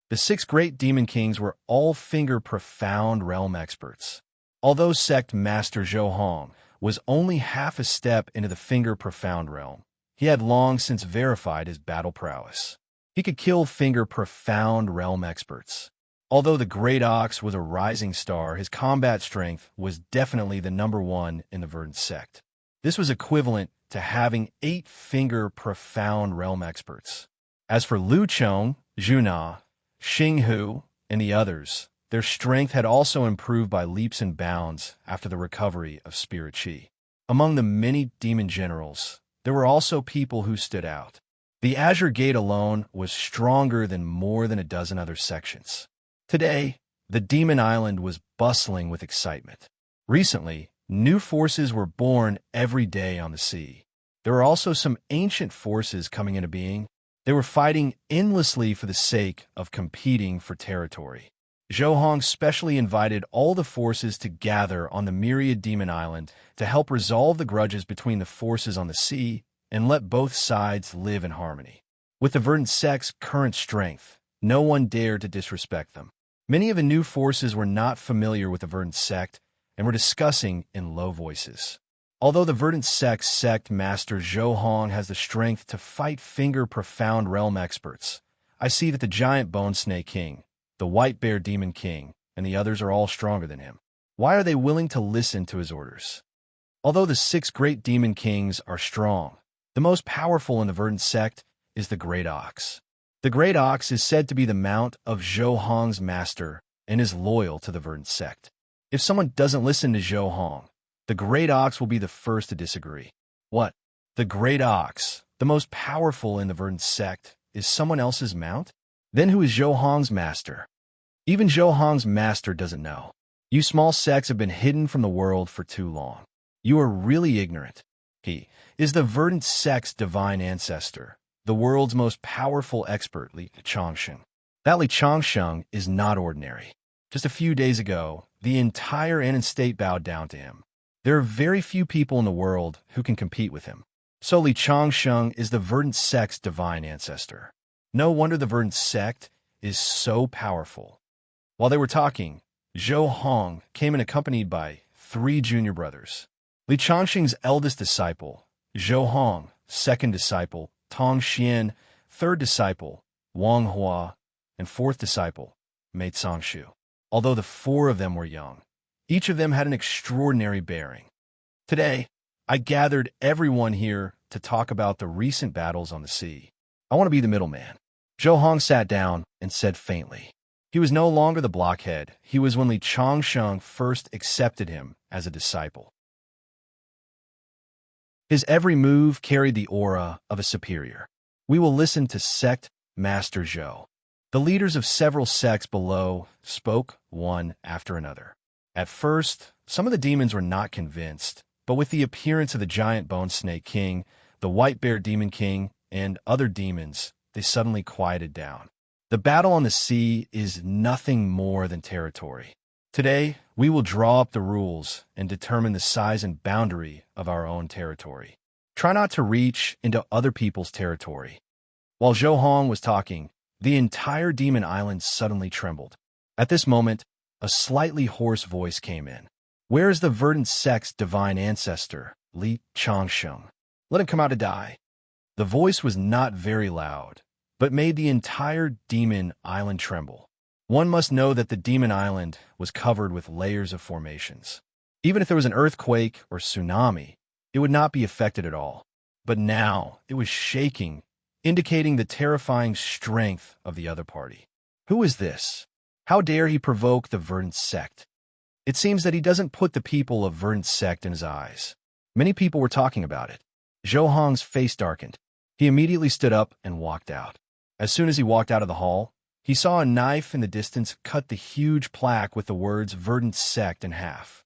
The 6 great demon kings were all finger profound realm experts. Although sect master Zhou Hong was only half a step into the finger profound realm, he had long since verified his battle prowess. He could kill finger profound realm experts. Although the Great Ox was a rising star, his combat strength was definitely the #1 in the Verdant Sect. This was equivalent to having 8 finger profound realm experts. As for Lu Chong, Zhuna, Xinghu, and the others, their strength had also improved by leaps and bounds after the recovery of Spirit Chi. Among the many demon generals, there were also people who stood out. The Azure Gate alone was stronger than more than a dozen other sections. Today, the Demon Island was bustling with excitement. Recently, new forces were born every day on the sea. There were also some ancient forces coming into being. They were fighting endlessly for the sake of competing for territory. Zhou Hong specially invited all the forces to gather on the myriad Demon Island to help resolve the grudges between the forces on the sea and let both sides live in harmony. With the verdant sect's current strength, no one dared to disrespect them. Many of the new forces were not familiar with the verdant sect and were discussing in low voices. Although the verdant sect's sect master Zhou Hong has the strength to fight finger-profound realm experts, I see that the giant bone snake king, the white bear demon king, and the others are all stronger than him. Why are they willing to listen to his orders? Although the 6 great demon kings are strong, the most powerful in the verdant sect is the great ox. The great ox is said to be the mount of Zhou Hong's master and is loyal to the verdant sect. If someone doesn't listen to Zhou Hong, the great ox will be the first to disagree. What? The great ox, the most powerful in the verdant sect, is someone else's mount? Then who is Zhou Hong's master? Even Zhou Hong's master doesn't know. You small sects have been hidden from the world for too long. You are really ignorant. He is the verdant sect's divine ancestor, the world's most powerful expert, Li Changsheng. That Li Changsheng is not ordinary. Just a few days ago, the entire Anan state bowed down to him. There are very few people in the world who can compete with him. So Li Changsheng is the verdant sect's divine ancestor. No wonder the verdant sect is so powerful. While they were talking, Zhou Hong came in accompanied by 3 junior brothers. Li Changsheng's eldest disciple, Zhou Hong, second disciple, Tong Xian, third disciple, Wang Hua, and fourth disciple, Mei Songshu. Although the 4 of them were young, each of them had an extraordinary bearing. Today, I gathered everyone here to talk about the recent battles on the sea. I want to be the middleman. Zhou Hong sat down and said faintly. He was no longer the blockhead he was when Li Changsheng first accepted him as a disciple. His every move carried the aura of a superior. We will listen to Sect Master Zhou. The leaders of several sects below spoke one after another. At first, some of the demons were not convinced, but with the appearance of the giant bone snake king, the white bear demon king, and other demons, they suddenly quieted down. The battle on the sea is nothing more than territory. Today, we will draw up the rules and determine the size and boundary of our own territory. Try not to reach into other people's territory. While Zhou Hong was talking, the entire demon island suddenly trembled. At this moment, a slightly hoarse voice came in. Where is the verdant sect's divine ancestor, Li Changsheng? Let him come out to die. The voice was not very loud, but made the entire demon island tremble. One must know that the demon island was covered with layers of formations. Even if there was an earthquake or tsunami, it would not be affected at all. But now it was shaking, indicating the terrifying strength of the other party. Who is this? How dare he provoke the verdant sect? It seems that he doesn't put the people of verdant sect in his eyes. Many people were talking about it. Zhou Hong's face darkened. He immediately stood up and walked out. As soon as he walked out of the hall, he saw a knife in the distance cut the huge plaque with the words verdant sect in half.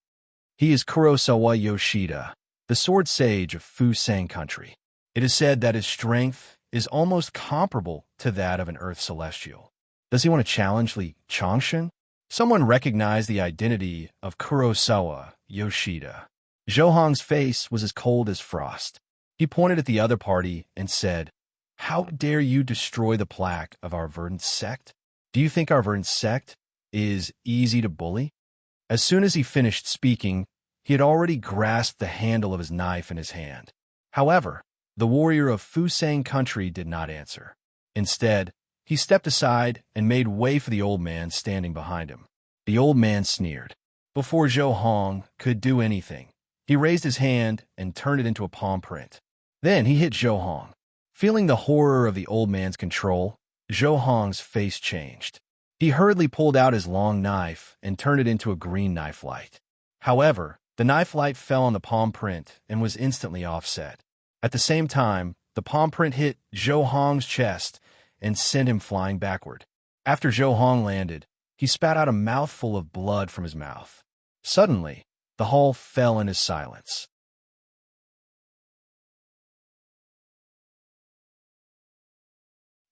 He is Kurosawa Yoshida, the sword sage of Fusang country. It is said that his strength is almost comparable to that of an earth celestial. Does he want to challenge Li Changsheng? Someone recognized the identity of Kurosawa Yoshida. Zhou Hong's face was as cold as frost. He pointed at the other party and said, "How dare you destroy the plaque of our verdant sect? Do you think our verdant sect is easy to bully?" As soon as he finished speaking, he had already grasped the handle of his knife in his hand. However, the warrior of Fusang country did not answer. Instead, he stepped aside and made way for the old man standing behind him. The old man sneered. Before Zhou Hong could do anything, he raised his hand and turned it into a palm print. Then he hit Zhou Hong. Feeling the horror of the old man's control, Zhou Hong's face changed. He hurriedly pulled out his long knife and turned it into a green knife light. However, the knife light fell on the palm print and was instantly offset. At the same time, the palm print hit Zhou Hong's chest and sent him flying backward. After Zhou Hong landed, he spat out a mouthful of blood from his mouth. Suddenly, the hall fell into silence.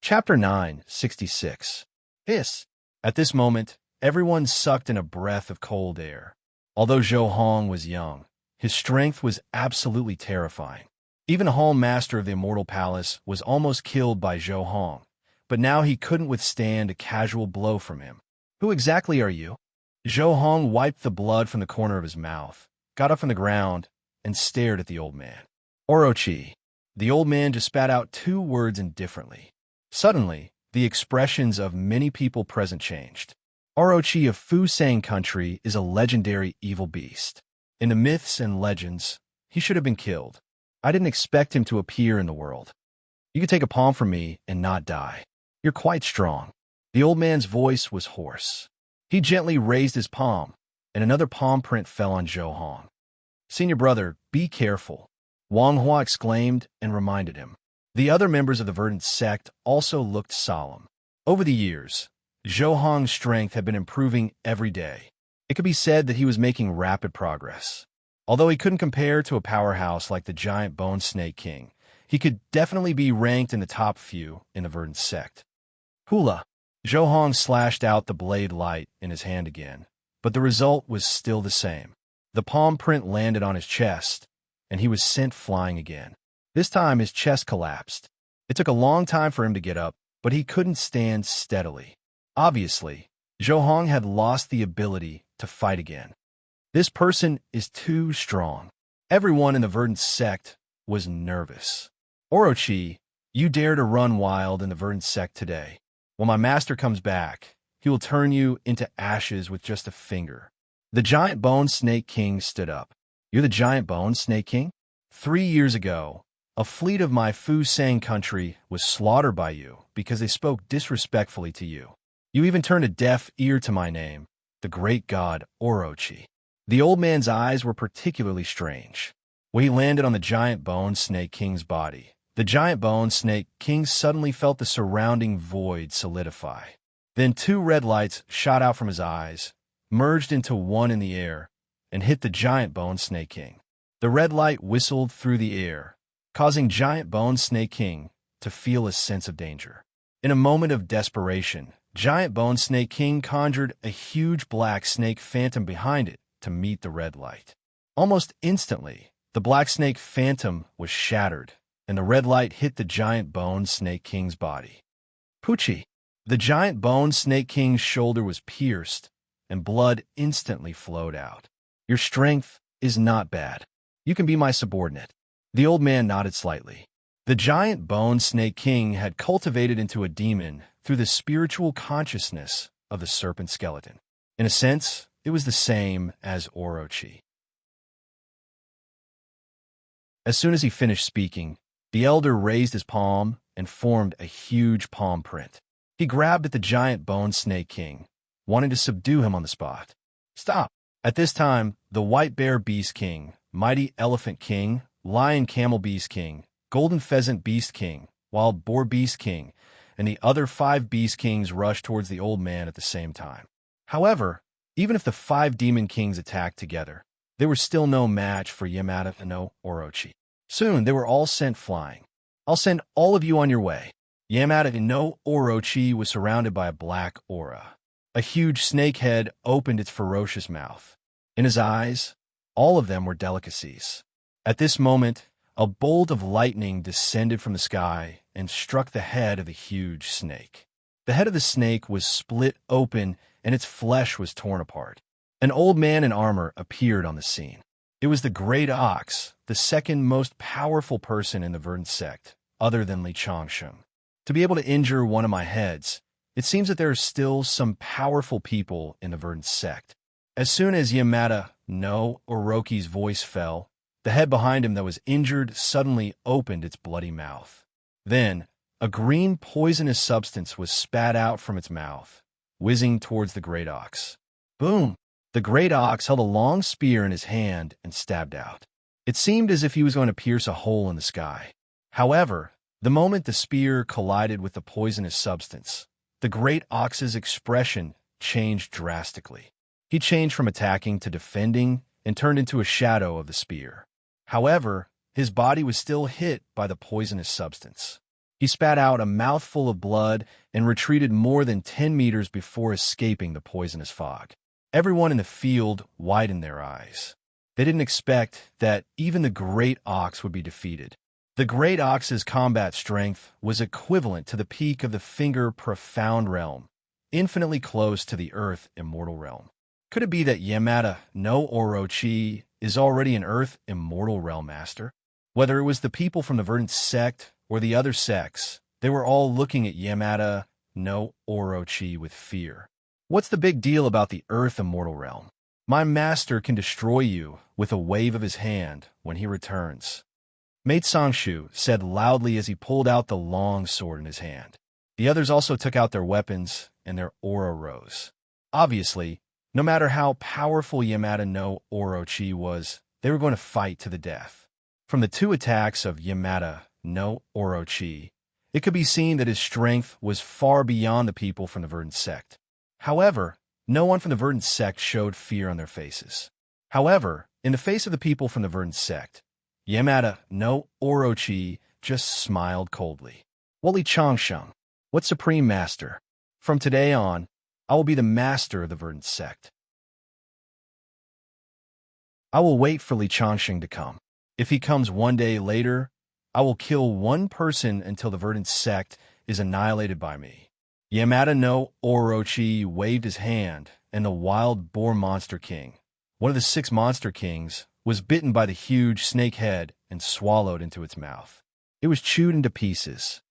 Chapter 966. Hiss. At this moment, everyone sucked in a breath of cold air. Although Zhou Hong was young, his strength was absolutely terrifying. Even a hall master of the Immortal Palace was almost killed by Zhou Hong, but now he couldn't withstand a casual blow from him. Who exactly are you? Zhou Hong wiped the blood from the corner of his mouth, got up from the ground, and stared at the old man. Orochi. The old man just spat out 2 words indifferently. Suddenly, the expressions of many people present changed. Orochi of Fusang country is a legendary evil beast. In the myths and legends, he should have been killed. I didn't expect him to appear in the world. You could take a palm from me and not die. You're quite strong. The old man's voice was hoarse. He gently raised his palm, and another palm print fell on Zhou Hong. Senior brother, be careful, Wang Hua exclaimed and reminded him. The other members of the verdant sect also looked solemn. Over the years, Zhou Hong's strength had been improving every day. It could be said that he was making rapid progress. Although he couldn't compare to a powerhouse like the giant Bone Snake King, he could definitely be ranked in the top few in the verdant sect. Hula. Zhou Hong slashed out the blade light in his hand again, but the result was still the same. The palm print landed on his chest, and he was sent flying again. This time his chest collapsed. It took a long time for him to get up, but he couldn't stand steadily. Obviously, Zhou Hong had lost the ability to fight again. This person is too strong. Everyone in the verdant sect was nervous. Orochi, you dare to run wild in the verdant sect today. When my master comes back, he will turn you into ashes with just a finger. The giant Bone Snake King stood up. You're the giant Bone Snake King? 3 years ago, a fleet of my Fusang country was slaughtered by you because they spoke disrespectfully to you. You even turned a deaf ear to my name, the great god Orochi. The old man's eyes were particularly strange. When he landed on the giant Bone Snake King's body, the giant Bone Snake King suddenly felt the surrounding void solidify. Then 2 red lights shot out from his eyes, merged into one in the air, and hit the giant Bone Snake King. The red light whistled through the air, causing giant Bone Snake King to feel a sense of danger. In a moment of desperation, giant Bone Snake King conjured a huge black snake phantom behind it to meet the red light. Almost instantly, the black snake phantom was shattered, and the red light hit the giant Bone Snake King's body. Pucci. The giant Bone Snake King's shoulder was pierced, and blood instantly flowed out. Your strength is not bad. You can be my subordinate. The old man nodded slightly. The giant Bone Snake King had cultivated into a demon through the spiritual consciousness of the serpent skeleton. In a sense, it was the same as Orochi. As soon as he finished speaking, the elder raised his palm and formed a huge palm print. He grabbed at the giant Bone Snake King, wanting to subdue him on the spot. Stop! At this time, the White Bear Beast King, Mighty Elephant King, Lion Camel Beast King, Golden Pheasant Beast King, Wild Boar Beast King, and the other 5 Beast Kings rushed towards the old man at the same time. However, even if the 5 Demon Kings attacked together, they were still no match for Yamada no Orochi. Soon, they were all sent flying. I'll send all of you on your way. Yamada no Orochi was surrounded by a black aura. A huge snake head opened its ferocious mouth. In his eyes, all of them were delicacies. At this moment, a bolt of lightning descended from the sky and struck the head of the huge snake. The head of the snake was split open and its flesh was torn apart. An old man in armor appeared on the scene. It was the Great Ox, the second most powerful person in the verdant sect, other than Li Changsheng. To be able to injure one of my heads, it seems that there are still some powerful people in the verdant sect. As soon as Yamada no Orochi's voice fell, the head behind him that was injured suddenly opened its bloody mouth. Then, a green poisonous substance was spat out from its mouth, whizzing towards the Great Ox. Boom! The Great Ox held a long spear in his hand and stabbed out. It seemed as if he was going to pierce a hole in the sky. However, the moment the spear collided with the poisonous substance, the great ox's expression changed drastically. He changed from attacking to defending and turned into a shadow of the spear. However, his body was still hit by the poisonous substance. He spat out a mouthful of blood and retreated more than 10 meters before escaping the poisonous fog. Everyone in the field widened their eyes. They didn't expect that even the great ox would be defeated. The great ox's combat strength was equivalent to the peak of the finger profound realm, infinitely close to the earth immortal realm. Could it be that Yamada no Orochi is already an earth immortal realm master? Whether it was the people from the verdant sect or the other sects, they were all looking at Yamada no Orochi with fear. What's the big deal about the earth immortal realm? My master can destroy you with a wave of his hand when he returns. Mate Sangshu said loudly as he pulled out the long sword in his hand. The others also took out their weapons, and their aura rose. Obviously, no matter how powerful Yamada no Orochi was, they were going to fight to the death. From the two attacks of Yamada no Orochi, it could be seen that his strength was far beyond the people from the verdant sect. However, no one from the verdant sect showed fear on their faces. However, in the face of the people from the verdant sect, Yamada no Orochi just smiled coldly. Woli Changsheng, what Supreme Master? From today on, I will be the master of the verdant sect. I will wait for Li Changsheng to come. If he comes one day later, I will kill one person until the verdant sect is annihilated by me. Yamada no Orochi waved his hand, and the wild boar monster king, one of the 6 monster kings, was bitten by the huge snake head and swallowed into its mouth. It was chewed into pieces.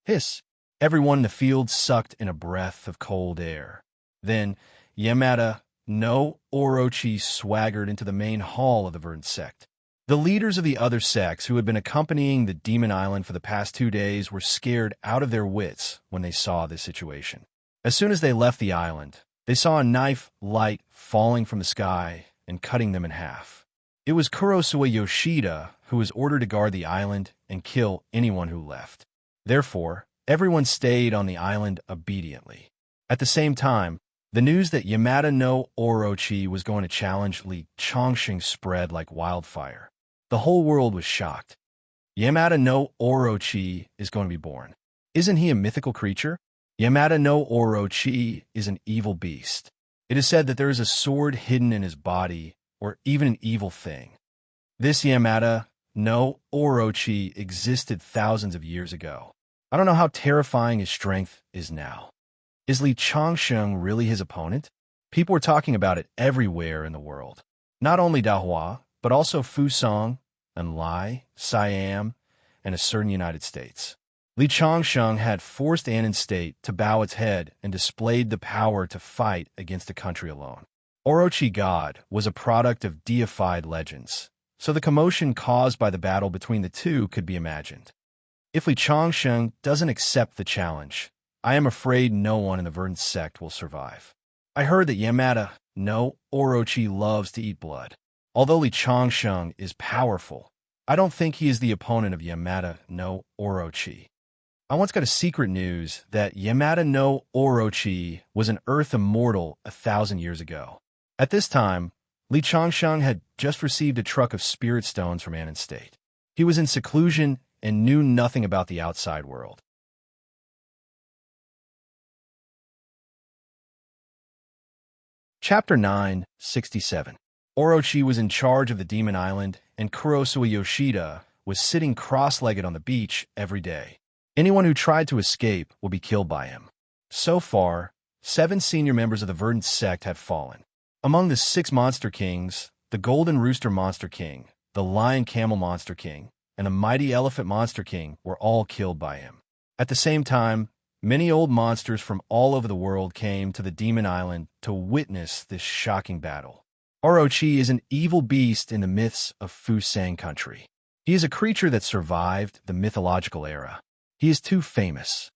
Hiss! Everyone in the field sucked in a breath of cold air. Then Yamada no Orochi swaggered into the main hall of the verdant sect. The leaders of the other sects who had been accompanying the Demon Island for the past 2 days were scared out of their wits when they saw this situation. As soon as they left the island, they saw a knife light falling from the sky and cutting them in half. It was Kurosawa Yoshida who was ordered to guard the island and kill anyone who left. Therefore, everyone stayed on the island obediently. At the same time, the news that Yamada no Orochi was going to challenge Li Changsheng spread like wildfire. The whole world was shocked. Yamada no Orochi is going to be born. Isn't he a mythical creature? Yamada no Orochi is an evil beast. It is said that there is a sword hidden in his body, or even an evil thing. This Yamada no Orochi existed thousands of years ago. I don't know how terrifying his strength is now. Is Li Changsheng really his opponent? People were talking about it everywhere in the world. Not only Dahua, but also Fusang, and Lai, Siam, and a certain United States. Li Changsheng had forced Annan State to bow its head and displayed the power to fight against a country alone. Orochi God was a product of deified legends, so the commotion caused by the battle between the two could be imagined. If Li Changsheng doesn't accept the challenge, I am afraid no one in the verdant sect will survive. I heard that Yamada no Orochi loves to eat blood. Although Li Changsheng is powerful, I don't think he is the opponent of Yamada no Orochi. I once got a secret news that Yamada no Orochi was an earth immortal 1,000 years ago. At this time, Li Changsheng had just received a truck of spirit stones from Annan State. He was in seclusion and knew nothing about the outside world. Chapter 967. Orochi was in charge of the Demon Island, and Kurosawa Yoshida was sitting cross-legged on the beach every day. Anyone who tried to escape would be killed by him. So far, 7 senior members of the verdant sect had fallen. Among the 6 monster kings, the Golden Rooster Monster King, the Lion Camel Monster King, and the Mighty Elephant Monster King were all killed by him. At the same time, many old monsters from all over the world came to the Demon Island to witness this shocking battle. Orochi is an evil beast in the myths of Fusang country. He is a creature that survived the mythological era. He is too famous.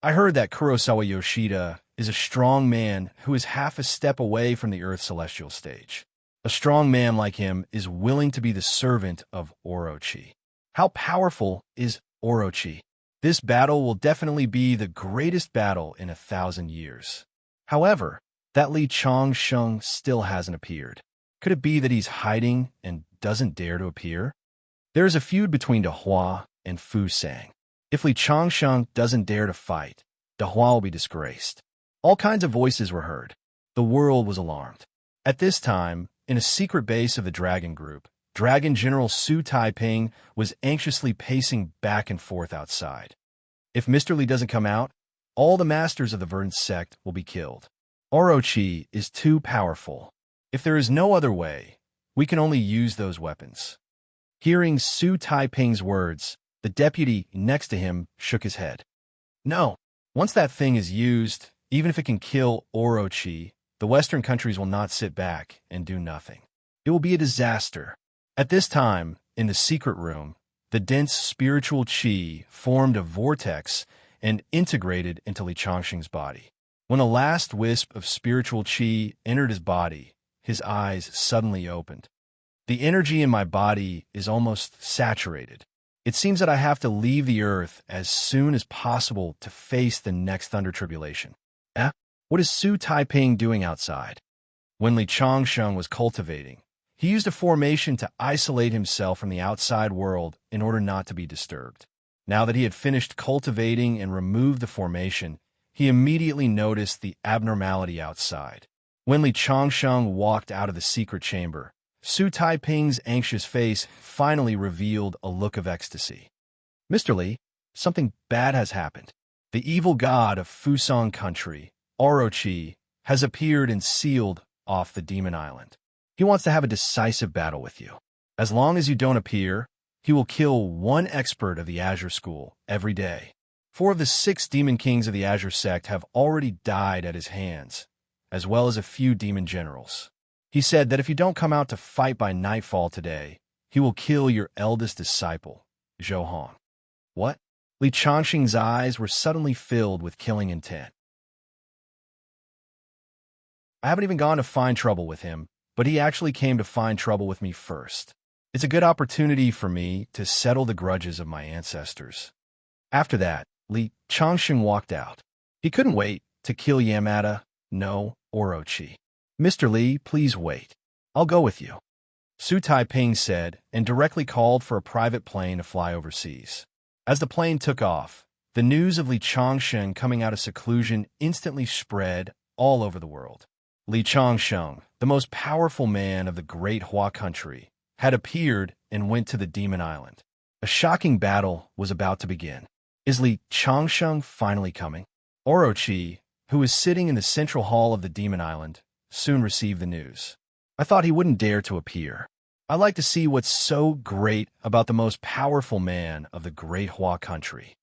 I heard that Kurosawa Yoshida is a strong man who is half a step away from the Earth's celestial stage. A strong man like him is willing to be the servant of Orochi. How powerful is Orochi. This battle will definitely be the greatest battle in 1,000 years. However, that Li Changsheng still hasn't appeared. Could it be that he's hiding and doesn't dare to appear? There is a feud between Dehua and Fu Sang. If Li Changsheng doesn't dare to fight, Dehua will be disgraced. All kinds of voices were heard. The world was alarmed. At this time, in a secret base of the Dragon Group, Dragon General Su Taiping was anxiously pacing back and forth outside. If Mr. Li doesn't come out, all the masters of the Verdant Sect will be killed. Orochi is too powerful. If there is no other way, we can only use those weapons. Hearing Su Taiping's words, the deputy next to him shook his head. No, once that thing is used, even if it can kill Orochi, the Western countries will not sit back and do nothing. It will be a disaster. At this time, in the secret room, the dense spiritual qi formed a vortex and integrated into Li Changsheng's body. When the last wisp of spiritual qi entered his body, his eyes suddenly opened. The energy in my body is almost saturated. It seems that I have to leave the earth as soon as possible to face the next thunder tribulation. What is Su Taiping doing outside? When Li Changsheng was cultivating, he used a formation to isolate himself from the outside world in order not to be disturbed. Now that he had finished cultivating and removed the formation, he immediately noticed the abnormality outside. When Li Changsheng walked out of the secret chamber, Su Taiping's anxious face finally revealed a look of ecstasy. Mr. Li, something bad has happened. The evil god of Fusang country, Orochi, has appeared and sealed off the Demon Island. He wants to have a decisive battle with you. As long as you don't appear, he will kill one expert of the Azure School every day. 4 of the 6 demon kings of the Azure sect have already died at his hands, as well as a few demon generals. He said that if you don't come out to fight by nightfall today, he will kill your eldest disciple, Zhou Hong. What? Li Changsheng's eyes were suddenly filled with killing intent. I haven't even gone to find trouble with him, but he actually came to find trouble with me first. It's a good opportunity for me to settle the grudges of my ancestors. After that, Li Changsheng walked out. He couldn't wait to kill Yamada, no Orochi. Mr. Li, please wait. I'll go with you. Su Taiping said, and directly called for a private plane to fly overseas. As the plane took off, the news of Li Changsheng coming out of seclusion instantly spread all over the world. Li Changsheng, the most powerful man of the great Hua country, had appeared and went to the Demon Island. A shocking battle was about to begin. Is Li Changsheng finally coming? Orochi, who was sitting in the central hall of the Demon Island, soon received the news. I thought he wouldn't dare to appear. I like to see what's so great about the most powerful man of the great Hua country.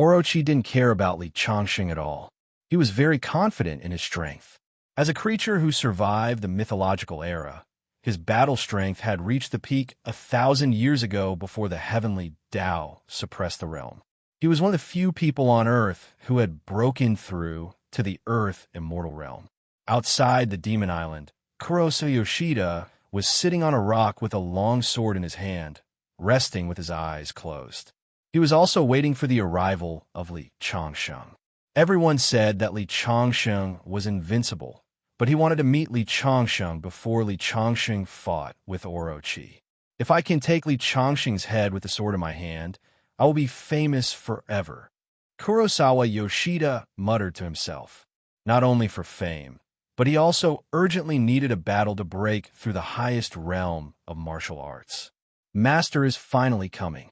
Orochi didn't care about Li Changsheng at all. He was very confident in his strength. As a creature who survived the mythological era, his battle strength had reached the peak 1,000 years ago before the heavenly Tao suppressed the realm. He was one of the few people on Earth who had broken through to the Earth immortal realm. Outside the Demon Island, Kurosu Yoshida was sitting on a rock with a long sword in his hand, resting with his eyes closed. He was also waiting for the arrival of Li Changsheng. Everyone said that Li Changsheng was invincible, but he wanted to meet Li Changsheng before Li Changsheng fought with Orochi. If I can take Li Changsheng's head with the sword in my hand, I will be famous forever. Kurosawa Yoshida muttered to himself, not only for fame, but he also urgently needed a battle to break through the highest realm of martial arts. Master is finally coming.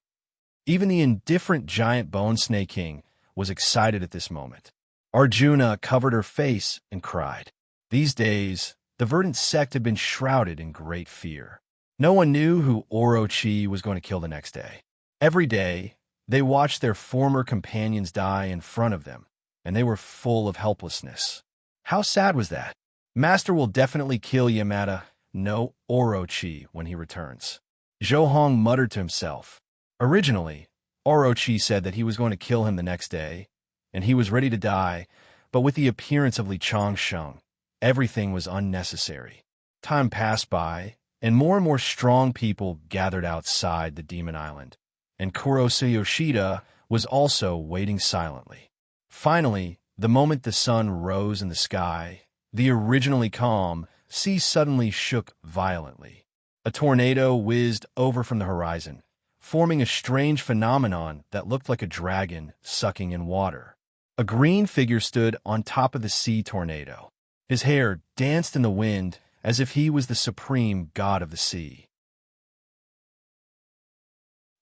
Even the indifferent giant Bone Snake King was excited at this moment. Arjuna covered her face and cried. These days, the Verdant Sect had been shrouded in great fear. No one knew who Orochi was going to kill the next day. Every day, they watched their former companions die in front of them, and they were full of helplessness. How sad was that? Master will definitely kill Yamada, no Orochi, when he returns. Zhou Hong muttered to himself. Originally, Orochi said that he was going to kill him the next day, and he was ready to die, but with the appearance of Li Changsheng, everything was unnecessary. Time passed by, and more strong people gathered outside the Demon Island, and Kurosa Yoshida was also waiting silently. Finally, the moment the sun rose in the sky, the originally calm sea suddenly shook violently. A tornado whizzed over from the horizon, forming a strange phenomenon that looked like a dragon sucking in water. A green figure stood on top of the sea tornado. His hair danced in the wind as if he was the supreme god of the sea.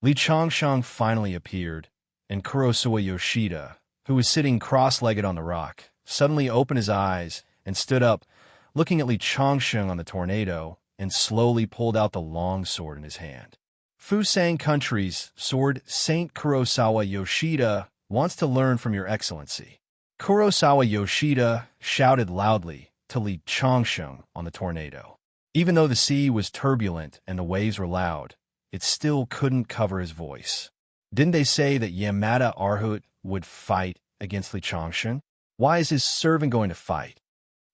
Li Changsheng finally appeared, and Kurosawa Yoshida, who was sitting cross-legged on the rock, suddenly opened his eyes and stood up, looking at Li Changsheng on the tornado, and slowly pulled out the long sword in his hand. Fusang Country's sword Saint Kurosawa Yoshida wants to learn from your excellency. Kurosawa Yoshida shouted loudly to Li Changsheng on the tornado. Even though the sea was turbulent and the waves were loud, it still couldn't cover his voice. Didn't they say that Yamada Arhut would fight against Li Changsheng? Why is his servant going to fight?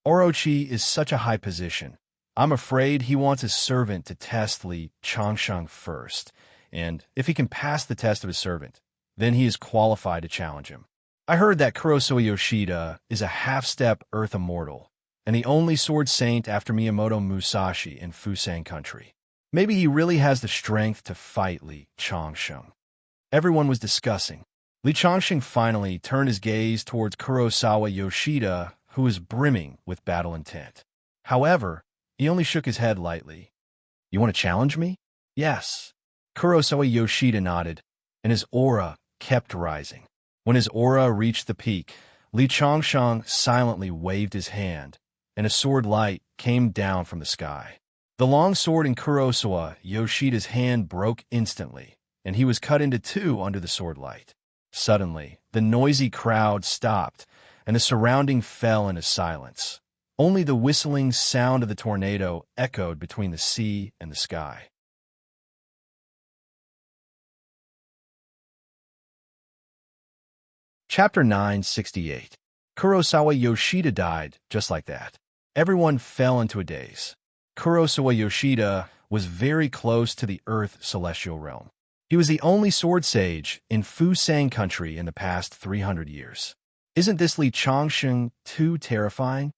Orochi is such a high position. I'm afraid he wants his servant to test Li Changsheng first, and if he can pass the test of his servant, then he is qualified to challenge him. I heard that Kurosawa Yoshida is a half-step Earth Immortal, and the only sword saint after Miyamoto Musashi in Fusang Country. Maybe he really has the strength to fight Li Changsheng. Everyone was discussing. Li Changsheng finally turned his gaze towards Kurosawa Yoshida, who was brimming with battle intent. However, he only shook his head lightly. You want to challenge me? Yes. Kurosawa Yoshida nodded, and his aura kept rising. When his aura reached the peak, Li Changsheng silently waved his hand, and a sword light came down from the sky. The long sword in Kurosawa Yoshida's hand broke instantly, and he was cut into two under the sword light. Suddenly, the noisy crowd stopped, and the surrounding fell into silence. Only the whistling sound of the tornado echoed between the sea and the sky. Chapter 968. Kurosawa Yoshida died just like that. Everyone fell into a daze. Kurosawa Yoshida was very close to the Earth celestial realm. He was the only sword sage in Fusang Country in the past 300 years. Isn't this Li Changsheng too terrifying?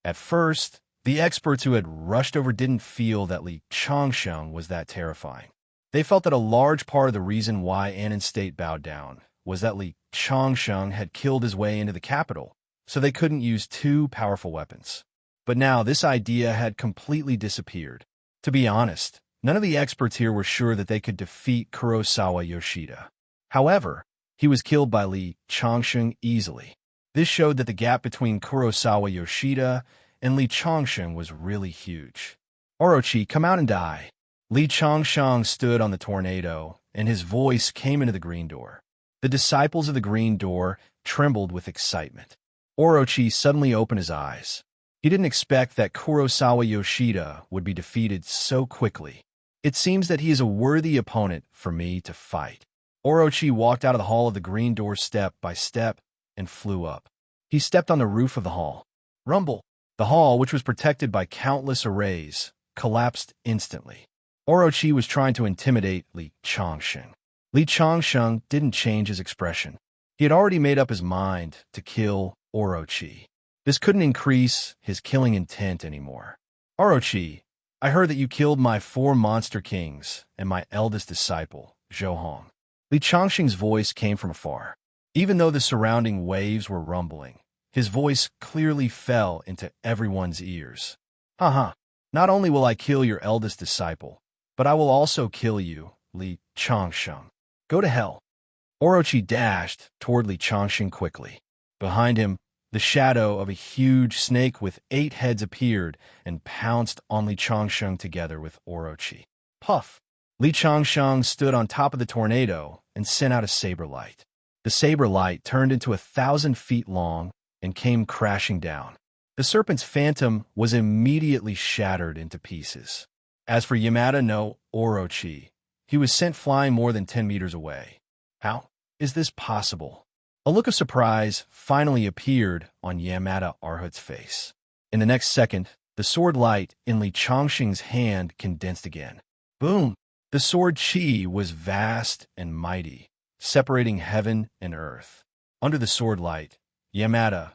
At first, the experts who had rushed over didn't feel that Li Changsheng was that terrifying. They felt that a large part of the reason why Annan State bowed down was that Li Changsheng had killed his way into the capital, so they couldn't use two powerful weapons. But now this idea had completely disappeared. To be honest, none of the experts here were sure that they could defeat Kurosawa Yoshida. However, he was killed by Li Changsheng easily. This showed that the gap between Kurosawa Yoshida and Li Changsheng was really huge. Orochi, come out and die. Li Changsheng stood on the tornado, and his voice came into the green door. The disciples of the green door trembled with excitement. Orochi suddenly opened his eyes. He didn't expect that Kurosawa Yoshida would be defeated so quickly. It seems that he is a worthy opponent for me to fight. Orochi walked out of the hall of the green door step by step and flew up. He stepped on the roof of the hall. Rumble! The hall, which was protected by countless arrays, collapsed instantly. Orochi was trying to intimidate Li Changsheng. Li Changsheng didn't change his expression. He had already made up his mind to kill Orochi. This couldn't increase his killing intent anymore. Orochi, I heard that you killed my 4 monster kings and my eldest disciple, Zhou. Li Changsheng's voice came from afar. Even though the surrounding waves were rumbling, his voice clearly fell into everyone's ears. Haha, not only will I kill your eldest disciple, but I will also kill you, Li Changsheng. Go to hell. Orochi dashed toward Li Changsheng quickly. Behind him, the shadow of a huge snake with 8 heads appeared and pounced on Li Changsheng together with Orochi. Puff! Li Changsheng stood on top of the tornado and sent out a saber light. The saber light turned into 1,000 feet long and came crashing down. The serpent's phantom was immediately shattered into pieces. As for Yamada no Orochi, he was sent flying more than 10 meters away. How is this possible? A look of surprise finally appeared on Yamada Arhut's face. In the next second, the sword light in Li Changsheng's hand condensed again. Boom! The sword Qi was vast and mighty, separating heaven and earth. Under the sword light, Yamada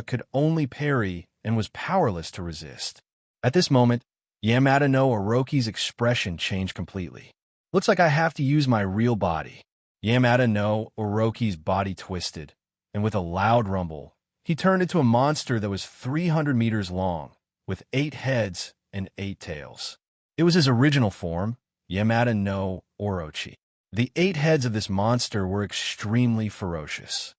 could only parry and was powerless to resist. At this moment, Yamada no Orochi's expression changed completely. Looks like I have to use my real body. Yamada no Orochi's body twisted, and with a loud rumble, he turned into a monster that was 300 meters long, with 8 heads and 8 tails. It was his original form, Yamada no Orochi. The 8 heads of this monster were extremely ferocious.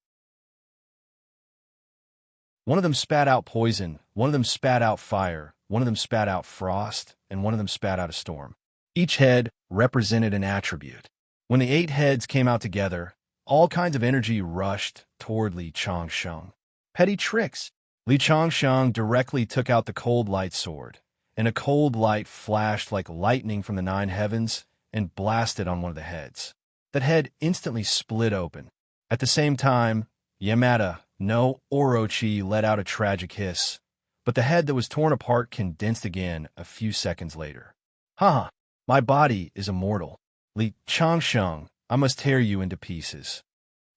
One of them spat out poison, one of them spat out fire, one of them spat out frost, and one of them spat out a storm. Each head represented an attribute. When the 8 heads came out together, all kinds of energy rushed toward Li Changsheng. Petty tricks. Li Changsheng directly took out the cold light sword, and a cold light flashed like lightning from the 9 heavens and blasted on one of the heads. That head instantly split open. At the same time, Yamada no Orochi let out a tragic hiss, but the head that was torn apart condensed again a few seconds later. Haha, my body is immortal. Li Changsheng, I must tear you into pieces.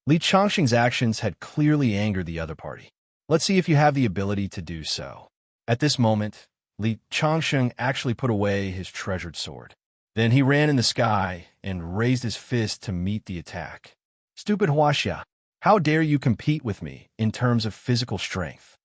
Li Changsheng's actions had clearly angered the other party. Let's see if you have the ability to do so. At this moment, Li Changsheng actually put away his treasured sword. Then he ran in the sky and raised his fist to meet the attack. Stupid Huaxia, how dare you compete with me in terms of physical strength?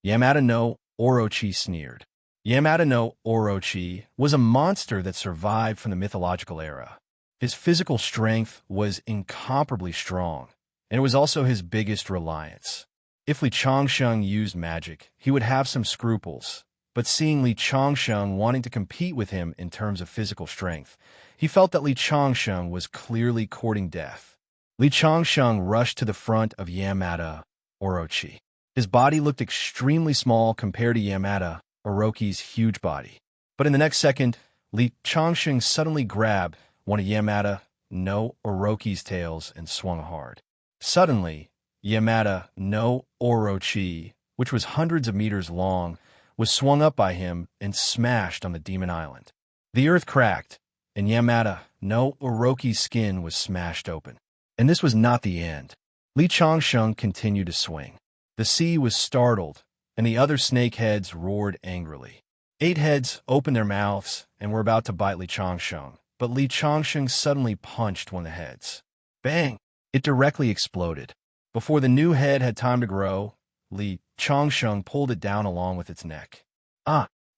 Yamada no Orochi sneered. Yamada no Orochi was a monster that survived from the mythological era. His physical strength was incomparably strong, and it was also his biggest reliance. If Li Changsheng used magic, he would have some scruples, but seeing Li Changsheng wanting to compete with him in terms of physical strength, he felt that Li Changsheng was clearly courting death. Li Changsheng rushed to the front of Yamada Orochi. His body looked extremely small compared to Yamada Orochi's huge body. But in the next second, Li Changsheng suddenly grabbed one of Yamada no Orochi's tails and swung hard. Suddenly, Yamada no Orochi, which was hundreds of meters long, was swung up by him and smashed on the demon island. The earth cracked, and Yamada no Orochi's skin was smashed open. And this was not the end. Li Changsheng continued to swing. The sea was startled, and the other snake heads roared angrily. 8 heads opened their mouths and were about to bite Li Changsheng, but Li Changsheng suddenly punched one of the heads. Bang! It directly exploded. Before the new head had time to grow, Li Changsheng pulled it down along with its neck.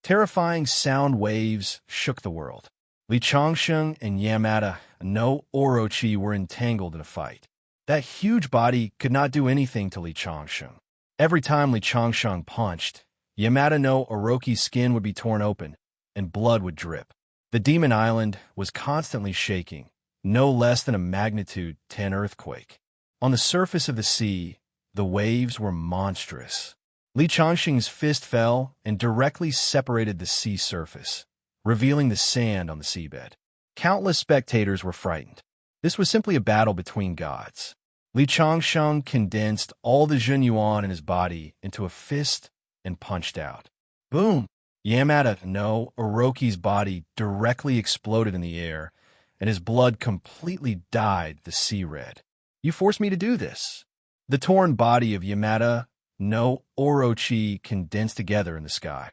Terrifying sound waves shook the world. Li Changsheng and Yamada no Orochi were entangled in a fight. That huge body could not do anything to Li Changsheng. Every time Li Changsheng punched, Yamada no Orochi's skin would be torn open, and blood would drip. The demon island was constantly shaking, no less than a magnitude 10 earthquake. On the surface of the sea, the waves were monstrous. Li Changsheng's fist fell and directly separated the sea surface, revealing the sand on the seabed. Countless spectators were frightened. This was simply a battle between gods. Li Changsheng condensed all the Zhenyuan in his body into a fist and punched out. Boom! Yamada no Orochi's body directly exploded in the air, and his blood completely dyed the sea red. You forced me to do this. The torn body of Yamada no Orochi condensed together in the sky.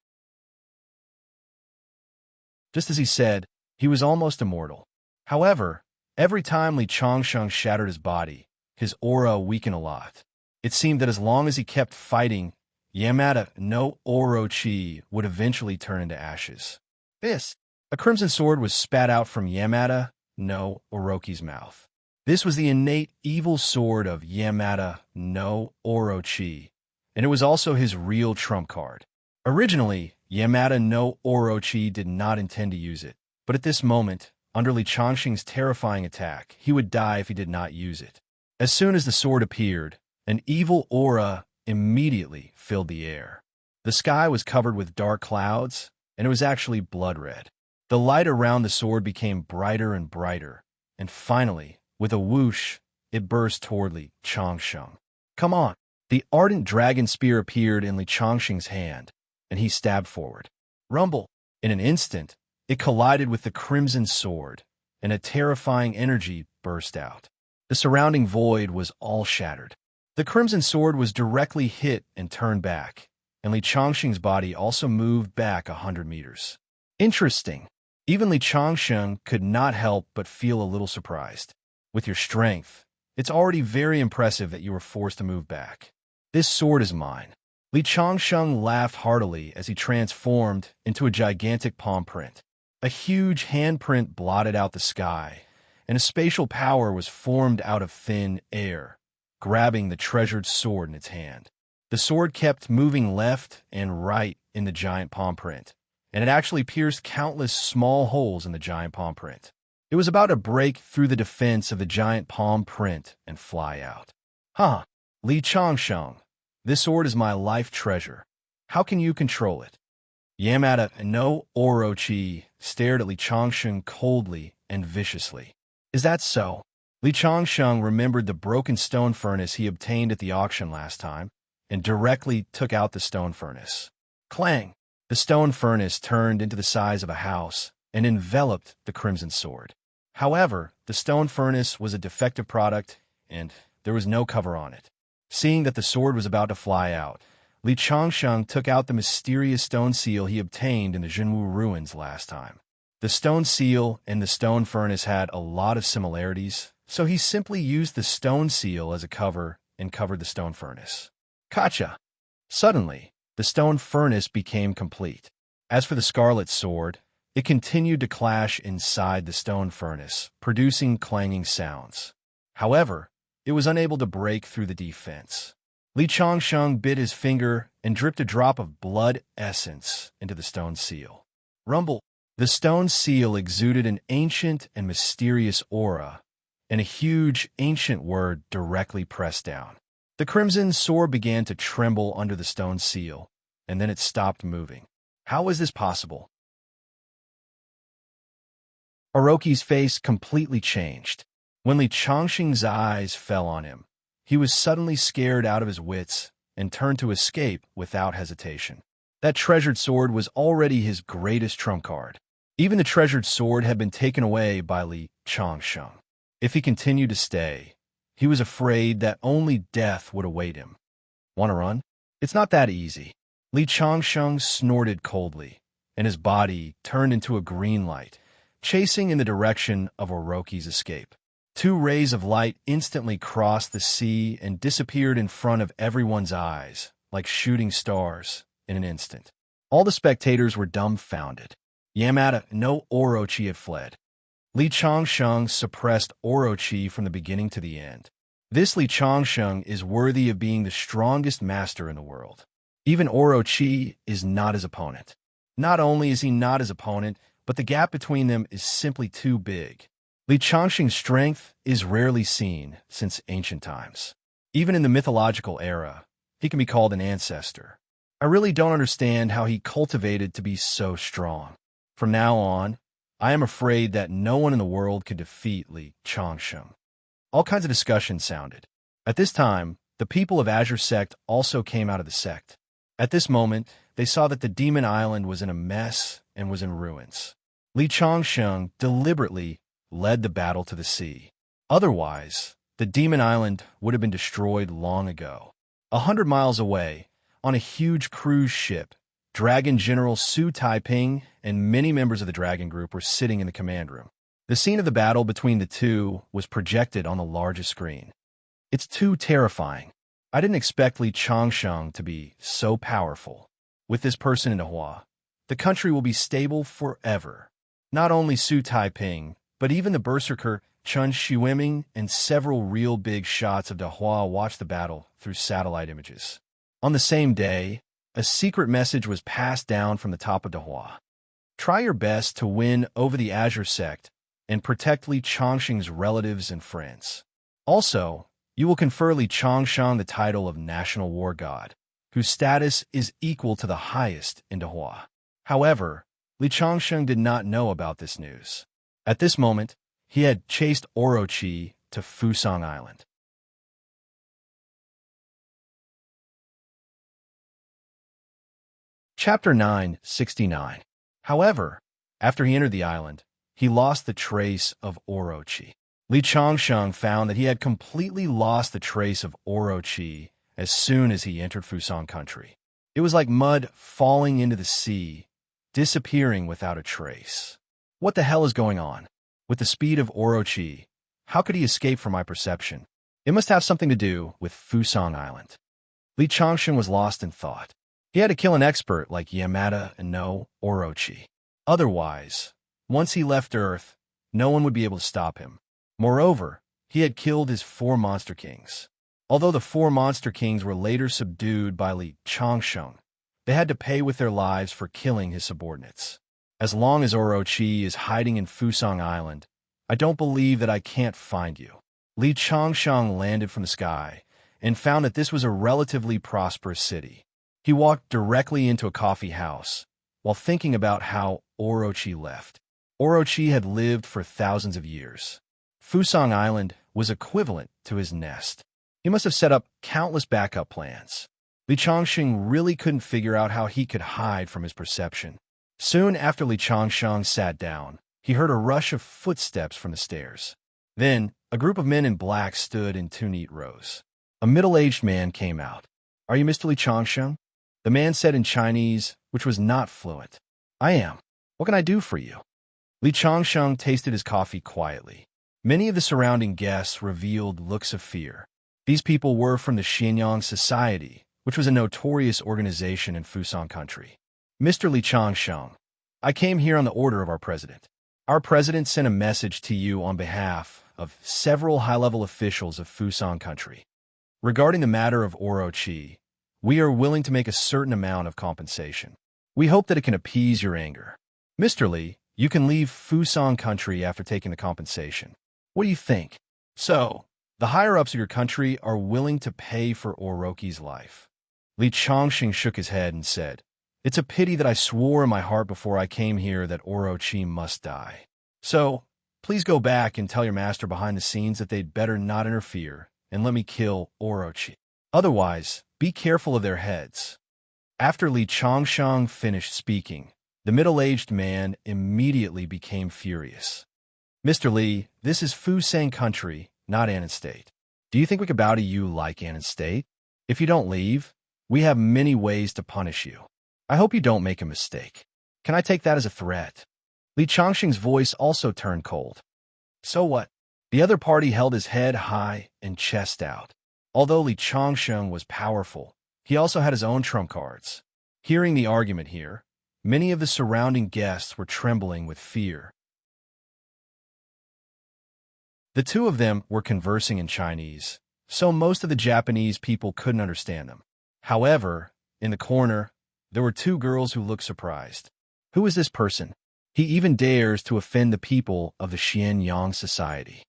Just as he said, he was almost immortal. However, every time Li Changsheng shattered his body, his aura weakened a lot. It seemed that as long as he kept fighting, Yamada no Orochi would eventually turn into ashes. This, a crimson sword was spat out from Yamada no Orochi's mouth. This was the innate evil sword of Yamada no Orochi, and it was also his real trump card. Originally, Yamada no Orochi did not intend to use it, but at this moment, under Li Changsheng's terrifying attack, he would die if he did not use it. As soon as the sword appeared, an evil aura immediately filled the air. The sky was covered with dark clouds, and it was actually blood red. The light around the sword became brighter and brighter, and finally, with a whoosh, it burst toward Li Changsheng. Come on! The ardent dragon spear appeared in Li Changsheng's hand, and he stabbed forward. Rumble! In an instant, It collided with the crimson sword, and a terrifying energy burst out. The surrounding void was all shattered. The crimson sword was directly hit and turned back, and Li Changxing's body also moved back 100 meters. Interesting. Even Li Changxing could not help but feel a little surprised. With your strength, it's already very impressive that you were forced to move back. This sword is mine. Li Changxing laughed heartily as he transformed into a gigantic palm print. A huge handprint blotted out the sky, and a spatial power was formed out of thin air, grabbing the treasured sword in its hand. The sword kept moving left and right in the giant palm print, and it actually pierced countless small holes in the giant palm print. It was about to break through the defense of the giant palm print and fly out. Huh, Li Changxing, this sword is my life treasure. How can you control it? Yamada no Orochi stared at Li Changxing coldly and viciously. Is that so? Li Changxing remembered the broken stone furnace he obtained at the auction last time, and directly took out the stone furnace. Clang! The stone furnace turned into the size of a house and enveloped the crimson sword. However, the stone furnace was a defective product, and there was no cover on it. Seeing that the sword was about to fly out, Li Changxing took out the mysterious stone seal he obtained in the Jinwu ruins last time. The stone seal and the stone furnace had a lot of similarities, so he simply used the stone seal as a cover and covered the stone furnace. Gotcha! Suddenly, the stone furnace became complete. As for the scarlet sword, it continued to clash inside the stone furnace, producing clanging sounds. However, it was unable to break through the defense. Li Changxing bit his finger and dripped a drop of blood essence into the stone seal. Rumble! The stone seal exuded an ancient and mysterious aura, and a huge ancient word directly pressed down. The crimson sword began to tremble under the stone seal, and then it stopped moving. How was this possible? Orochi's face completely changed. When Li Changxing's eyes fell on him, he was suddenly scared out of his wits and turned to escape without hesitation. That treasured sword was already his greatest trump card. Even the treasured sword had been taken away by Li Changxing. If he continued to stay, he was afraid that only death would await him. Want to run? It's not that easy. Li Changxing snorted coldly, and his body turned into a green light, chasing in the direction of Orochi's escape. Two rays of light instantly crossed the sea and disappeared in front of everyone's eyes, like shooting stars, in an instant. All the spectators were dumbfounded. Yamada no Orochi had fled. Li Changxing suppressed Orochi from the beginning to the end. This Li Changxing is worthy of being the strongest master in the world. Even Orochi is not his opponent. Not only is he not his opponent, but the gap between them is simply too big. Li Changxing's strength is rarely seen since ancient times. Even in the mythological era, he can be called an ancestor. I really don't understand how he cultivated to be so strong. From now on, I am afraid that no one in the world could defeat Li Changxing. All kinds of discussions sounded. At this time, the people of Azure Sect also came out of the sect. At this moment, they saw that the Demon Island was in a mess and was in ruins. Li Changxing deliberately led the battle to the sea. Otherwise, the Demon Island would have been destroyed long ago. 100 miles away, on a huge cruise ship, Dragon General Su Taiping and many members of the Dragon Group were sitting in the command room. The scene of the battle between the two was projected on the largest screen. It's too terrifying. I didn't expect Li Changxing to be so powerful. With this person in Dahua, the country will be stable forever. Not only Su Taiping, but even the berserker Chun Shiweming and several real big shots of Dahua watched the battle through satellite images. On the same day, a secret message was passed down from the top of Dahua. Try your best to win over the Azure Sect and protect Li Changxing's relatives and friends. Also, you will confer Li Changxing the title of National War God, whose status is equal to the highest in Dahua. However, Li Changxing did not know about this news. At this moment, he had chased Orochi to Fusang Island. Chapter 969. However, After he entered the island, he lost the trace of Orochi. Li Changsheng found that he had completely lost the trace of Orochi as soon as he entered Fusang country. It was like mud falling into the sea, disappearing without a trace. What the hell is going on? With the speed of Orochi, how could he escape from my perception? It must have something to do with Fusang Island. Li Changsheng was lost in thought. He had to kill an expert like Yamada and know Orochi. Otherwise, once he left Earth, no one would be able to stop him. Moreover, he had killed his 4 Monster Kings. Although the 4 Monster Kings were later subdued by Li Changsheng, they had to pay with their lives for killing his subordinates. As long as Orochi is hiding in Fusang Island, I don't believe that I can't find you. Li Changsheng landed from the sky and found that this was a relatively prosperous city. He walked directly into a coffee house while thinking about how Orochi left. Orochi had lived for thousands of years. Fusang Island was equivalent to his nest. He must have set up countless backup plans. Li Changsheng really couldn't figure out how he could hide from his perception. Soon after Li Changsheng sat down, he heard a rush of footsteps from the stairs. Then, a group of men in black stood in 2 neat rows. A middle-aged man came out. "Are you Mr. Li Changsheng?" The man said in Chinese, which was not fluent. "I am. What can I do for you?" Li Changsheng tasted his coffee quietly. Many of the surrounding guests revealed looks of fear. These people were from the Xianyang Society, which was a notorious organization in Fusang country. "Mr. Li Changsheng, I came here on the order of our president. Our president sent a message to you on behalf of several high-level officials of Fusang country. Regarding the matter of Orochi, we are willing to make a certain amount of compensation. We hope that it can appease your anger. Mr. Li, you can leave Fusang country after taking the compensation. What do you think?" So, the higher-ups of your country are willing to pay for Orochi's life. Li Changsheng shook his head and said, "It's a pity that I swore in my heart before I came here that Orochi must die. So, please go back and tell your master behind the scenes that they'd better not interfere and let me kill Orochi. Otherwise, be careful of their heads." After Li Changsheng finished speaking, the middle-aged man immediately became furious. "Mr. Li, this is Fusang country, not Annan State. Do you think we could bow to you like Annan State? If you don't leave, we have many ways to punish you. I hope you don't make a mistake. Can I take that as a threat?" Li Changsheng's voice also turned cold. "So what?" The other party held his head high and chest out. Although Li Changsheng was powerful, he also had his own trump cards. Hearing the argument here, many of the surrounding guests were trembling with fear. The 2 of them were conversing in Chinese, so most of the Japanese people couldn't understand them. However, in the corner, there were 2 girls who looked surprised. Who is this person? He even dares to offend the people of the Xianyang Society.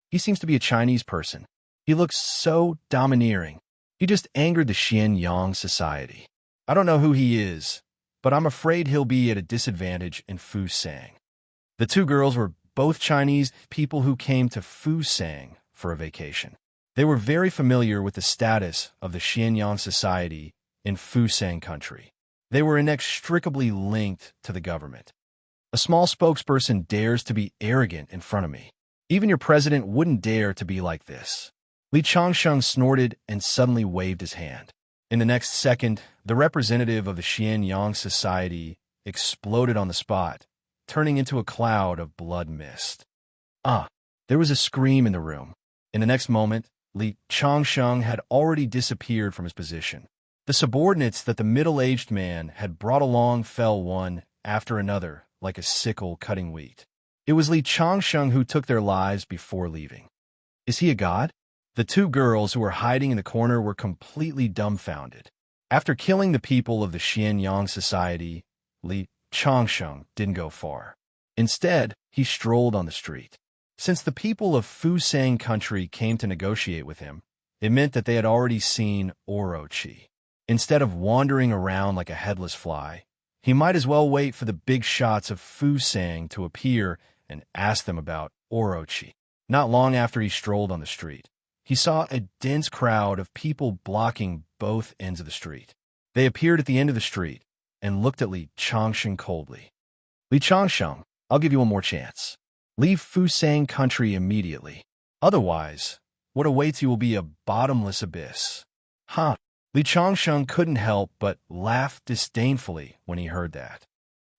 He seems to be a Chinese person. He looks so domineering. He just angered the Xianyang Society. I don't know who he is, but I'm afraid he'll be at a disadvantage in Fusang. The 2 girls were both Chinese people who came to Fusang for a vacation. They were very familiar with the status of the Xianyang Society in Fusang country. They were inextricably linked to the government. A small spokesperson dares to be arrogant in front of me. Even your president wouldn't dare to be like this. Li Changsheng snorted and suddenly waved his hand. In the next second, the representative of the Xianyang Society exploded on the spot, turning into a cloud of blood mist. There was a scream in the room. In the next moment, Li Changsheng had already disappeared from his position. The subordinates that the middle-aged man had brought along fell one after another like a sickle cutting wheat. It was Li Changsheng who took their lives before leaving. Is he a god? The 2 girls who were hiding in the corner were completely dumbfounded. After killing the people of the Xianyang Society, Li Changsheng didn't go far. Instead, he strolled on the street. Since the people of Fusang country came to negotiate with him, it meant that they had already seen Orochi. Instead of wandering around like a headless fly, he might as well wait for the big shots of Fusang to appear and ask them about Orochi. Not long after he strolled on the street, he saw a dense crowd of people blocking both ends of the street. They appeared at the end of the street and looked at Li Changsheng coldly. Li Changsheng, I'll give you one more chance. Leave Fusang country immediately. Otherwise, what awaits you will be a bottomless abyss. Huh. Li Changsheng couldn't help but laugh disdainfully when he heard that.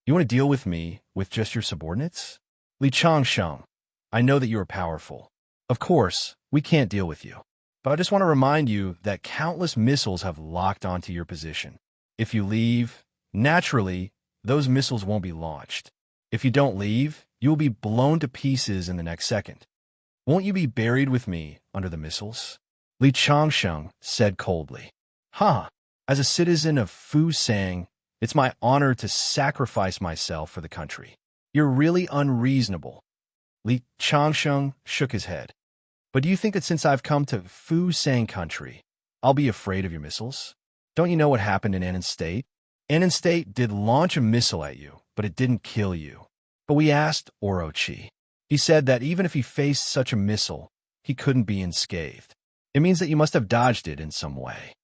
You want to deal with me with just your subordinates? Li Changsheng, I know that you are powerful. Of course, we can't deal with you. But I just want to remind you that countless missiles have locked onto your position. If you leave, naturally, those missiles won't be launched. If you don't leave, you will be blown to pieces in the next second. Won't you be buried with me under the missiles? Li Changsheng said coldly. As a citizen of Fusang, it's my honor to sacrifice myself for the country. You're really unreasonable. Li Changsheng shook his head. But do you think that since I've come to Fusang country, I'll be afraid of your missiles? Don't you know what happened in Annan State? Annan State did launch a missile at you, but it didn't kill you. But we asked Orochi. He said that even if he faced such a missile, he couldn't be unscathed. It means that you must have dodged it in some way.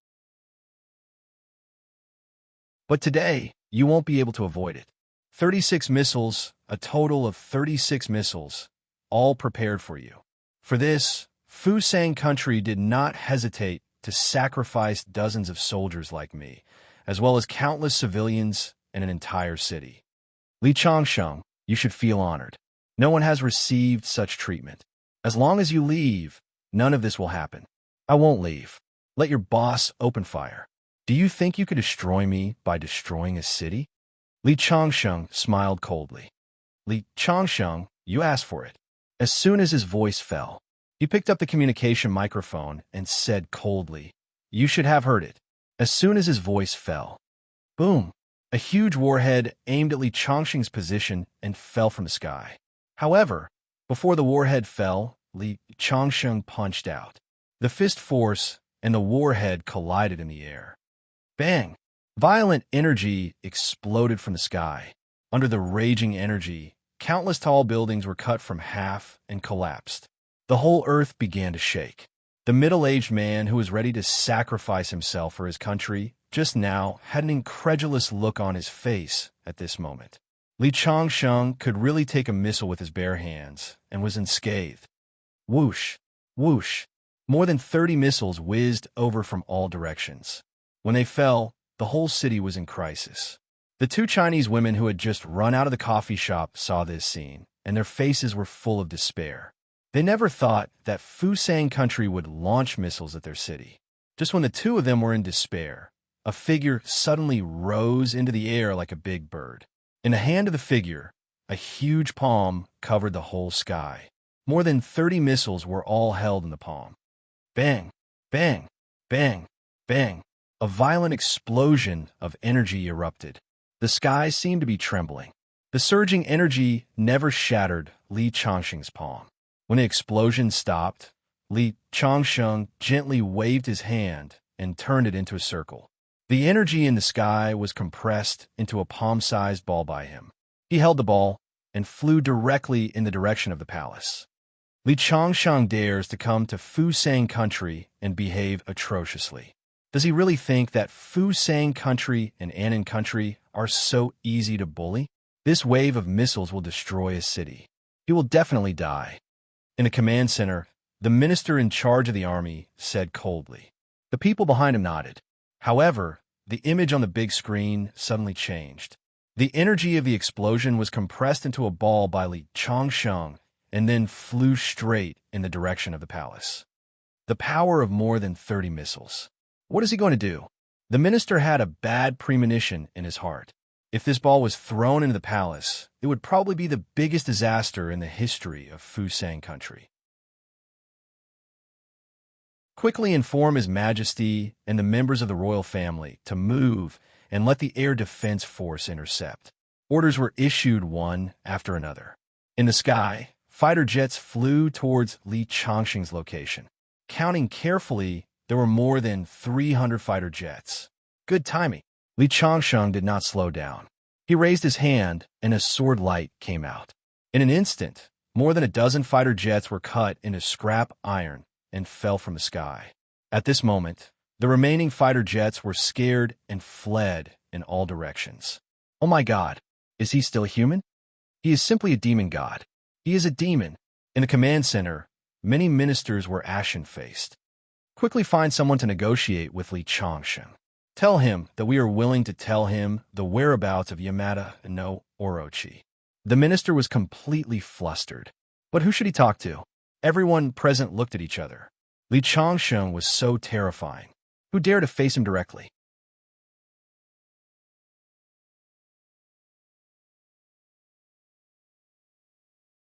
But today, you won't be able to avoid it. 36 missiles, a total of 36 missiles, all prepared for you. For this, Fusang country did not hesitate to sacrifice dozens of soldiers like me, as well as countless civilians and an entire city. Li Changsheng, you should feel honored. No one has received such treatment. As long as you leave, none of this will happen. I won't leave. Let your boss open fire. Do you think you could destroy me by destroying a city? Li Changsheng smiled coldly. Li Changsheng, you asked for it. As soon as his voice fell, he picked up the communication microphone and said coldly, you should have heard it. As soon as his voice fell, boom, a huge warhead aimed at Li Changsheng's position and fell from the sky. However, before the warhead fell, Li Changsheng punched out. The fist force and the warhead collided in the air. Bang! Violent energy exploded from the sky. Under the raging energy, countless tall buildings were cut from half and collapsed. The whole earth began to shake. The middle-aged man who was ready to sacrifice himself for his country just now had an incredulous look on his face at this moment. Li Changsheng could really take a missile with his bare hands and was unscathed. Whoosh! Whoosh! More than 30 missiles whizzed over from all directions. When they fell, the whole city was in crisis. The two Chinese women who had just run out of the coffee shop saw this scene, and their faces were full of despair. They never thought that Fusang country would launch missiles at their city. Just when the two of them were in despair, a figure suddenly rose into the air like a big bird. In the hand of the figure, a huge palm covered the whole sky. More than 30 missiles were all held in the palm. Bang! Bang! Bang! Bang! A violent explosion of energy erupted. The sky seemed to be trembling. The surging energy never shattered Li Changsheng's palm. When the explosion stopped, Li Changsheng gently waved his hand and turned it into a circle. The energy in the sky was compressed into a palm-sized ball by him. He held the ball and flew directly in the direction of the palace. Li Changsheng dares to come to Fusang country and behave atrociously. Does he really think that Fusang country and Annan country are so easy to bully? This wave of missiles will destroy a city. He will definitely die. In the command center, the minister in charge of the army said coldly. The people behind him nodded. However, the image on the big screen suddenly changed. The energy of the explosion was compressed into a ball by Li Changsheng and then flew straight in the direction of the palace. The power of more than 30 missiles. What is he going to do? The minister had a bad premonition in his heart. If this ball was thrown into the palace, it would probably be the biggest disaster in the history of Fusang country. Quickly inform His Majesty and the members of the royal family to move and let the air defense force intercept. Orders were issued one after another. In the sky, fighter jets flew towards Li Changsheng's location. Counting carefully, there were more than 300 fighter jets. Good timing. Li Changsheng did not slow down. He raised his hand, and a sword light came out. In an instant, more than a dozen fighter jets were cut into scrap iron and fell from the sky. At this moment, the remaining fighter jets were scared and fled in all directions. Oh my God, is he still human? He is simply a demon god. He is a demon. In the command center, many ministers were ashen-faced. Quickly find someone to negotiate with Li Changsheng. Tell him that we are willing to tell him the whereabouts of Yamada no Orochi. The minister was completely flustered. But who should he talk to? Everyone present looked at each other. Li Changsheng was so terrifying. Who dared to face him directly?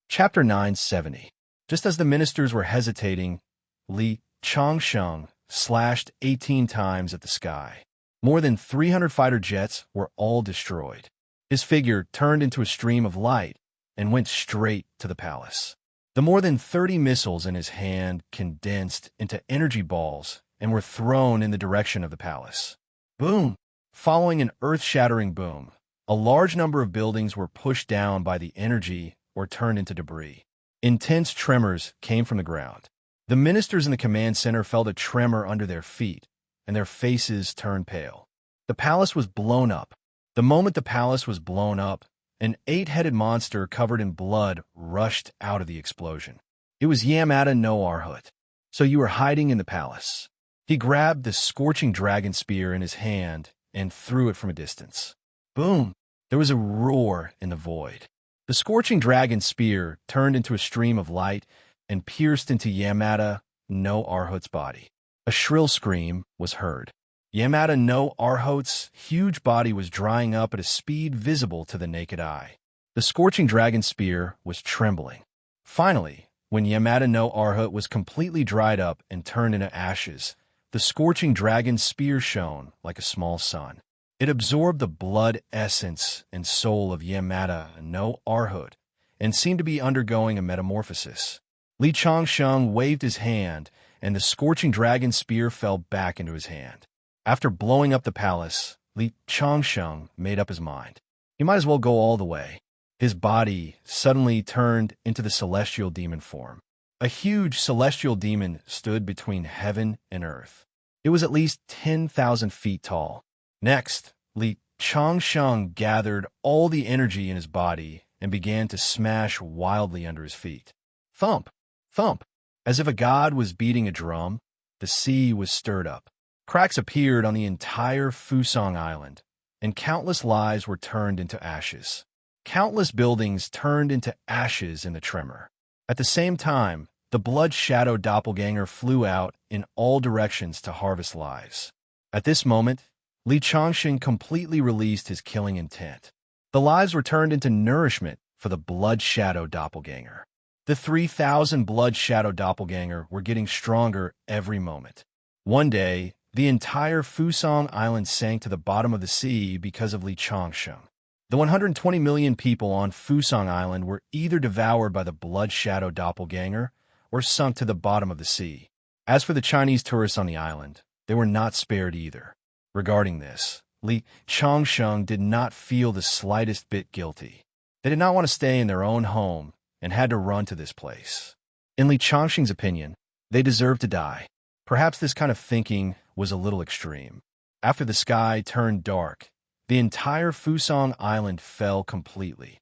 Chapter 970. Just as the ministers were hesitating, Li Changsheng slashed 18 times at the sky. More than 300 fighter jets were all destroyed. His figure turned into a stream of light and went straight to the palace. The more than 30 missiles in his hand condensed into energy balls and were thrown in the direction of the palace. Boom! Following an earth-shattering boom, a large number of buildings were pushed down by the energy or turned into debris. Intense tremors came from the ground. The ministers in the command center felt a tremor under their feet, and their faces turned pale. The palace was blown up. The moment the palace was blown up, an 8-headed monster covered in blood rushed out of the explosion. It was Yamada no Arhut. So you were hiding in the palace. He grabbed the scorching dragon spear in his hand and threw it from a distance. Boom! There was a roar in the void. The scorching dragon spear turned into a stream of light and pierced into Yamada no Arhut's body. A shrill scream was heard. Yamada no Arhut's huge body was drying up at a speed visible to the naked eye. The scorching dragon spear was trembling. Finally, when Yamada no Arhut was completely dried up and turned into ashes, the scorching dragon spear shone like a small sun. It absorbed the blood essence and soul of Yamada no Arhut and seemed to be undergoing a metamorphosis. Li Changsheng waved his hand, and the scorching dragon spear fell back into his hand. After blowing up the palace, Li Changsheng made up his mind. He might as well go all the way. His body suddenly turned into the celestial demon form. A huge celestial demon stood between heaven and earth. It was at least 10,000 feet tall. Next, Li Changsheng gathered all the energy in his body and began to smash wildly under his feet. Thump! Thump! As if a god was beating a drum, the sea was stirred up. Cracks appeared on the entire Fusang Island, and countless lives were turned into ashes. Countless buildings turned into ashes in the tremor. At the same time, the blood shadow doppelganger flew out in all directions to harvest lives. At this moment, Li Changsheng completely released his killing intent. The lives were turned into nourishment for the blood shadow doppelganger. The 3,000 blood shadow doppelganger were getting stronger every moment. One day, the entire Fusang Island sank to the bottom of the sea because of Li Changsheng. The 120 million people on Fusang Island were either devoured by the blood shadow doppelganger or sunk to the bottom of the sea. As for the Chinese tourists on the island, they were not spared either. Regarding this, Li Changsheng did not feel the slightest bit guilty. They did not want to stay in their own home and had to run to this place. In Li Changsheng's opinion, they deserved to die. Perhaps this kind of thinking was a little extreme. After the sky turned dark, the entire Fusang Island fell completely.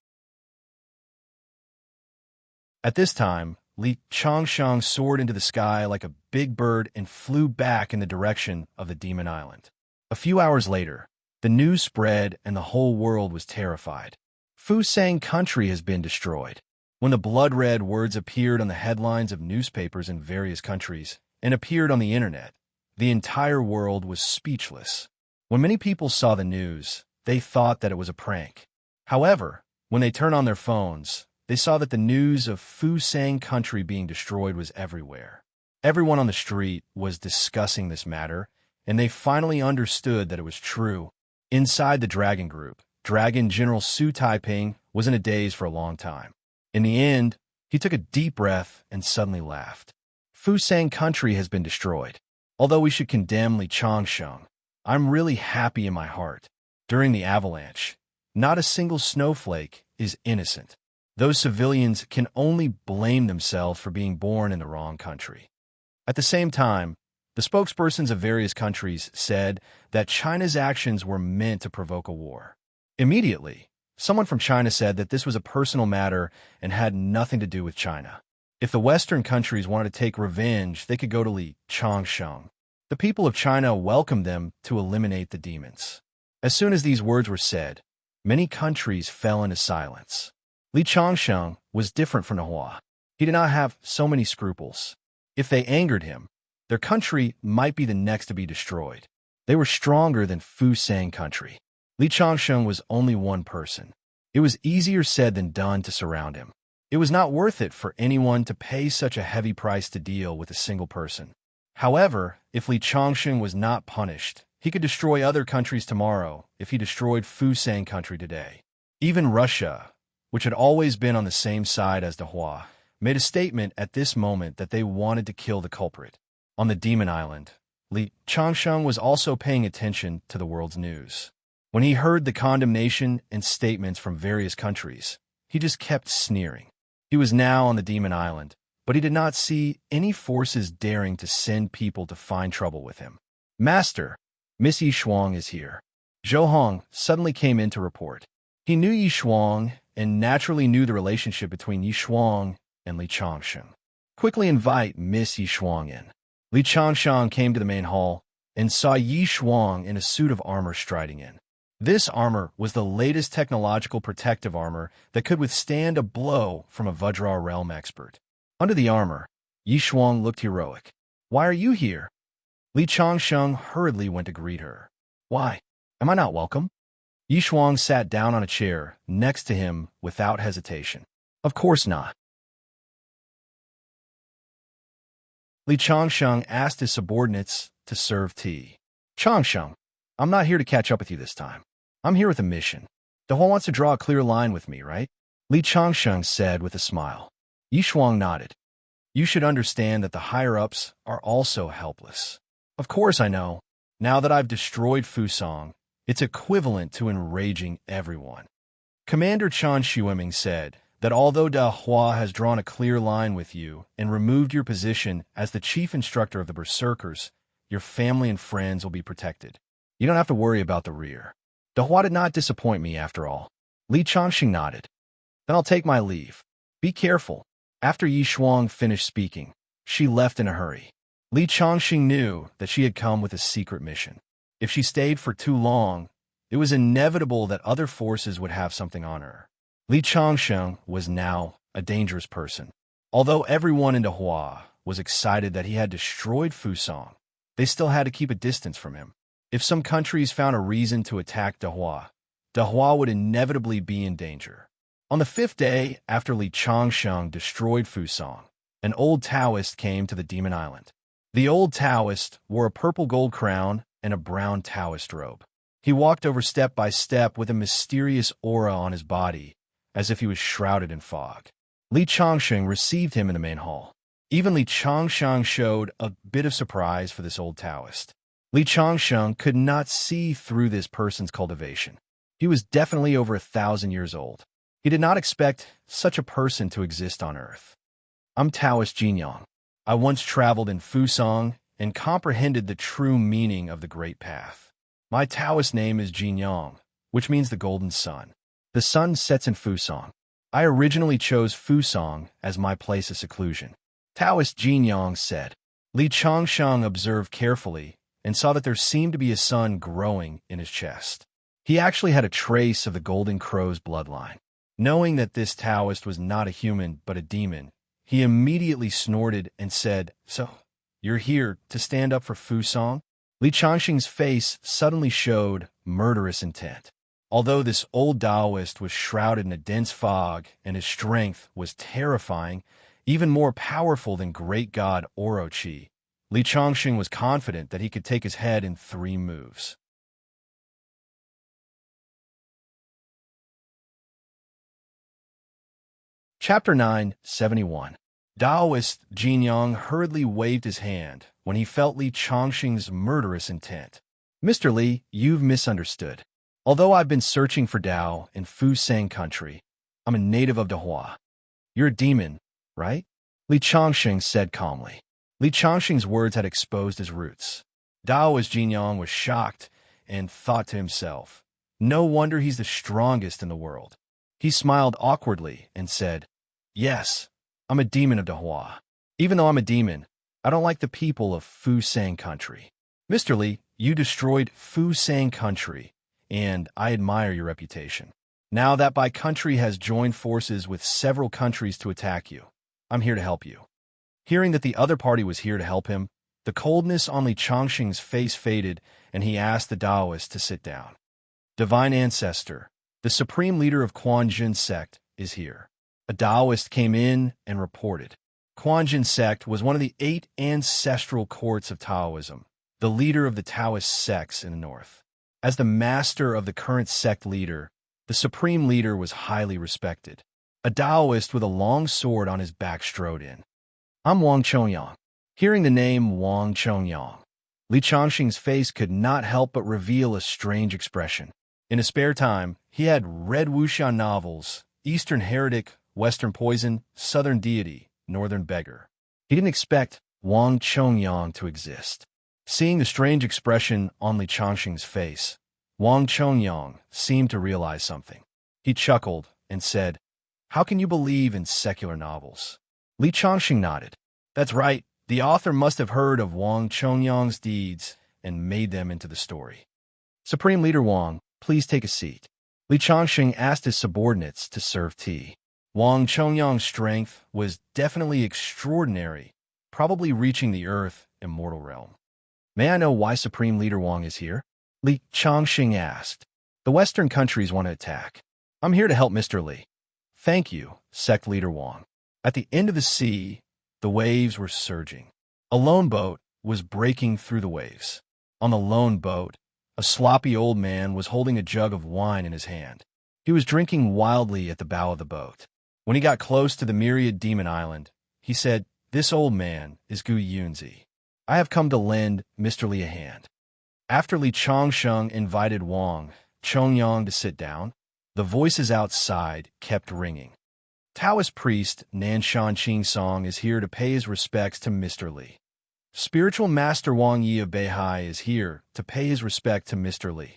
At this time, Li Changsheng soared into the sky like a big bird and flew back in the direction of the Demon Island. A few hours later, the news spread and the whole world was terrified. Fusang country has been destroyed. When the blood-red words appeared on the headlines of newspapers in various countries and appeared on the internet, the entire world was speechless. When many people saw the news, they thought that it was a prank. However, when they turned on their phones, they saw that the news of Fusang country being destroyed was everywhere. Everyone on the street was discussing this matter, and they finally understood that it was true. Inside the Dragon Group, Dragon General Su Taiping was in a daze for a long time. In the end, he took a deep breath and suddenly laughed. Fusang country has been destroyed. Although we should condemn Li Changsheng, I'm really happy in my heart. During the avalanche, not a single snowflake is innocent. Those civilians can only blame themselves for being born in the wrong country. At the same time, the spokespersons of various countries said that China's actions were meant to provoke a war. Immediately, Someone from China said that this was a personal matter and had nothing to do with China. If the Western countries wanted to take revenge, they could go to Li Changsheng. The people of China welcomed them to eliminate the demons. As soon as these words were said, many countries fell into silence. Li Changsheng was different from Hua. He did not have so many scruples. If they angered him, their country might be the next to be destroyed. They were stronger than Fusang country. Li Changsheng was only one person. It was easier said than done to surround him. It was not worth it for anyone to pay such a heavy price to deal with a single person. However, if Li Changsheng was not punished, he could destroy other countries tomorrow if he destroyed Fusang country today. Even Russia, which had always been on the same side as the Hua, made a statement at this moment that they wanted to kill the culprit. On the Demon Island, Li Changsheng was also paying attention to the world's news. When he heard the condemnation and statements from various countries, he just kept sneering. He was now on the Demon Island, but he did not see any forces daring to send people to find trouble with him. Master, Miss Yishuang is here. Zhou Hong suddenly came in to report. He knew Yishuang and naturally knew the relationship between Yishuang and Li Changsheng. Quickly invite Miss Yishuang in. Li Changsheng came to the main hall and saw Yishuang in a suit of armor striding in. This armor was the latest technological protective armor that could withstand a blow from a Vajra realm expert. Under the armor, Yishuang looked heroic. Why are you here? Li Changsheng hurriedly went to greet her. Why? Am I not welcome? Yishuang sat down on a chair next to him without hesitation. Of course not. Li Changsheng asked his subordinates to serve tea. Changsheng, I'm not here to catch up with you this time. I'm here with a mission. Dehua wants to draw a clear line with me, right? Li Changsheng said with a smile. Yishuang nodded. You should understand that the higher-ups are also helpless. Of course I know. Now that I've destroyed Fusang, it's equivalent to enraging everyone. Commander Chan Xueming said that although Dehua has drawn a clear line with you and removed your position as the chief instructor of the Berserkers, your family and friends will be protected. You don't have to worry about the rear. Dehua did not disappoint me after all. Li Changxing nodded. Then I'll take my leave. Be careful. After Yishuang finished speaking, she left in a hurry. Li Changxing knew that she had come with a secret mission. If she stayed for too long, it was inevitable that other forces would have something on her. Li Changsheng was now a dangerous person. Although everyone in Dehua was excited that he had destroyed Fusang, they still had to keep a distance from him. If some countries found a reason to attack Dehua, Dehua would inevitably be in danger. On the 5th day after Li Changsheng destroyed Fusang, an old Taoist came to the Demon Island. The old Taoist wore a purple gold crown and a brown Taoist robe. He walked over step by step with a mysterious aura on his body, as if he was shrouded in fog. Li Changsheng received him in the main hall. Even Li Changsheng showed a bit of surprise for this old Taoist. Li Changsheng could not see through this person's cultivation. He was definitely over 1,000 years old. He did not expect such a person to exist on Earth. I'm Taoist Jinyang. I once traveled in Fusang and comprehended the true meaning of the Great Path. My Taoist name is Jinyang, which means the golden sun. The sun sets in Fusang. I originally chose Fusang as my place of seclusion. Taoist Jinyang said. Li Changsheng observed carefully and saw that there seemed to be a sun growing in his chest. He actually had a trace of the Golden Crow's bloodline. Knowing that this Taoist was not a human but a demon, he immediately snorted and said, So, you're here to stand up for Fusang? Li Changxing's face suddenly showed murderous intent. Although this old Taoist was shrouded in a dense fog and his strength was terrifying, even more powerful than great god Orochi, Li Changxing was confident that he could take his head in 3 moves. Chapter 971. Taoist Jinyang hurriedly waved his hand when he felt Li Changxing's murderous intent. Mr. Li, you've misunderstood. Although I've been searching for Dao in Fusang country, I'm a native of Dehua. You're a demon, right? Li Changxing said calmly. Li Changxing's words had exposed his roots. Taoist Jinyang was shocked and thought to himself, No wonder he's the strongest in the world. He smiled awkwardly and said, "Yes, I'm a demon of Dahua. Even though I'm a demon, I don't like the people of Fusang country. Mr. Li, you destroyed Fusang country, and I admire your reputation. Now that Bai country has joined forces with several countries to attack you, I'm here to help you." Hearing that the other party was here to help him, the coldness on Li Chongqing's face faded, and he asked the Taoist to sit down. "Divine Ancestor, the supreme leader of Quanjin sect, is here." A Taoist came in and reported. Quanjin sect was one of the 8 ancestral courts of Taoism, the leader of the Taoist sects in the north. As the master of the current sect leader, the supreme leader was highly respected. A Taoist with a long sword on his back strode in. "I'm Wang Chongyang." Hearing the name Wang Chongyang, Li Chongqing's face could not help but reveal a strange expression. In his spare time, he had read Wuxian novels, Eastern Heretic, Western Poison, Southern Deity, Northern Beggar. He didn't expect Wang Chongyang to exist. Seeing the strange expression on Li Chongqing's face, Wang Chongyang seemed to realize something. He chuckled and said, "How can you believe in secular novels?" Li Chongqing nodded. "That's right. The author must have heard of Wang Chongyang's deeds and made them into the story." "Supreme Leader Wang, please take a seat." Li Chongqing asked his subordinates to serve tea. Wang Chongyang's strength was definitely extraordinary, probably reaching the Earth immortal realm. "May I know why Supreme Leader Wang is here?" Li Chongqing asked. "The Western countries want to attack. I'm here to help Mr. Li." "Thank you, Sect Leader Wang." At the end of the sea, the waves were surging. A lone boat was breaking through the waves. On the lone boat, a sloppy old man was holding a jug of wine in his hand. He was drinking wildly at the bow of the boat. When he got close to the myriad demon island, he said, "This old man is Gu Yunzi. I have come to lend Mr. Li a hand." After Li Chongsheng invited Wang Chongyang to sit down, the voices outside kept ringing. Taoist priest Nanshan Qing Song is here to pay his respects to Mr. Li. Spiritual Master Wang Yi of Beihai is here to pay his respect to Mr. Li.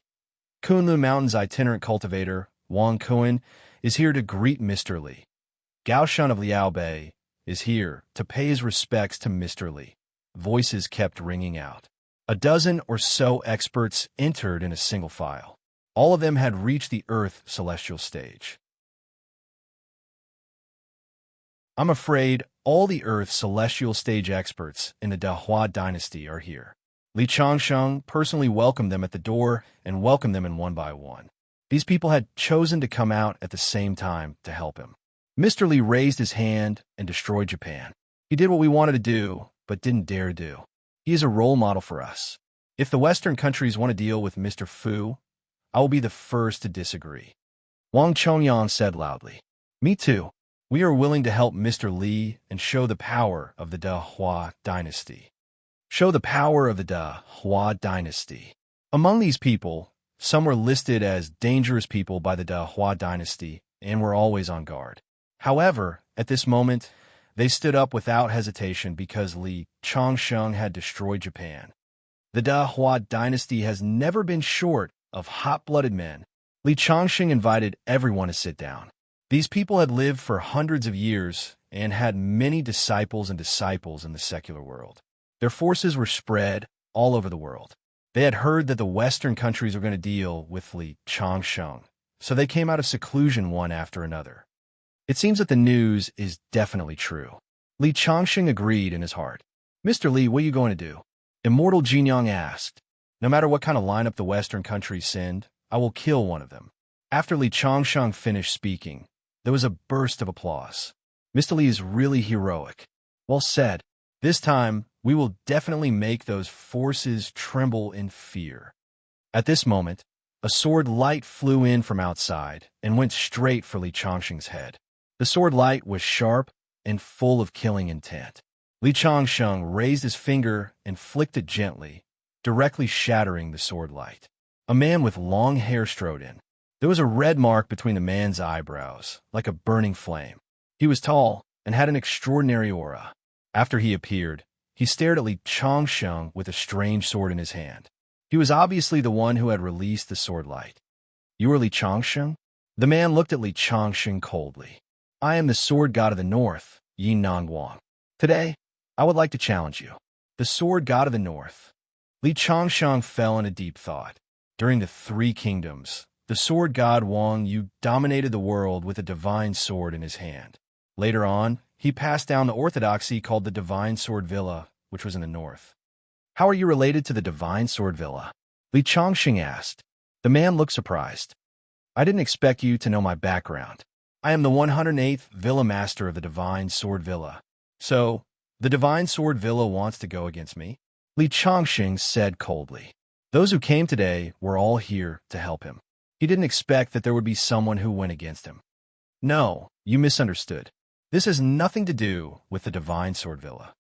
Kunlun Mountain's itinerant cultivator, Wang Kuan, is here to greet Mr. Li. Gao Shun of Liaobei is here to pay his respects to Mr. Li. Voices kept ringing out. A dozen or so experts entered in a single file. All of them had reached the Earth celestial stage. I'm afraid all the Earth celestial stage experts in the Dahua dynasty are here. Li Chongsheng personally welcomed them at the door and welcomed them in one by one. These people had chosen to come out at the same time to help him. Mr. Li raised his hand and destroyed Japan. He did what we wanted to do, but didn't dare do. He is a role model for us. If the Western countries want to deal with Mr. Fu, I will be the first to disagree. Wang Chongyang said loudly. "Me too. We are willing to help Mr. Li and show the power of the Dahua dynasty." Show the power of the Dahua dynasty. Among these people, some were listed as dangerous people by the Dahua dynasty and were always on guard. However, at this moment, they stood up without hesitation because Li Chongsheng had destroyed Japan. The Dahua dynasty has never been short of hot-blooded men. Li Chongsheng invited everyone to sit down. These people had lived for hundreds of years and had many disciples and disciples in the secular world. Their forces were spread all over the world. They had heard that the Western countries were going to deal with Li Chongsheng, so they came out of seclusion one after another. It seems that the news is definitely true. Li Chongsheng agreed in his heart. "Mr. Li, what are you going to do?" Immortal Jinyang asked. "No matter what kind of lineup the Western countries send, I will kill one of them." After Li Chongsheng finished speaking, there was a burst of applause. "Mr. Li is really heroic. Well said. This time, we will definitely make those forces tremble in fear." At this moment, a sword light flew in from outside and went straight for Li Chongsheng's head. The sword light was sharp and full of killing intent. Li Chongsheng raised his finger and flicked it gently, directly shattering the sword light. A man with long hair strode in. There was a red mark between the man's eyebrows, like a burning flame. He was tall and had an extraordinary aura. After he appeared, he stared at Li Chongsheng with a strange sword in his hand. He was obviously the one who had released the sword light. You are Li Changsheng? The man looked at Li Changsheng coldly. I am the sword god of the north, Yi Nangguang. Today, I would like to challenge you. The sword god of the north. Li Changsheng fell into deep thought. During the Three Kingdoms, the sword god Wang Yu dominated the world with a divine sword in his hand. Later on, he passed down the orthodoxy called the Divine Sword Villa, which was in the north. How are you related to the Divine Sword Villa? Li Changsheng asked. The man looked surprised. I didn't expect you to know my background. I am the 108th Villa Master of the Divine Sword Villa. So, the Divine Sword Villa wants to go against me? Li Changsheng said coldly. Those who came today were all here to help him. He didn't expect that there would be someone who went against him. No, you misunderstood. This has nothing to do with the Divine Sword Villa.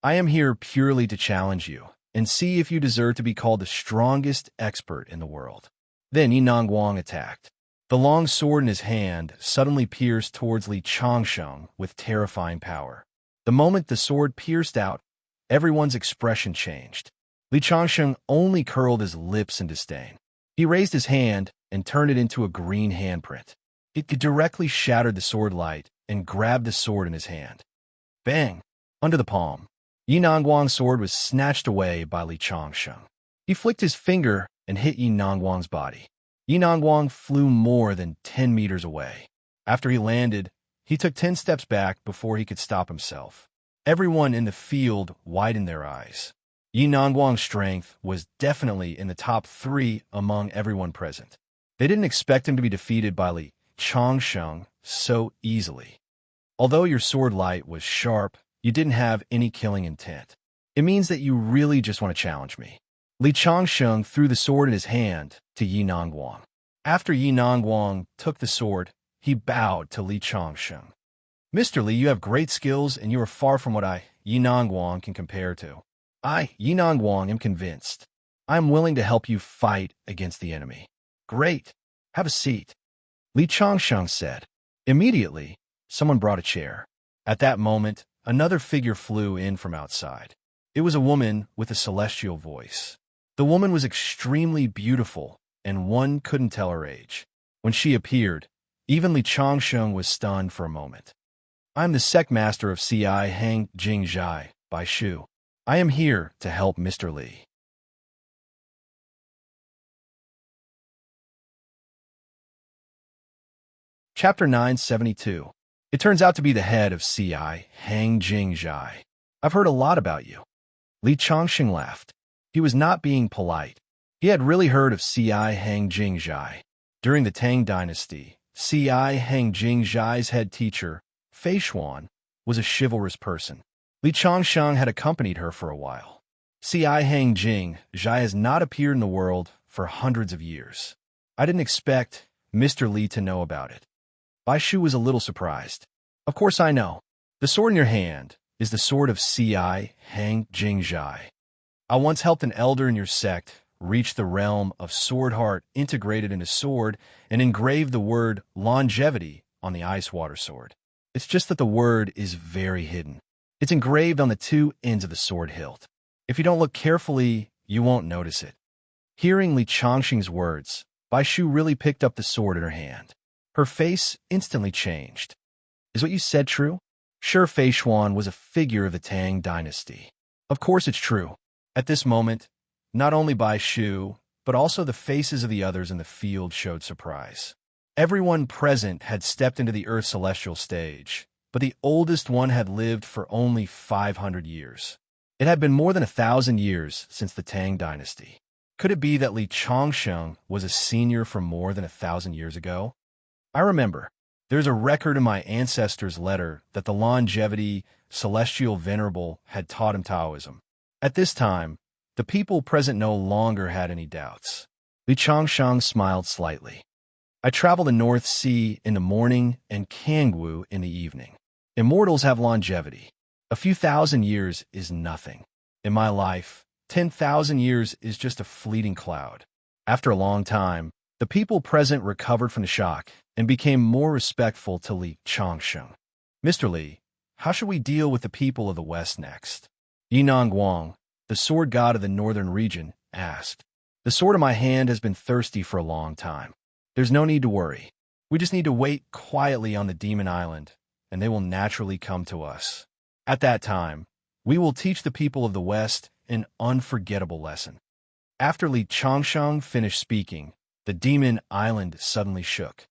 I am here purely to challenge you and see if you deserve to be called the strongest expert in the world. Then Yi Nangguang attacked. The long sword in his hand suddenly pierced towards Li Changsheng with terrifying power. The moment the sword pierced out, everyone's expression changed. Li Changsheng only curled his lips in disdain. He raised his hand and turned it into a green handprint. It directly shattered the sword light and grabbed the sword in his hand. Bang! Under the palm, Yi Nangguang's sword was snatched away by Li Changsheng. He flicked his finger and hit Yi Nangguang's body. Yi Nangguang flew more than 10 meters away. After he landed, he took 10 steps back before he could stop himself. Everyone in the field widened their eyes. Yi Nangguang's strength was definitely in the top 3 among everyone present. They didn't expect him to be defeated by Li Changsheng so easily. Although your sword light was sharp, you didn't have any killing intent. It means that you really just want to challenge me. Li Changsheng threw the sword in his hand to Yi Nangguang. After Yi Nangguang took the sword, he bowed to Li Changsheng. Mr. Li, you have great skills and you are far from what I, Yi Nangguang, can compare to. I, Yi Nangguang, am convinced. I am willing to help you fight against the enemy. Great. Have a seat. Li Changsheng said. Immediately, someone brought a chair. At that moment, another figure flew in from outside. It was a woman with a celestial voice. The woman was extremely beautiful, and one couldn't tell her age. When she appeared, even Li Changsheng was stunned for a moment. I am the sect master of CI Hang Jing Zhai, by Shu. I am here to help Mr. Li. Chapter 972. It turns out to be the head of CI, Hang Jing Zhai. I've heard a lot about you. Li Changsheng laughed. He was not being polite. He had really heard of CI Hang Jing Zhai. During the Tang Dynasty, CI Hang Jing Zhai's head teacher, Fei Xuan, was a chivalrous person. Li Changsheng had accompanied her for a while. CI Hang Jing Zhai has not appeared in the world for hundreds of years. I didn't expect Mr. Li to know about it. Bai Shu was a little surprised. Of course I know. The sword in your hand is the sword of CI Hang Jing Zhai. I once helped an elder in your sect reach the realm of sword heart integrated into sword and engraved the word longevity on the ice water sword. It's just that the word is very hidden. It's engraved on the 2 ends of the sword hilt. If you don't look carefully, you won't notice it. Hearing Li Changsheng's words, Bai Shu really picked up the sword in her hand. Her face instantly changed. Is what you said true? Sure, Fei Xuan was a figure of the Tang Dynasty. Of course it's true. At this moment, not only Bai Shu, but also the faces of the others in the field showed surprise. Everyone present had stepped into the Earth's celestial stage, but the oldest one had lived for only 500 years. It had been more than 1,000 years since the Tang Dynasty. Could it be that Li Changsheng was a senior from more than 1,000 years ago? I remember. There's a record in my ancestor's letter that the longevity celestial venerable had taught him Taoism. At this time, the people present no longer had any doubts. Li Changsheng smiled slightly. I travel the North Sea in the morning and Kangwu in the evening. Immortals have longevity. A few thousand years is nothing. In my life, 10,000 years is just a fleeting cloud. After a long time, the people present recovered from the shock and became more respectful to Li Changsheng. Mr. Li, how should we deal with the people of the West next? Yi Nangguang, the sword god of the northern region, asked. The sword in my hand has been thirsty for a long time. There's no need to worry. We just need to wait quietly on the demon island, and they will naturally come to us. At that time, we will teach the people of the West an unforgettable lesson. After Li Changsheng finished speaking, the demon island suddenly shook.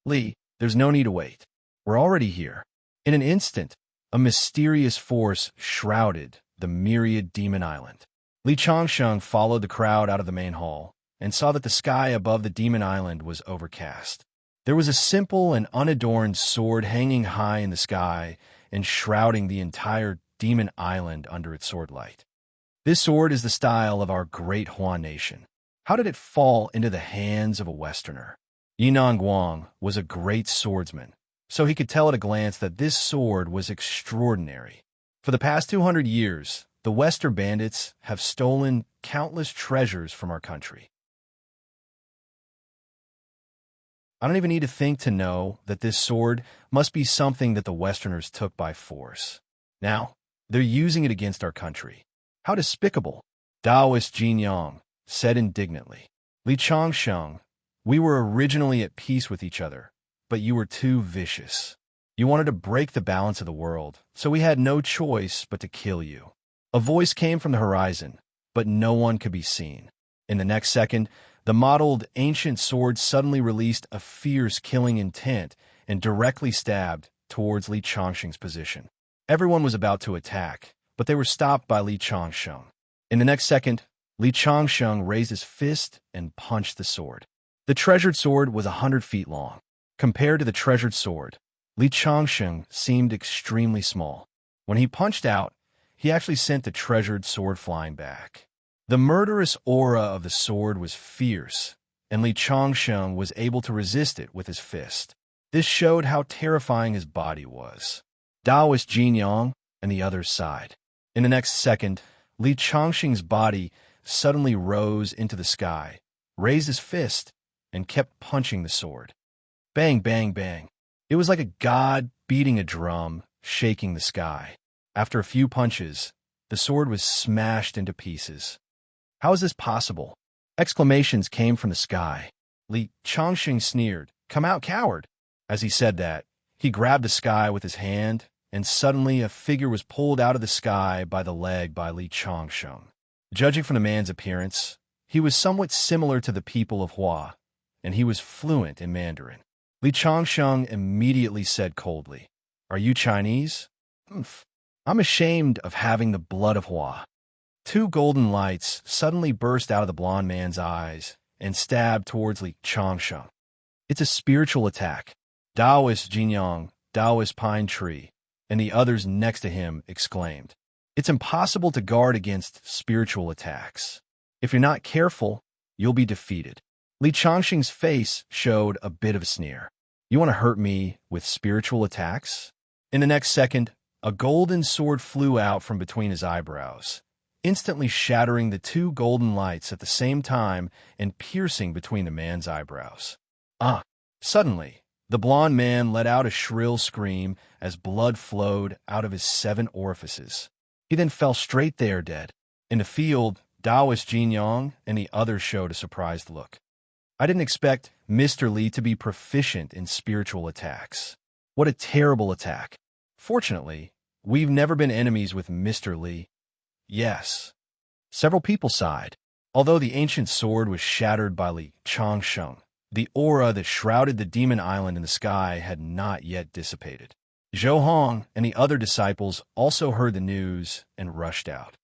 Li, there's no need to wait. We're already here. In an instant, a mysterious force shrouded the myriad demon island. Li Changsheng followed the crowd out of the main hall and saw that the sky above the demon island was overcast. There was a simple and unadorned sword hanging high in the sky and shrouding the entire demon island under its sword light. This sword is the style of our great Huan nation. How did it fall into the hands of a Westerner? Yinan Guang was a great swordsman, so he could tell at a glance that this sword was extraordinary. For the past 200 years, the Western bandits have stolen countless treasures from our country. I don't even need to think to know that this sword must be something that the Westerners took by force. Now, they're using it against our country. How despicable, Taoist Jin Yang said indignantly. Li Changsheng, we were originally at peace with each other, but you were too vicious. You wanted to break the balance of the world, so we had no choice but to kill you. A voice came from the horizon, but no one could be seen. In the next second, the mottled ancient sword suddenly released a fierce killing intent and directly stabbed towards Li Changsheng's position. Everyone was about to attack, but they were stopped by Li Changsheng. In the next second, Li Changsheng raised his fist and punched the sword. The treasured sword was 100 feet long. Compared to the treasured sword, Li Changsheng seemed extremely small. When he punched out, he actually sent the treasured sword flying back. The murderous aura of the sword was fierce, and Li Changsheng was able to resist it with his fist. This showed how terrifying his body was. Taoist Jin Yang and the others sighed. In the next second, Li Changsheng's body suddenly rose into the sky, raised his fist, and kept punching the sword. Bang, bang, bang. It was like a god beating a drum, shaking the sky. After a few punches, the sword was smashed into pieces. How is this possible? Exclamations came from the sky. Li Changsheng sneered, "Come out, coward!" As he said that, he grabbed the sky with his hand, and suddenly a figure was pulled out of the sky by the leg by Li Changsheng. Judging from the man's appearance, he was somewhat similar to the people of Hua, and he was fluent in Mandarin. Li Changsheng immediately said coldly, "Are you Chinese?" "Humph. I'm ashamed of having the blood of Hua." Two golden lights suddenly burst out of the blond man's eyes and stabbed towards Li Changsheng. It's a spiritual attack. Taoist Jinyang, Taoist Pine Tree, and the others next to him exclaimed. It's impossible to guard against spiritual attacks. If you're not careful, you'll be defeated. Li Changsheng's face showed a bit of a sneer. You want to hurt me with spiritual attacks? In the next second, a golden sword flew out from between his eyebrows, instantly shattering the two golden lights at the same time and piercing between the man's eyebrows. Suddenly, the blond man let out a shrill scream as blood flowed out of his 7 orifices. He then fell straight there dead. In the field, Taoist Jin Yang and the others showed a surprised look. I didn't expect Mr. Li to be proficient in spiritual attacks. What a terrible attack. Fortunately, we've never been enemies with Mr. Li. Yes. Several people sighed. Although the ancient sword was shattered by Li Changsheng, the aura that shrouded the demon island in the sky had not yet dissipated. Zhou Hong and the other disciples also heard the news and rushed out.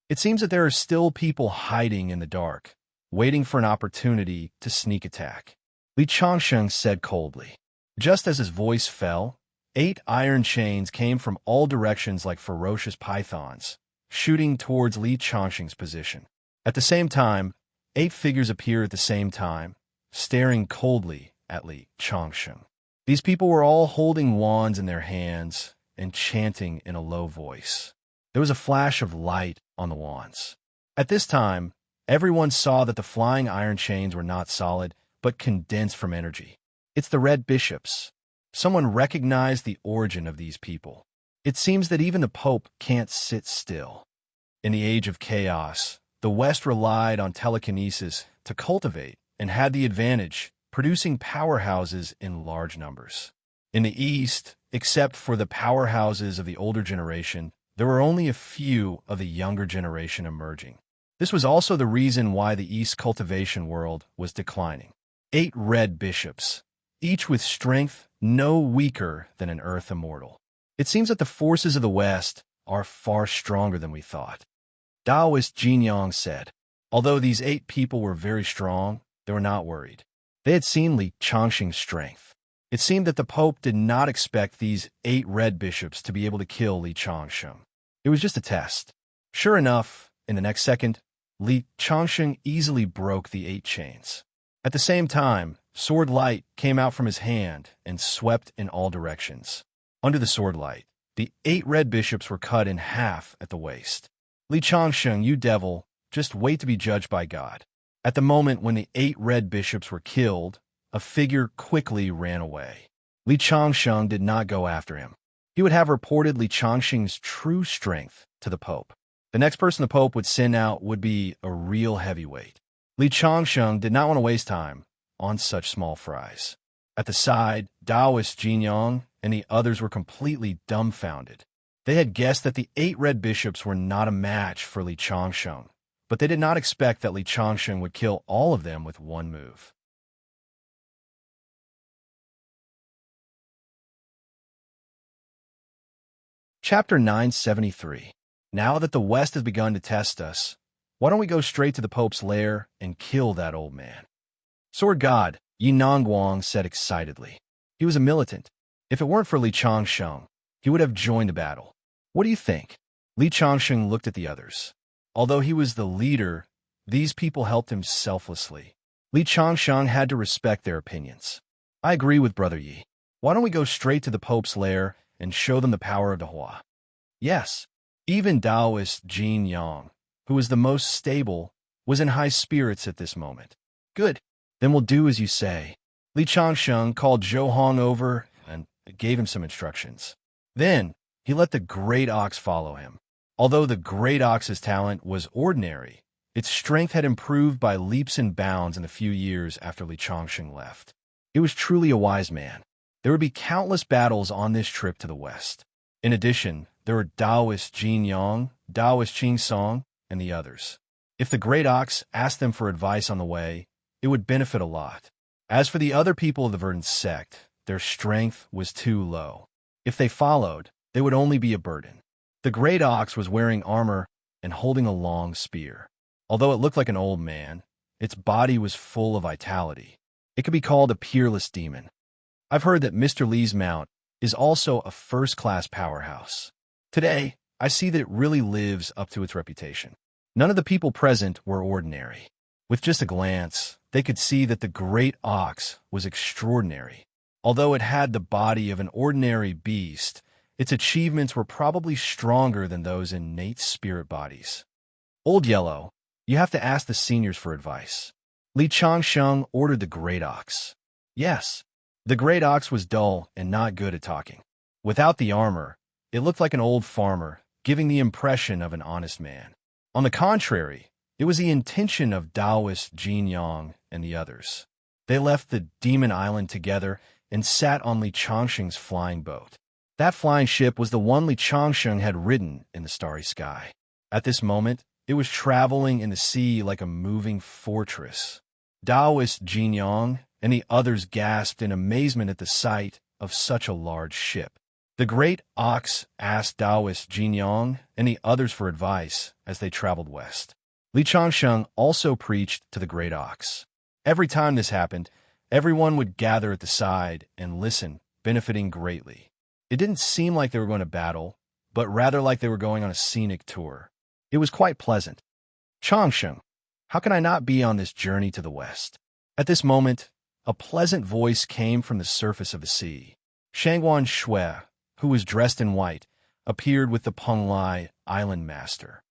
It seems that there are still people hiding in the dark, waiting for an opportunity to sneak attack. Li Changsheng said coldly. Just as his voice fell, 8 iron chains came from all directions like ferocious pythons, shooting towards Li Changsheng's position. At the same time, 8 figures appeared at the same time, staring coldly at Li Changsheng. These people were all holding wands in their hands and chanting in a low voice. There was a flash of light on the wands. At this time, everyone saw that the flying iron chains were not solid, but condensed from energy. It's the Red Bishops. Someone recognized the origin of these people. It seems that even the Pope can't sit still. In the age of chaos, the West relied on telekinesis to cultivate and had the advantage, producing powerhouses in large numbers. In the East, except for the powerhouses of the older generation, there were only a few of the younger generation emerging. This was also the reason why the East cultivation world was declining. 8 red bishops, each with strength no weaker than an earth immortal. It seems that the forces of the West are far stronger than we thought. Taoist Jin Yang said. Although these 8 people were very strong, they were not worried. They had seen Li Changxing's strength. It seemed that the Pope did not expect these 8 red bishops to be able to kill Li Changxing. It was just a test. Sure enough, in the next second, Li Changxing easily broke the 8 chains. At the same time, sword light came out from his hand and swept in all directions. Under the sword light, the 8 red bishops were cut in half at the waist. Li Changxing, you devil, just wait to be judged by God. At the moment when the 8 red bishops were killed, a figure quickly ran away. Li Changxing did not go after him. He would have reported Li Changxing's true strength to the Pope. The next person the Pope would send out would be a real heavyweight. Li Changxing did not want to waste time on such small fries. At the side, Taoist Jin Yang and the others were completely dumbfounded. They had guessed that the 8 red bishops were not a match for Li Changxing, but they did not expect that Li Changxing would kill all of them with one move. Chapter 973. Now that the West has begun to test us, why don't we go straight to the Pope's lair and kill that old man? Sword God, Yi Nongguang said excitedly. He was a militant. If it weren't for Li Changxing, he would have joined the battle. What do you think? Li Changxing looked at the others. Although he was the leader, these people helped him selflessly. Li Changxing had to respect their opinions. I agree with Brother Yi. Why don't we go straight to the Pope's lair and show them the power of the Hua? Yes. Even Taoist Jin Yang, who was the most stable, was in high spirits at this moment. Good. Then we'll do as you say. Li Changxing called Zhou Hong over and gave him some instructions. Then, he let the great ox follow him. Although the great ox's talent was ordinary, its strength had improved by leaps and bounds in the few years after Li Changxing left. It was truly a wise man. There would be countless battles on this trip to the West. In addition, there were Taoist Jin Yang, Taoist Qing Song, and the others. If the great ox asked them for advice on the way, it would benefit a lot. As for the other people of the Verdant sect, their strength was too low. If they followed, they would only be a burden. The great ox was wearing armor and holding a long spear. Although it looked like an old man, its body was full of vitality. It could be called a peerless demon. I've heard that Mr. Li's mount is also a first-class powerhouse. Today, I see that it really lives up to its reputation. None of the people present were ordinary. With just a glance, they could see that the great ox was extraordinary. Although it had the body of an ordinary beast, its achievements were probably stronger than those innate spirit bodies. Old Yellow, you have to ask the seniors for advice. Li Changxing ordered the great ox. Yes, the great ox was dull and not good at talking. Without the armor, it looked like an old farmer, giving the impression of an honest man. On the contrary, it was the intention of Taoist Jin Yang and the others. They left the Demon Island together and sat on Li Changxing's flying boat. That flying ship was the one Li Changxing had ridden in the starry sky. At this moment, it was traveling in the sea like a moving fortress. Taoist Jin Yang and the others gasped in amazement at the sight of such a large ship. The great ox asked Taoist Jin Yang and the others for advice as they traveled west. Li Changxing also preached to the great ox. Every time this happened, everyone would gather at the side and listen, benefiting greatly. It didn't seem like they were going to battle, but rather like they were going on a scenic tour. It was quite pleasant. Changxing, how can I not be on this journey to the west? At this moment, a pleasant voice came from the surface of the sea. Shangguan Shui, who was dressed in white, appeared with the Penglai island master.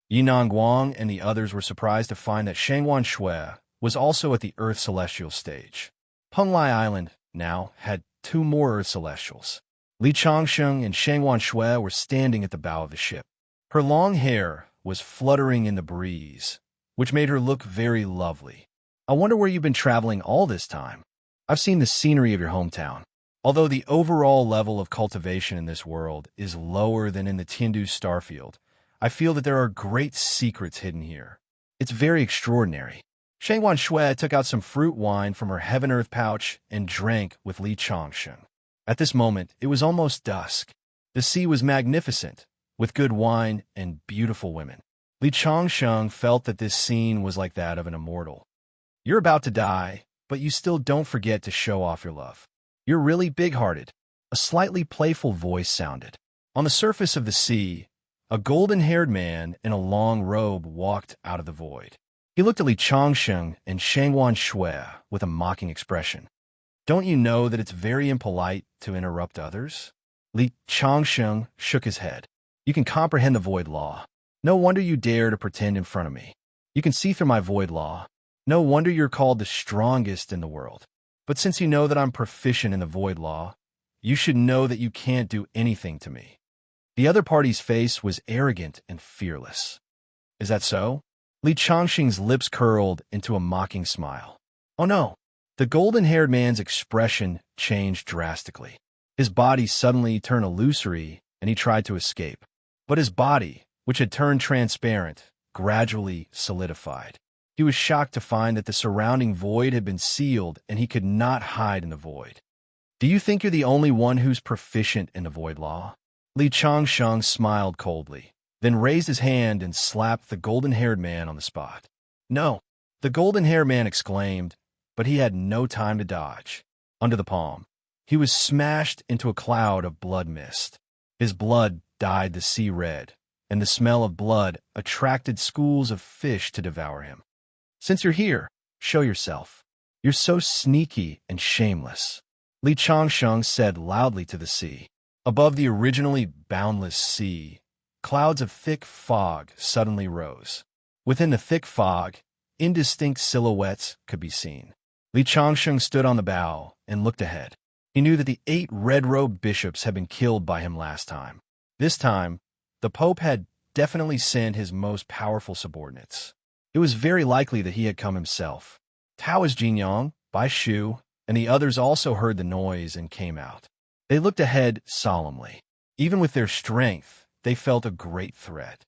Yi Nongguang and the others were surprised to find that Shangguan Shui was also at the Earth Celestial stage. Penglai Island now had 2 more Earth Celestials. Li Changsheng and Shangwan Shui were standing at the bow of the ship. Her long hair was fluttering in the breeze, which made her look very lovely. I wonder where you've been traveling all this time. I've seen the scenery of your hometown. Although the overall level of cultivation in this world is lower than in the Tiandu starfield, I feel that there are great secrets hidden here. It's very extraordinary. Shangwan Shui took out some fruit wine from her heaven-earth pouch and drank with Li Changsheng. At this moment, it was almost dusk. The sea was magnificent, with good wine and beautiful women. Li Changsheng felt that this scene was like that of an immortal. You're about to die, but you still don't forget to show off your love. You're really big-hearted. A slightly playful voice sounded. On the surface of the sea, a golden-haired man in a long robe walked out of the void. He looked at Li Changsheng and Shangwan Shui with a mocking expression. Don't you know that it's very impolite to interrupt others? Li Changsheng shook his head. You can comprehend the void law. No wonder you dare to pretend in front of me. You can see through my void law. No wonder you're called the strongest in the world. But since you know that I'm proficient in the void law, you should know that you can't do anything to me. The other party's face was arrogant and fearless. Is that so? Li Changsheng's lips curled into a mocking smile. Oh no! The golden-haired man's expression changed drastically. His body suddenly turned illusory, and he tried to escape. But his body, which had turned transparent, gradually solidified. He was shocked to find that the surrounding void had been sealed, and he could not hide in the void. Do you think you're the only one who's proficient in the void law? Li Changsheng smiled coldly, then raised his hand and slapped the golden-haired man on the spot. No, the golden-haired man exclaimed, but he had no time to dodge. Under the palm, he was smashed into a cloud of blood mist. His blood dyed the sea red, and the smell of blood attracted schools of fish to devour him. Since you're here, show yourself. You're so sneaky and shameless, Li Changsheng said loudly to the sea. Above the originally boundless sea, clouds of thick fog suddenly rose. Within the thick fog, indistinct silhouettes could be seen. Li Changsheng stood on the bow and looked ahead. He knew that the 8 red-robed bishops had been killed by him last time. This time, the Pope had definitely sent his most powerful subordinates. It was very likely that he had come himself. Taoist Jinyang, Bai Shu, and the others also heard the noise and came out. They looked ahead solemnly. Even with their strength, they felt a great threat.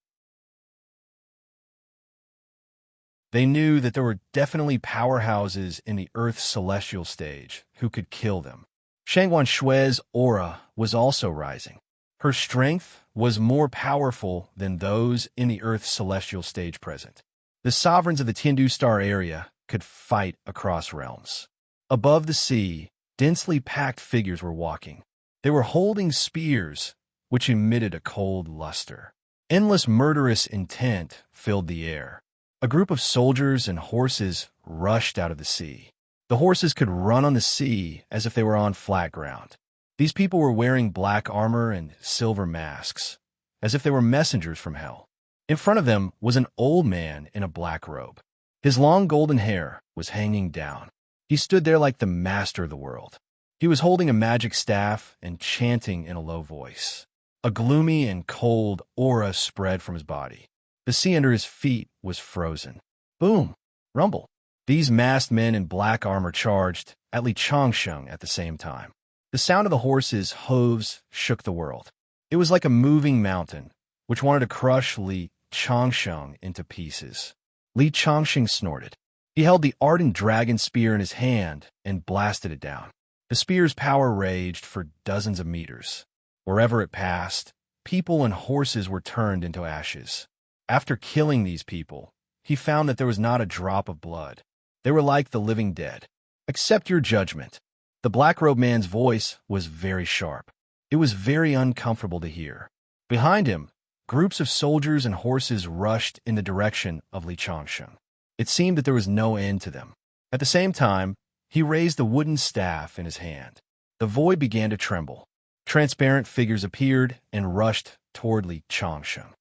They knew that there were definitely powerhouses in the Earth's celestial stage who could kill them. Shangwan Shui's aura was also rising. Her strength was more powerful than those in the Earth's celestial stage present. The sovereigns of the Tiandu star area could fight across realms. Above the sea, densely packed figures were walking. They were holding spears, which emitted a cold luster. Endless murderous intent filled the air. A group of soldiers and horses rushed out of the sea. The horses could run on the sea as if they were on flat ground. These people were wearing black armor and silver masks, as if they were messengers from hell. In front of them was an old man in a black robe. His long golden hair was hanging down. He stood there like the master of the world. He was holding a magic staff and chanting in a low voice. A gloomy and cold aura spread from his body. The sea under his feet was frozen. Boom! Rumble! These masked men in black armor charged at Li Changsheng at the same time. The sound of the horses' hooves shook the world. It was like a moving mountain, which wanted to crush Li Changsheng into pieces. Li Changsheng snorted. He held the ardent dragon spear in his hand and blasted it down. The spear's power raged for dozens of meters. Wherever it passed, people and horses were turned into ashes. After killing these people, he found that there was not a drop of blood. They were like the living dead. Accept your judgment. The black-robed man's voice was very sharp. It was very uncomfortable to hear. Behind him, groups of soldiers and horses rushed in the direction of Li Changsheng. It seemed that there was no end to them. At the same time, he raised the wooden staff in his hand. The void began to tremble. Transparent figures appeared and rushed toward Li Changsheng.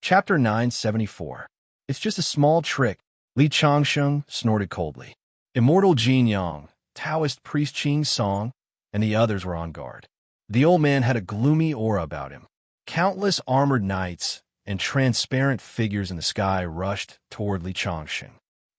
Chapter 974. It's just a small trick, Li Changsheng snorted coldly. Immortal Jin Yang, Taoist priest Qing Song, and the others were on guard. The old man had a gloomy aura about him. Countless armored knights and transparent figures in the sky rushed toward Li Changsheng.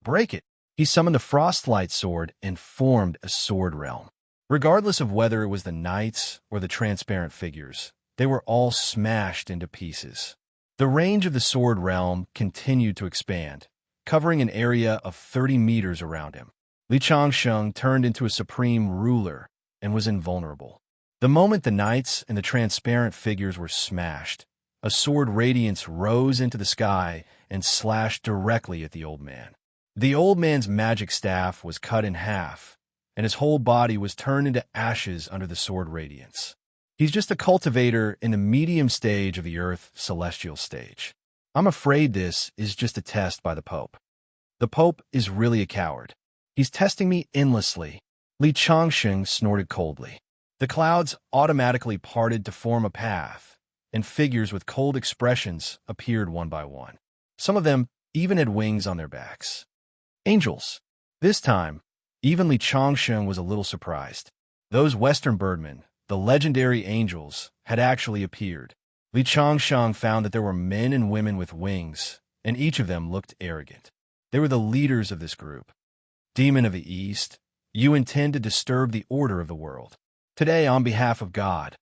Break it! He summoned the Frostlight sword and formed a sword realm. Regardless of whether it was the knights or the transparent figures, they were all smashed into pieces. The range of the sword realm continued to expand, covering an area of 30 meters around him. Li Changsheng turned into a supreme ruler and was invulnerable. The moment the knights and the transparent figures were smashed, a sword radiance rose into the sky and slashed directly at the old man. The old man's magic staff was cut in half, and his whole body was turned into ashes under the sword radiance. He's just a cultivator in the medium stage of the Earth celestial stage. I'm afraid this is just a test by the Pope. The Pope is really a coward. He's testing me endlessly. Li Changsheng snorted coldly. The clouds automatically parted to form a path, and figures with cold expressions appeared one by one. Some of them even had wings on their backs. Angels. This time, even Li Changsheng was a little surprised. Those Western birdmen, the legendary angels, had actually appeared. Li Changsheng found that there were men and women with wings, and each of them looked arrogant. They were the leaders of this group. Demon of the East, you intend to disturb the order of the world. Today, on behalf of God,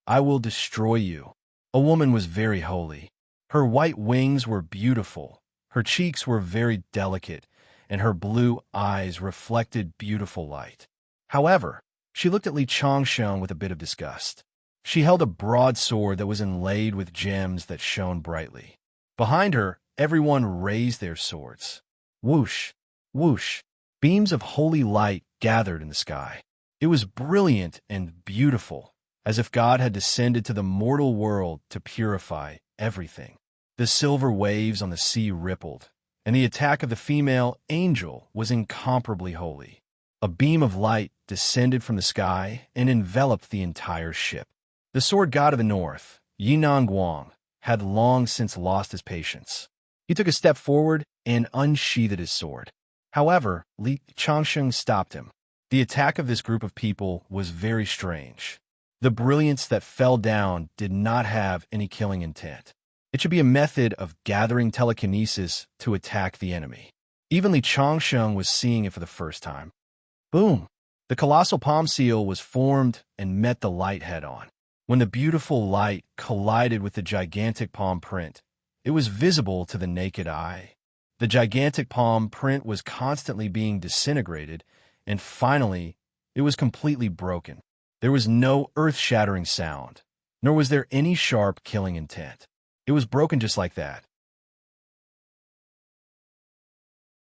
I will destroy you. A woman was very holy. Her white wings were beautiful, her cheeks were very delicate, and her blue eyes reflected beautiful light. However, she looked at Li Changsheng with a bit of disgust. She held a broadsword that was inlaid with gems that shone brightly. Behind her, everyone raised their swords. Whoosh, whoosh, beams of holy light gathered in the sky. It was brilliant and beautiful, as if God had descended to the mortal world to purify everything. The silver waves on the sea rippled, and the attack of the female angel was incomparably holy. A beam of light descended from the sky and enveloped the entire ship. The sword god of the north, Yinan Guang, had long since lost his patience. He took a step forward and unsheathed his sword. However, Li Changsheng stopped him. The attack of this group of people was very strange. The brilliance that fell down did not have any killing intent. It should be a method of gathering telekinesis to attack the enemy. Even Li Changsheng was seeing it for the first time. Boom! The colossal palm seal was formed and met the light head-on. When the beautiful light collided with the gigantic palm print, it was visible to the naked eye. The gigantic palm print was constantly being disintegrated, and finally, it was completely broken. There was no earth-shattering sound, nor was there any sharp killing intent. It was broken just like that.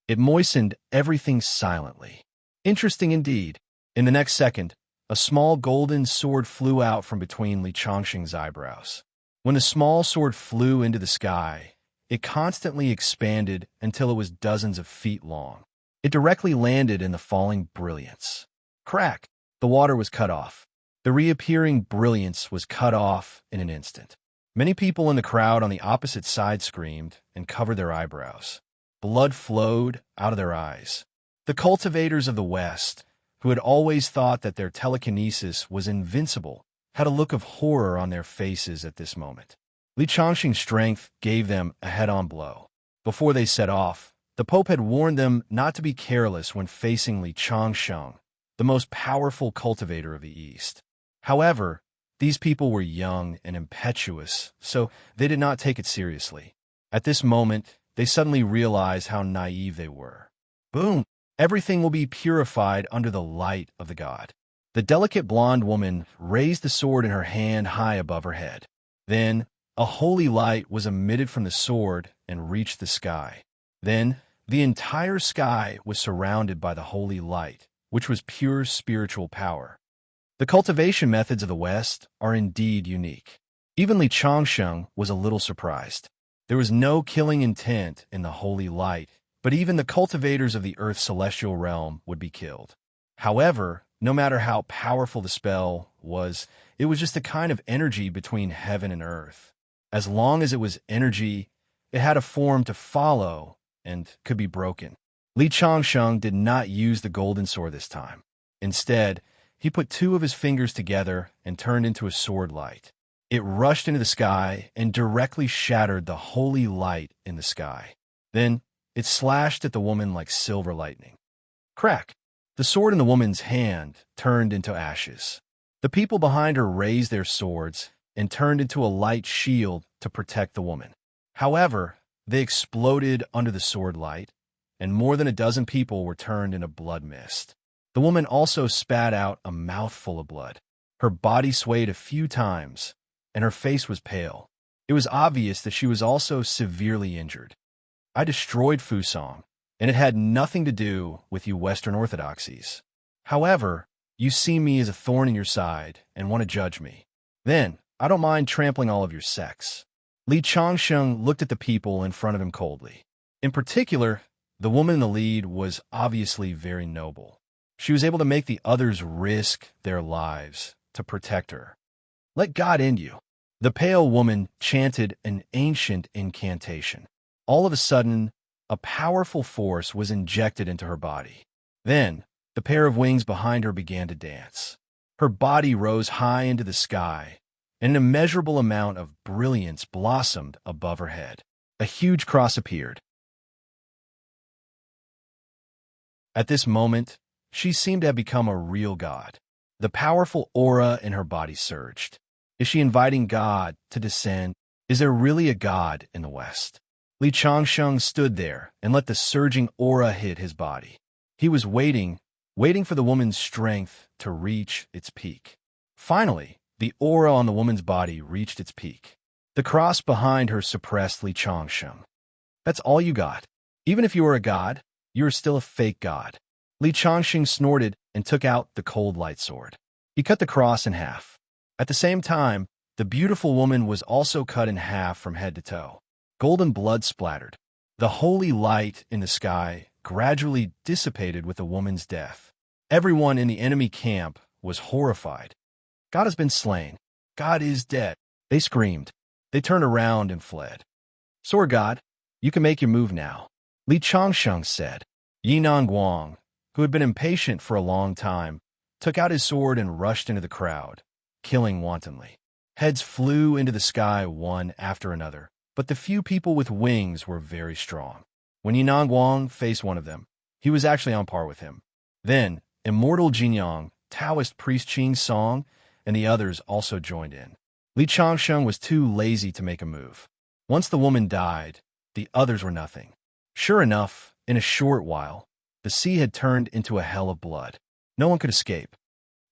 It moistened everything silently. Interesting indeed. In the next second, a small golden sword flew out from between Li Changsheng's eyebrows. When the small sword flew into the sky, it constantly expanded until it was dozens of feet long. It directly landed in the falling brilliance. Crack! The water was cut off. The reappearing brilliance was cut off in an instant. Many people in the crowd on the opposite side screamed and covered their eyebrows. Blood flowed out of their eyes. The cultivators of the West, who had always thought that their telekinesis was invincible, had a look of horror on their faces at this moment. Li Changsheng's strength gave them a head-on blow. Before they set off, the Pope had warned them not to be careless when facing Li Changsheng, the most powerful cultivator of the East. However, these people were young and impetuous, so they did not take it seriously. At this moment, they suddenly realized how naive they were. Boom! Everything will be purified under the light of the god. The delicate blonde woman raised the sword in her hand high above her head. Then, a holy light was emitted from the sword and reached the sky. Then, the entire sky was surrounded by the holy light, which was pure spiritual power. The cultivation methods of the West are indeed unique. Even Li Changsheng was a little surprised. There was no killing intent in the holy light, but even the cultivators of the Earth's celestial realm would be killed. However, no matter how powerful the spell was, it was just a kind of energy between heaven and earth. As long as it was energy, it had a form to follow and could be broken. Li Changsheng did not use the golden sword this time. Instead, he put two of his fingers together and turned into a sword light. It rushed into the sky and directly shattered the holy light in the sky. Then, it slashed at the woman like silver lightning. Crack! The sword in the woman's hand turned into ashes. The people behind her raised their swords and turned into a light shield to protect the woman. However, they exploded under the sword light, and more than a dozen people were turned into blood mist. The woman also spat out a mouthful of blood. Her body swayed a few times, and her face was pale. It was obvious that she was also severely injured. I destroyed Fusang, and it had nothing to do with you Western Orthodoxies. However, you see me as a thorn in your side and want to judge me. Then, I don't mind trampling all of your sects. Li Changsheng looked at the people in front of him coldly. In particular, the woman in the lead was obviously very noble. She was able to make the others risk their lives to protect her. Let God end you. The pale woman chanted an ancient incantation. All of a sudden, a powerful force was injected into her body. Then, the pair of wings behind her began to dance. Her body rose high into the sky, and an immeasurable amount of brilliance blossomed above her head. A huge cross appeared. At this moment, she seemed to have become a real god. The powerful aura in her body surged. Is she inviting God to descend? Is there really a God in the West? Li Changsheng stood there and let the surging aura hit his body. He was waiting for the woman's strength to reach its peak. Finally, the aura on the woman's body reached its peak. The cross behind her suppressed Li Changsheng. That's all you got. Even if you are a god, you are still a fake god. Li Changsheng snorted and took out the cold light sword. He cut the cross in half. At the same time, the beautiful woman was also cut in half from head to toe. Golden blood splattered. The holy light in the sky gradually dissipated with the woman's death. Everyone in the enemy camp was horrified. God has been slain. God is dead. They screamed. They turned around and fled. Sword God, you can make your move now, Li Changsheng said. Yinan Guang, who had been impatient for a long time, took out his sword and rushed into the crowd, killing wantonly. Heads flew into the sky one after another, but the few people with wings were very strong. When Yinan Guang faced one of them, he was actually on par with him. Then, immortal Jinyang, Taoist priest Qing Song, and the others also joined in. Li Changsheng was too lazy to make a move. Once the woman died, the others were nothing. Sure enough, in a short while, the sea had turned into a hell of blood. No one could escape.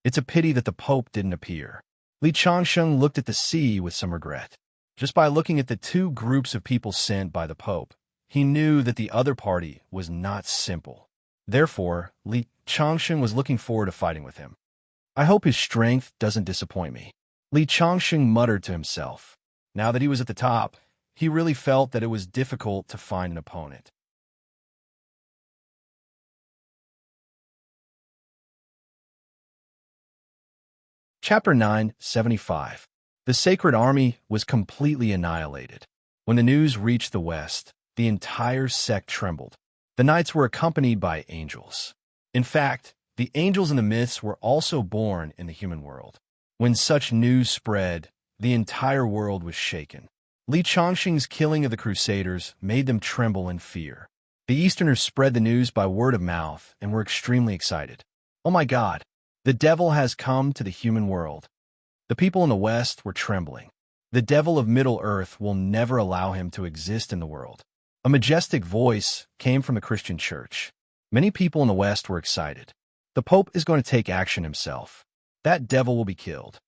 It's a pity that the Pope didn't appear. Li Changsheng looked at the sea with some regret. Just by looking at the two groups of people sent by the Pope, he knew that the other party was not simple. Therefore, Li Changsheng was looking forward to fighting with him. I hope his strength doesn't disappoint me. Li Changsheng muttered to himself. Now that he was at the top, he really felt that it was difficult to find an opponent. Chapter 975. The Sacred Army was completely annihilated. When the news reached the West, the entire sect trembled. The knights were accompanied by angels. In fact, the angels in the myths were also born in the human world. When such news spread, the entire world was shaken. Li Changsheng's killing of the Crusaders made them tremble in fear. The Easterners spread the news by word of mouth and were extremely excited. Oh my God! The devil has come to the human world. The people in the West were trembling. The devil of Middle-earth will never allow him to exist in the world. A majestic voice came from the Christian church. Many people in the West were excited. The Pope is going to take action himself. That devil will be killed.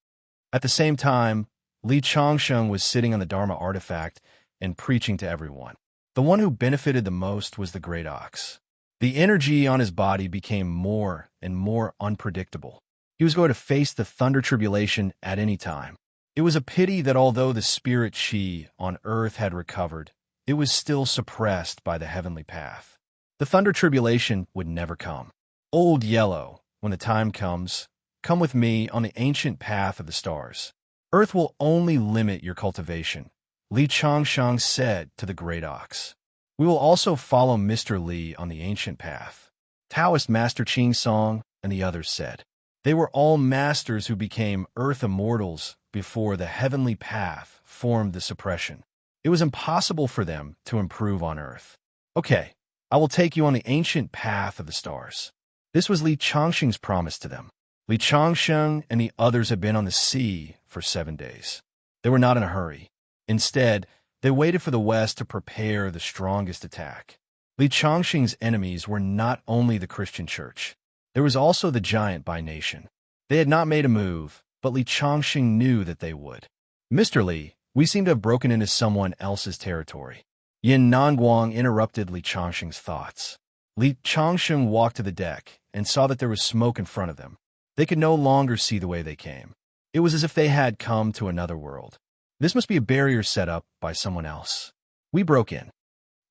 At the same time, Li Changsheng was sitting on the Dharma artifact and preaching to everyone. The one who benefited the most was the great ox. The energy on his body became more and more unpredictable. He was going to face the thunder tribulation at any time. It was a pity that although the spirit Qi on earth had recovered, it was still suppressed by the heavenly path. The thunder tribulation would never come. Old Yellow, when the time comes, come with me on the ancient path of the stars. Earth will only limit your cultivation, Li Changsheng said to the great ox. We will also follow Mr. Li on the ancient path. Taoist Master Ching Song and the others said. They were all masters who became earth immortals before the heavenly path formed the suppression. It was impossible for them to improve on earth. Okay, I will take you on the ancient path of the stars. This was Li Changxing's promise to them. Li Changxing and the others had been on the sea for 7 days. They were not in a hurry. Instead, they waited for the West to prepare the strongest attack. Li Changxing's enemies were not only the Christian church. There was also the giant by nation. They had not made a move, but Li Changxing knew that they would. Mr. Li, we seem to have broken into someone else's territory. Yin Nanguang interrupted Li Changxing's thoughts. Li Changxing walked to the deck and saw that there was smoke in front of them. They could no longer see the way they came. It was as if they had come to another world. This must be a barrier set up by someone else. We broke in.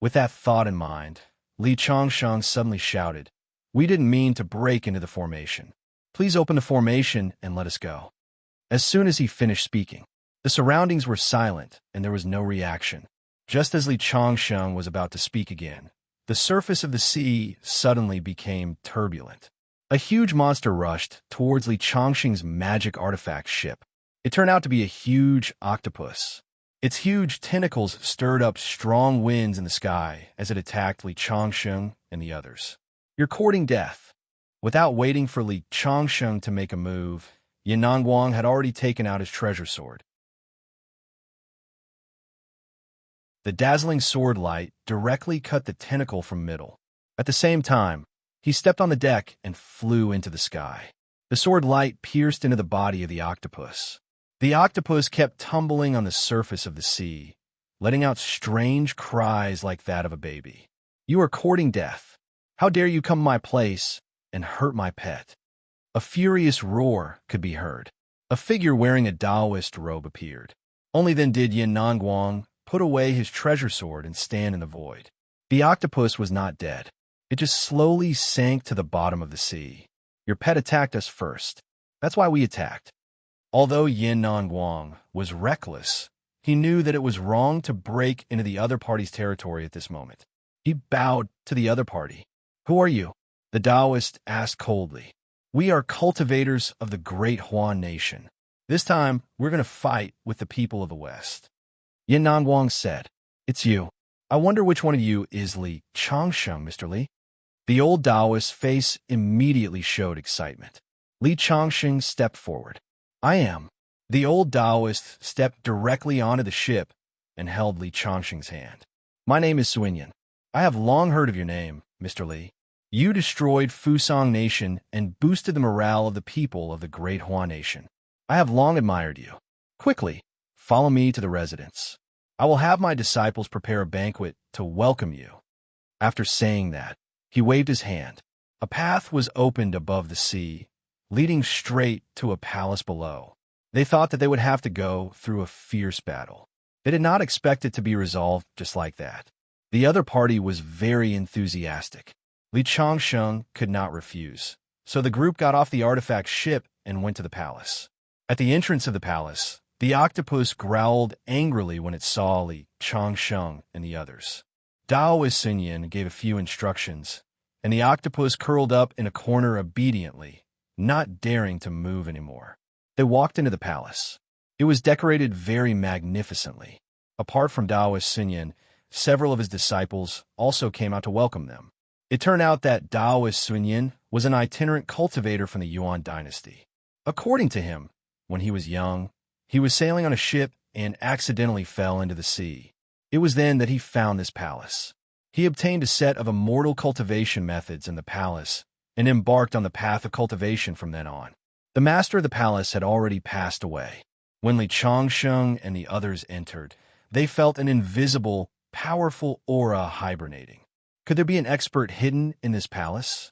With that thought in mind, Li Changxing suddenly shouted, "We didn't mean to break into the formation. Please open the formation and let us go." As soon as he finished speaking, the surroundings were silent and there was no reaction. Just as Li Changxing was about to speak again, the surface of the sea suddenly became turbulent. A huge monster rushed towards Li Changxing's magic artifact ship. It turned out to be a huge octopus. Its huge tentacles stirred up strong winds in the sky as it attacked Li Changxing and the others. "You're courting death." Without waiting for Li Changxing to make a move, Yin Nanguang had already taken out his treasure sword. The dazzling sword light directly cut the tentacle from middle. At the same time, he stepped on the deck and flew into the sky. The sword light pierced into the body of the octopus. The octopus kept tumbling on the surface of the sea, letting out strange cries like that of a baby. "You are courting death. How dare you come to my place and hurt my pet?" A furious roar could be heard. A figure wearing a Taoist robe appeared. Only then did Yin Nanguang put away his treasure sword and stand in the void. The octopus was not dead. It just slowly sank to the bottom of the sea. "Your pet attacked us first. That's why we attacked." Although Yin Nanguang was reckless, he knew that it was wrong to break into the other party's territory at this moment. He bowed to the other party. "Who are you?" the Taoist asked coldly. "We are cultivators of the great Huan nation. This time, we're going to fight with the people of the West." Yin Nanguang said, "It's you. I wonder which one of you is Li Changxing, Mr. Li?" The old Taoist's face immediately showed excitement. Li Changxing stepped forward. "I am." The old Taoist stepped directly onto the ship and held Li Changxing's hand. "My name is Suinyan. I have long heard of your name, Mr. Li. You destroyed Fusang Nation and boosted the morale of the people of the great Huan Nation. I have long admired you. Quickly, follow me to the residence. I will have my disciples prepare a banquet to welcome you." After saying that, he waved his hand. A path was opened above the sea, leading straight to a palace below. They thought that they would have to go through a fierce battle. They did not expect it to be resolved just like that. The other party was very enthusiastic. Li Changxing could not refuse, so the group got off the artifact ship and went to the palace. At the entrance of the palace, the octopus growled angrily when it saw Li Changxing and the others. Taoist Sunyan gave a few instructions, and the octopus curled up in a corner obediently, not daring to move anymore. They walked into the palace. It was decorated very magnificently. Apart from Taoist Sunyan, several of his disciples also came out to welcome them. It turned out that Taoist Sunyan was an itinerant cultivator from the Yuan dynasty. According to him, when he was young, he was sailing on a ship and accidentally fell into the sea. It was then that he found this palace. He obtained a set of immortal cultivation methods in the palace and embarked on the path of cultivation from then on. The master of the palace had already passed away. When Li Changxing and the others entered, they felt an invisible, powerful aura hibernating. Could there be an expert hidden in this palace?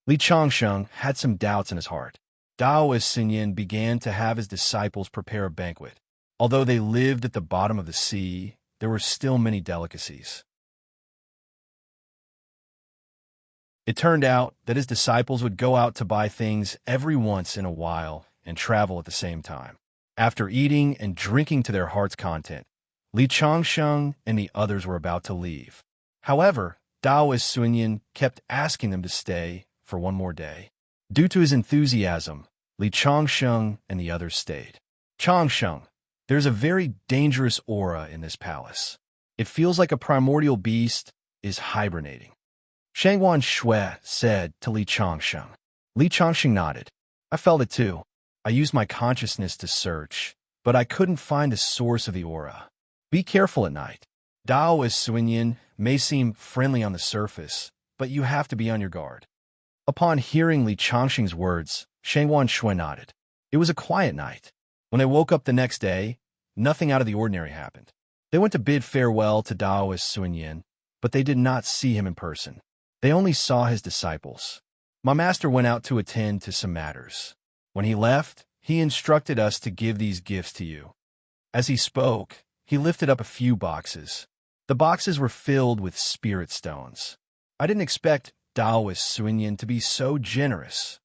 Li Changxing had some doubts in his heart. Taoist Sunyan began to have his disciples prepare a banquet. Although they lived at the bottom of the sea, there were still many delicacies. It turned out that his disciples would go out to buy things every once in a while and travel at the same time. After eating and drinking to their heart's content, Li Changxing and the others were about to leave. However, Taoist Sunyin kept asking them to stay for one more day. Due to his enthusiasm, Li Changsheng and the others stayed. Changsheng, there's a very dangerous aura in this palace. It feels like a primordial beast is hibernating. Shangwan Shui said to Li Changsheng. Li Changsheng nodded. I felt it too. I used my consciousness to search, but I couldn't find the source of the aura. Be careful at night. Taoist Sunyin may seem friendly on the surface, but you have to be on your guard. Upon hearing Li Changsheng's words, Shangwan Shui nodded. It was a quiet night. When they woke up the next day, nothing out of the ordinary happened. They went to bid farewell to Taoist Sunyin, but they did not see him in person. They only saw his disciples. My master went out to attend to some matters. When he left, he instructed us to give these gifts to you. As he spoke, he lifted up a few boxes. The boxes were filled with spirit stones. I didn't expect Taoist Sunyin to be so generous.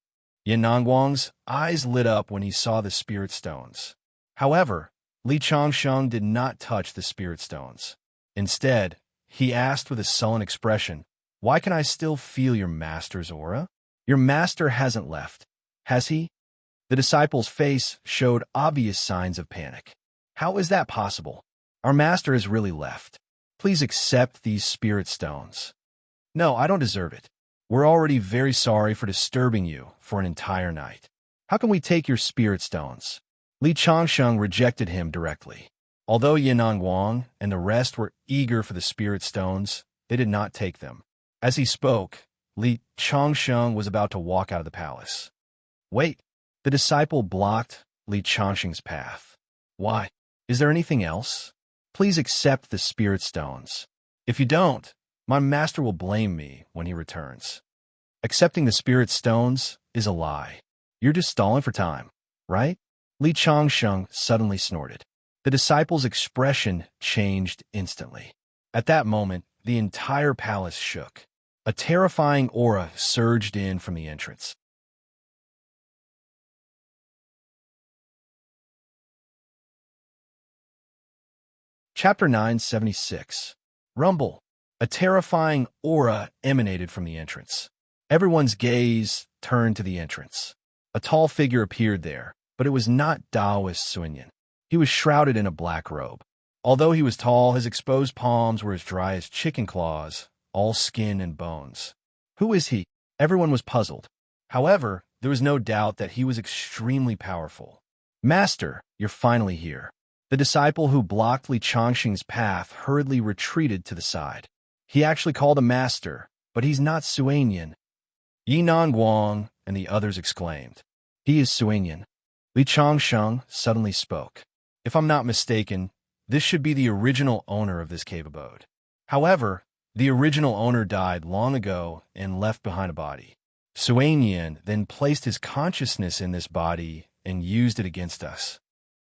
Yin Nangguang's eyes lit up when he saw the spirit stones. However, Li Changsheng did not touch the spirit stones. Instead, he asked with a sullen expression, "Why can I still feel your master's aura? Your master hasn't left, has he?" The disciple's face showed obvious signs of panic. How is that possible? Our master has really left. Please accept these spirit stones. No, I don't deserve it. We're already very sorry for disturbing you for an entire night. How can we take your spirit stones? Li Changsheng rejected him directly. Although Yinan Guang and the rest were eager for the spirit stones, they did not take them. As he spoke, Li Changsheng was about to walk out of the palace. Wait, the disciple blocked Li Changsheng's path. Why? Is there anything else? Please accept the spirit stones. If you don't, my master will blame me when he returns. Accepting the spirit stones is a lie. You're just stalling for time, right? Li Changsheng suddenly snorted. The disciple's expression changed instantly. At that moment, the entire palace shook. A terrifying aura surged in from the entrance. Chapter 976. Rumble. A terrifying aura emanated from the entrance. Everyone's gaze turned to the entrance. A tall figure appeared there, but it was not Taoist Sunyin. He was shrouded in a black robe. Although he was tall, his exposed palms were as dry as chicken claws, all skin and bones. Who is he? Everyone was puzzled. However, there was no doubt that he was extremely powerful. Master, you're finally here. The disciple who blocked Li Changsheng's path hurriedly retreated to the side. He actually called him master, but he's not Suanyan. Yinan Guang and the others exclaimed. He is Suanyan. Li Changsheng suddenly spoke. If I'm not mistaken, this should be the original owner of this cave abode. However, the original owner died long ago and left behind a body. Suanyan then placed his consciousness in this body and used it against us.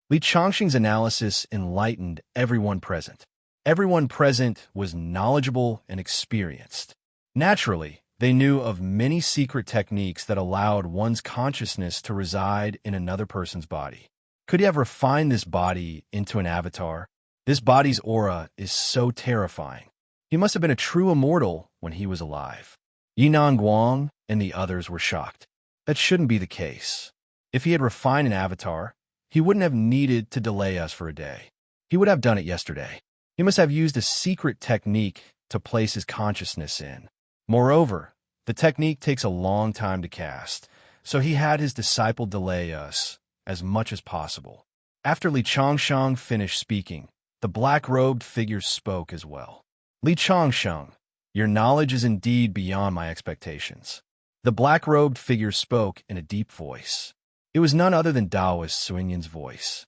Li Changsheng's analysis enlightened everyone present. Everyone present was knowledgeable and experienced. Naturally, they knew of many secret techniques that allowed one's consciousness to reside in another person's body. Could he have refined this body into an avatar? This body's aura is so terrifying. He must have been a true immortal when he was alive. Yinan Guang and the others were shocked. That shouldn't be the case. If he had refined an avatar, he wouldn't have needed to delay us for a day. He would have done it yesterday. He must have used a secret technique to place his consciousness in. Moreover, the technique takes a long time to cast, so he had his disciple delay us as much as possible. After Li Changsheng finished speaking, the black-robed figure spoke as well. Li Changsheng, your knowledge is indeed beyond my expectations. The black-robed figure spoke in a deep voice. It was none other than Taoist Suanyan's voice.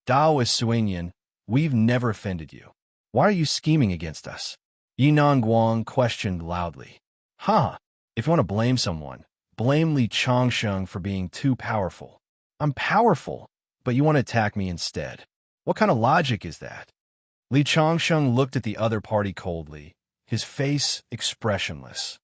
Taoist Suanyan, we've never offended you. Why are you scheming against us? Yinan Guang questioned loudly. If you want to blame someone, blame Li Changsheng for being too powerful. I'm powerful, but you want to attack me instead. What kind of logic is that? Li Changsheng looked at the other party coldly, his face expressionless.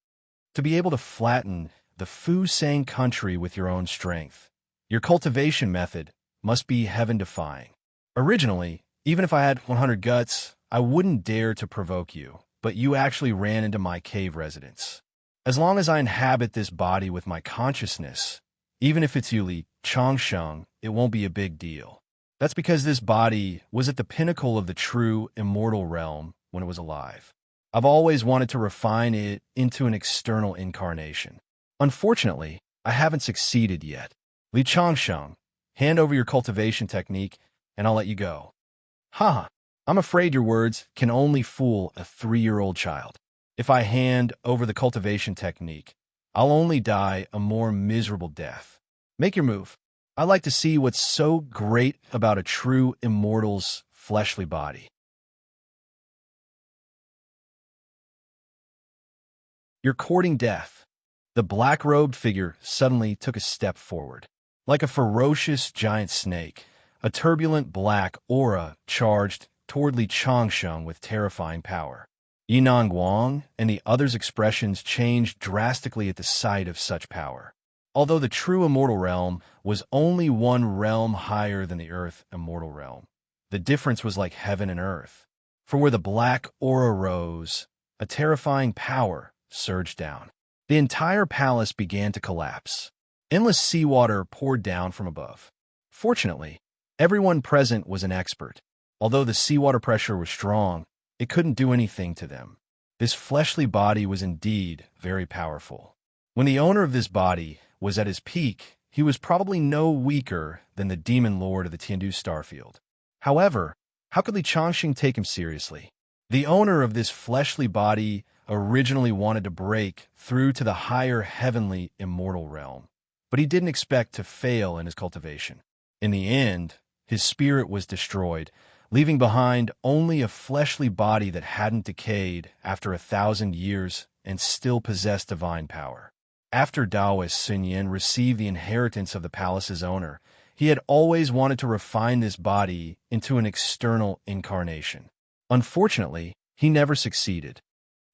To be able to flatten the Fu-Sang country with your own strength, your cultivation method must be heaven-defying. Originally, even if I had 100 guts, I wouldn't dare to provoke you, but you actually ran into my cave residence. As long as I inhabit this body with my consciousness, even if it's Yuli Changsheng, it won't be a big deal. That's because this body was at the pinnacle of the true immortal realm when it was alive. I've always wanted to refine it into an external incarnation. Unfortunately, I haven't succeeded yet. Li Changsheng, hand over your cultivation technique, and I'll let you go. Haha, I'm afraid your words can only fool a 3-year-old child. If I hand over the cultivation technique, I'll only die a more miserable death. Make your move. I like to see what's so great about a true immortal's fleshly body. You're courting death. The black-robed figure suddenly took a step forward. Like a ferocious giant snake, a turbulent black aura charged toward Li Changsheng with terrifying power. Yinan Guang and the others' expressions changed drastically at the sight of such power. Although the true immortal realm was only one realm higher than the earth immortal realm, the difference was like heaven and earth. For where the black aura rose, a terrifying power surged down. The entire palace began to collapse. Endless seawater poured down from above. Fortunately, everyone present was an expert. Although the seawater pressure was strong, it couldn't do anything to them. This fleshly body was indeed very powerful. When the owner of this body was at his peak, he was probably no weaker than the demon lord of the Tiandu Starfield. However, how could Li Changxing take him seriously? The owner of this fleshly body originally wanted to break through to the higher heavenly immortal realm, but he didn't expect to fail in his cultivation. In the end, his spirit was destroyed, leaving behind only a fleshly body that hadn't decayed after 1,000 years and still possessed divine power. After Taoist Sun Yin received the inheritance of the palace's owner, he had always wanted to refine this body into an external incarnation. Unfortunately, he never succeeded.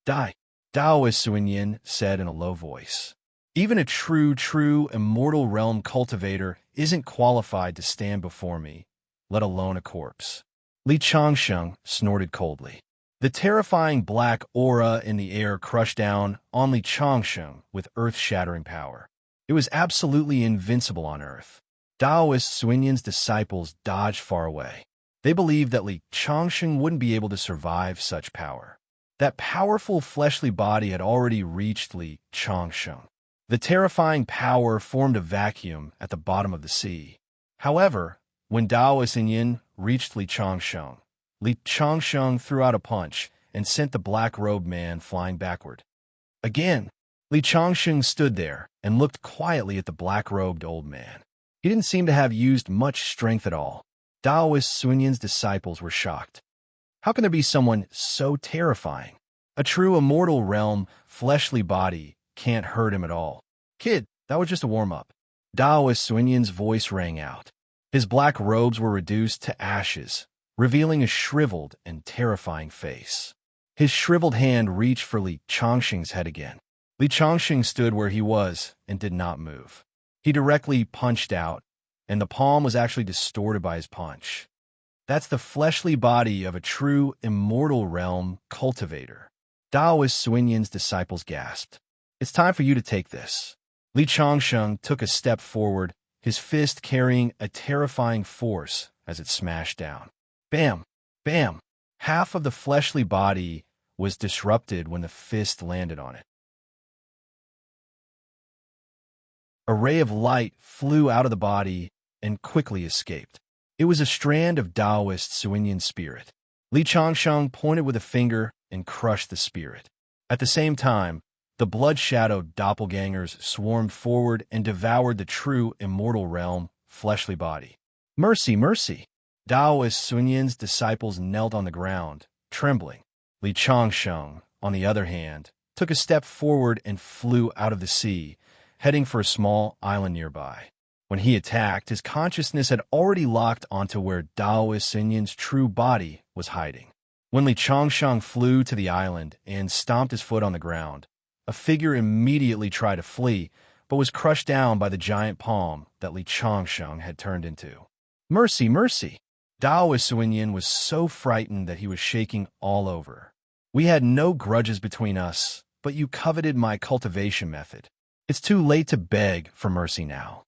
Die, Taoist Sun Yin said in a low voice. Even a true immortal realm cultivator isn't qualified to stand before me, let alone a corpse. Li Changsheng snorted coldly. The terrifying black aura in the air crushed down on Li Changsheng with earth-shattering power. It was absolutely invincible on Earth. Taoist Sun Yin's disciples dodged far away. They believed that Li Changsheng wouldn't be able to survive such power. That powerful fleshly body had already reached Li Changsheng. The terrifying power formed a vacuum at the bottom of the sea. However, when Taoist Sun Yin reached Li Changsheng threw out a punch and sent the black-robed man flying backward. Again, Li Changsheng stood there and looked quietly at the black-robed old man. He didn't seem to have used much strength at all. Taoist Sun Yin's disciples were shocked. How can there be someone so terrifying? A true immortal realm, fleshly body can't hurt him at all. Kid, that was just a warm-up. Taoist Sun Yin's voice rang out. His black robes were reduced to ashes, revealing a shriveled and terrifying face. His shriveled hand reached for Li Changxing's head again. Li Changxing stood where he was and did not move. He directly punched out, and the palm was actually distorted by his punch. That's the fleshly body of a true immortal realm cultivator. Taoist Sun Yin's disciples gasped. It's time for you to take this. Li Changsheng took a step forward, his fist carrying a terrifying force as it smashed down. Bam! Bam! Half of the fleshly body was disrupted when the fist landed on it. A ray of light flew out of the body and quickly escaped. It was a strand of Taoist Sun Yin's spirit. Li Changsheng pointed with a finger and crushed the spirit. At the same time, the blood-shadowed doppelgangers swarmed forward and devoured the true immortal realm, fleshly body. Mercy, mercy! Taoist Sun Yin's disciples knelt on the ground, trembling. Li Changsheng, on the other hand, took a step forward and flew out of the sea, heading for a small island nearby. When he attacked, his consciousness had already locked onto where Taoist Sun Yin's true body was hiding. When Li Changsheng flew to the island and stomped his foot on the ground, a figure immediately tried to flee, but was crushed down by the giant palm that Li Changsheng had turned into. Mercy, mercy! Taoist Sun Yin was so frightened that he was shaking all over. We had no grudges between us, but you coveted my cultivation method. It's too late to beg for mercy now."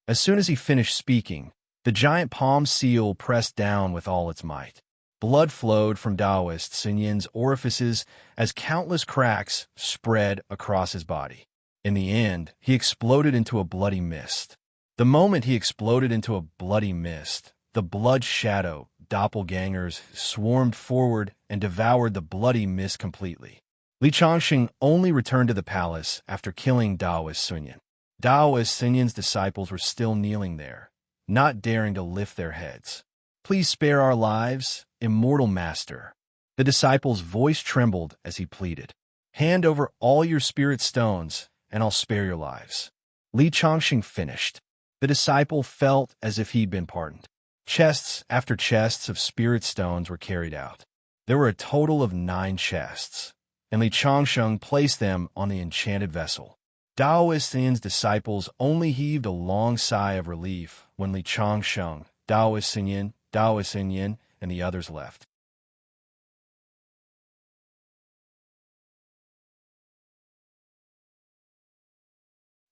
As soon as he finished speaking, the giant palm seal pressed down with all its might. Blood flowed from Taoist Sun Yin's orifices as countless cracks spread across his body. In the end, he exploded into a bloody mist. The moment he exploded into a bloody mist, the blood shadow doppelgangers swarmed forward and devoured the bloody mist completely. Li Changxing only returned to the palace after killing Taoist Sun Yin. Taoist Sun Yin's disciples were still kneeling there, not daring to lift their heads. "Please spare our lives, immortal master." The disciple's voice trembled as he pleaded. "Hand over all your spirit stones, and I'll spare your lives." Li Changxing finished. The disciple felt as if he'd been pardoned. Chests after chests of spirit stones were carried out. There were a total of 9 chests, and Li Changxing placed them on the enchanted vessel. Taoist Sun Yin's disciples only heaved a long sigh of relief when Li Changxing, Taoist Sun Yin, and the others left.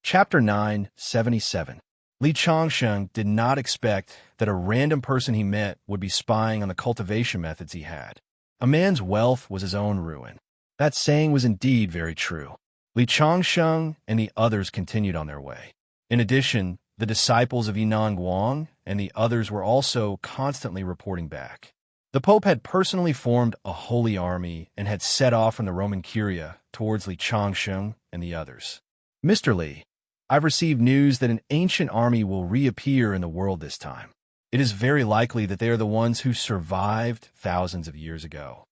Chapter 977. Li Changxing did not expect that a random person he met would be spying on the cultivation methods he had. A man's wealth was his own ruin. That saying was indeed very true. Li Changxing and the others continued on their way. In addition, the disciples of Yinan Guang and the others were also constantly reporting back. The Pope had personally formed a holy army and had set off from the Roman Curia towards Li Changxing and the others. "Mr. Li, I've received news that an ancient army will reappear in the world this time. It is very likely that they are the ones who survived thousands of years ago.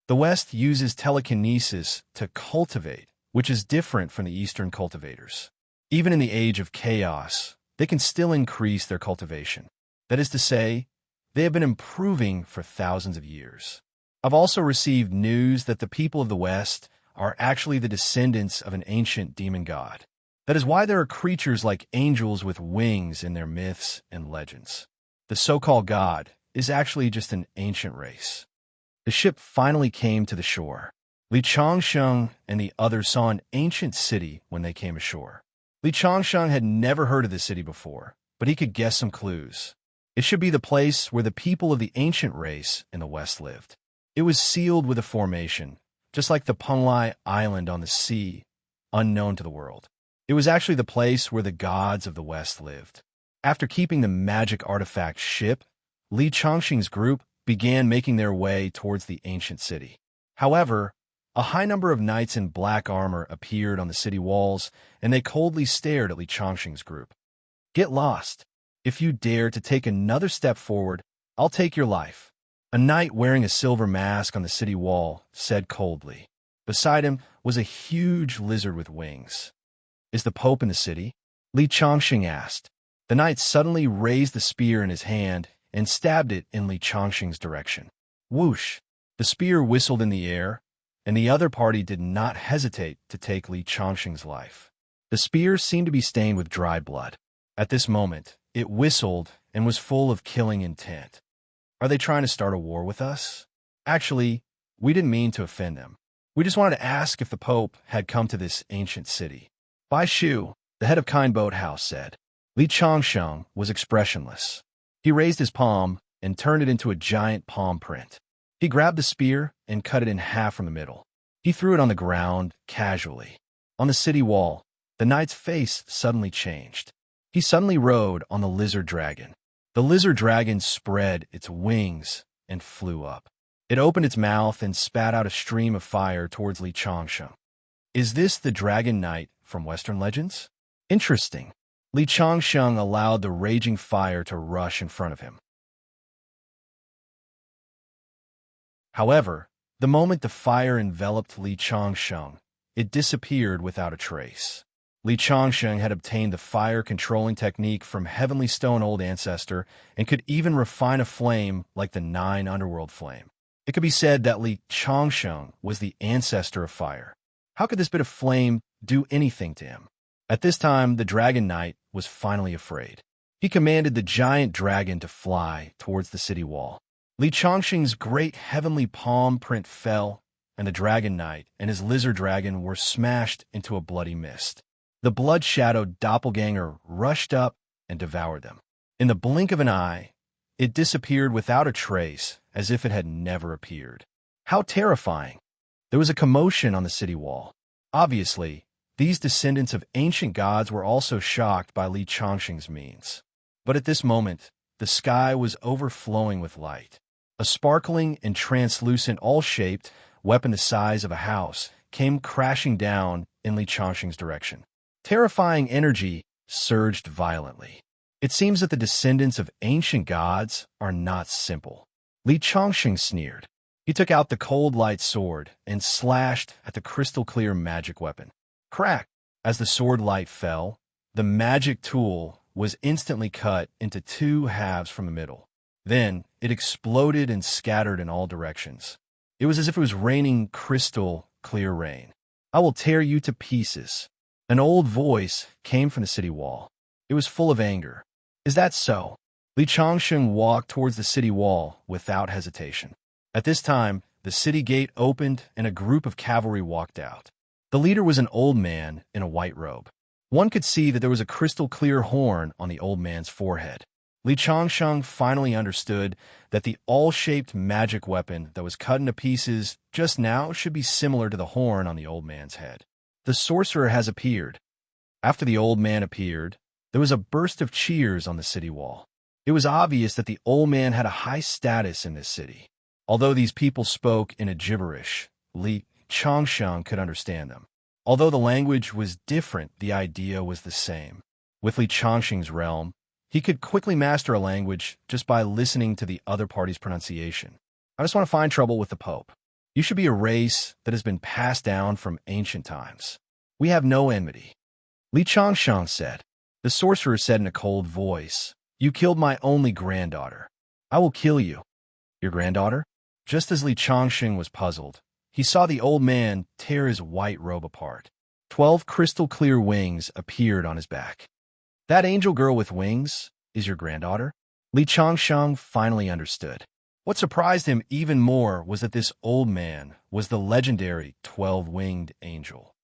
The West uses telekinesis to cultivate, which is different from the Eastern cultivators. Even in the age of chaos, they can still increase their cultivation. That is to say, they have been improving for thousands of years. I've also received news that the people of the West are actually the descendants of an ancient demon god. That is why there are creatures like angels with wings in their myths and legends. The so-called god is actually just an ancient race." The ship finally came to the shore. Li Changxing and the others saw an ancient city when they came ashore. Li Changxing had never heard of this city before, but he could guess some clues. It should be the place where the people of the ancient race in the West lived. It was sealed with a formation, just like the Penglai Island on the sea, unknown to the world. It was actually the place where the gods of the West lived. After keeping the magic artifact ship, Li Changxing's group began making their way towards the ancient city. However, a high number of knights in black armor appeared on the city walls, and they coldly stared at Li Changxing's group. "Get lost. If you dare to take another step forward, I'll take your life," a knight wearing a silver mask on the city wall said coldly. Beside him was a huge lizard with wings. "Is the Pope in the city?" Li Changxing asked. The knight suddenly raised the spear in his hand and stabbed it in Li Changxing's direction. Whoosh! The spear whistled in the air, and the other party did not hesitate to take Li Changxing's life. The spear seemed to be stained with dried blood. At this moment, it whistled and was full of killing intent. "Are they trying to start a war with us?" "Actually, we didn't mean to offend them. We just wanted to ask if the Pope had come to this ancient city." Bai Shu, the head of Kind Boat House, said. Li Changxing was expressionless. He raised his palm and turned it into a giant palm print. He grabbed the spear and cut it in half from the middle. He threw it on the ground casually. On the city wall, the knight's face suddenly changed. He suddenly rode on the lizard dragon. The lizard dragon spread its wings and flew up. It opened its mouth and spat out a stream of fire towards Li Changxing. "Is this the dragon knight from Western legends?" "Interesting." Li Changxing allowed the raging fire to rush in front of him. However, the moment the fire enveloped Li Changxing, it disappeared without a trace. Li Changxing had obtained the fire-controlling technique from Heavenly Stone Old Ancestor and could even refine a flame like the 9 Underworld flame. It could be said that Li Changxing was the ancestor of fire. How could this bit of flame do anything to him? At this time, the Dragon Knight was finally afraid. He commanded the giant dragon to fly towards the city wall. Li Changxing's great heavenly palm print fell, and the Dragon Knight and his lizard dragon were smashed into a bloody mist. The blood-shadowed doppelganger rushed up and devoured them. In the blink of an eye, it disappeared without a trace, as if it had never appeared. How terrifying! There was a commotion on the city wall. Obviously, these descendants of ancient gods were also shocked by Li Chongqing's means. But at this moment, the sky was overflowing with light. A sparkling and translucent, all-shaped weapon the size of a house came crashing down in Li Chongqing's direction. Terrifying energy surged violently. It seems that the descendants of ancient gods are not simple. Li Chongqing sneered. He took out the cold light sword and slashed at the crystal-clear magic weapon. Crack! As the sword light fell, the magic tool was instantly cut into two halves from the middle. Then it exploded and scattered in all directions. It was as if it was raining crystal-clear rain. "I will tear you to pieces." An old voice came from the city wall. It was full of anger. "Is that so?" Li Chongqing walked towards the city wall without hesitation. At this time, the city gate opened and a group of cavalry walked out. The leader was an old man in a white robe. One could see that there was a crystal-clear horn on the old man's forehead. Li Chongqing finally understood that the all-shaped magic weapon that was cut into pieces just now should be similar to the horn on the old man's head. "The sorcerer has appeared." After the old man appeared, there was a burst of cheers on the city wall. It was obvious that the old man had a high status in this city. Although these people spoke in a gibberish, Li Chongqing could understand them. Although the language was different, the idea was the same. With Li Chongqing's realm, he could quickly master a language just by listening to the other party's pronunciation. "I just want to find trouble with the Pope. You should be a race that has been passed down from ancient times. We have no enmity." Li Chongqing said. The sorcerer said in a cold voice, "You killed my only granddaughter. I will kill you." "Your granddaughter?" Just as Li Chongqing was puzzled, he saw the old man tear his white robe apart. 12 crystal-clear wings appeared on his back. "That angel girl with wings is your granddaughter?" Li Chongqing finally understood. What surprised him even more was that this old man was the legendary 12-winged angel.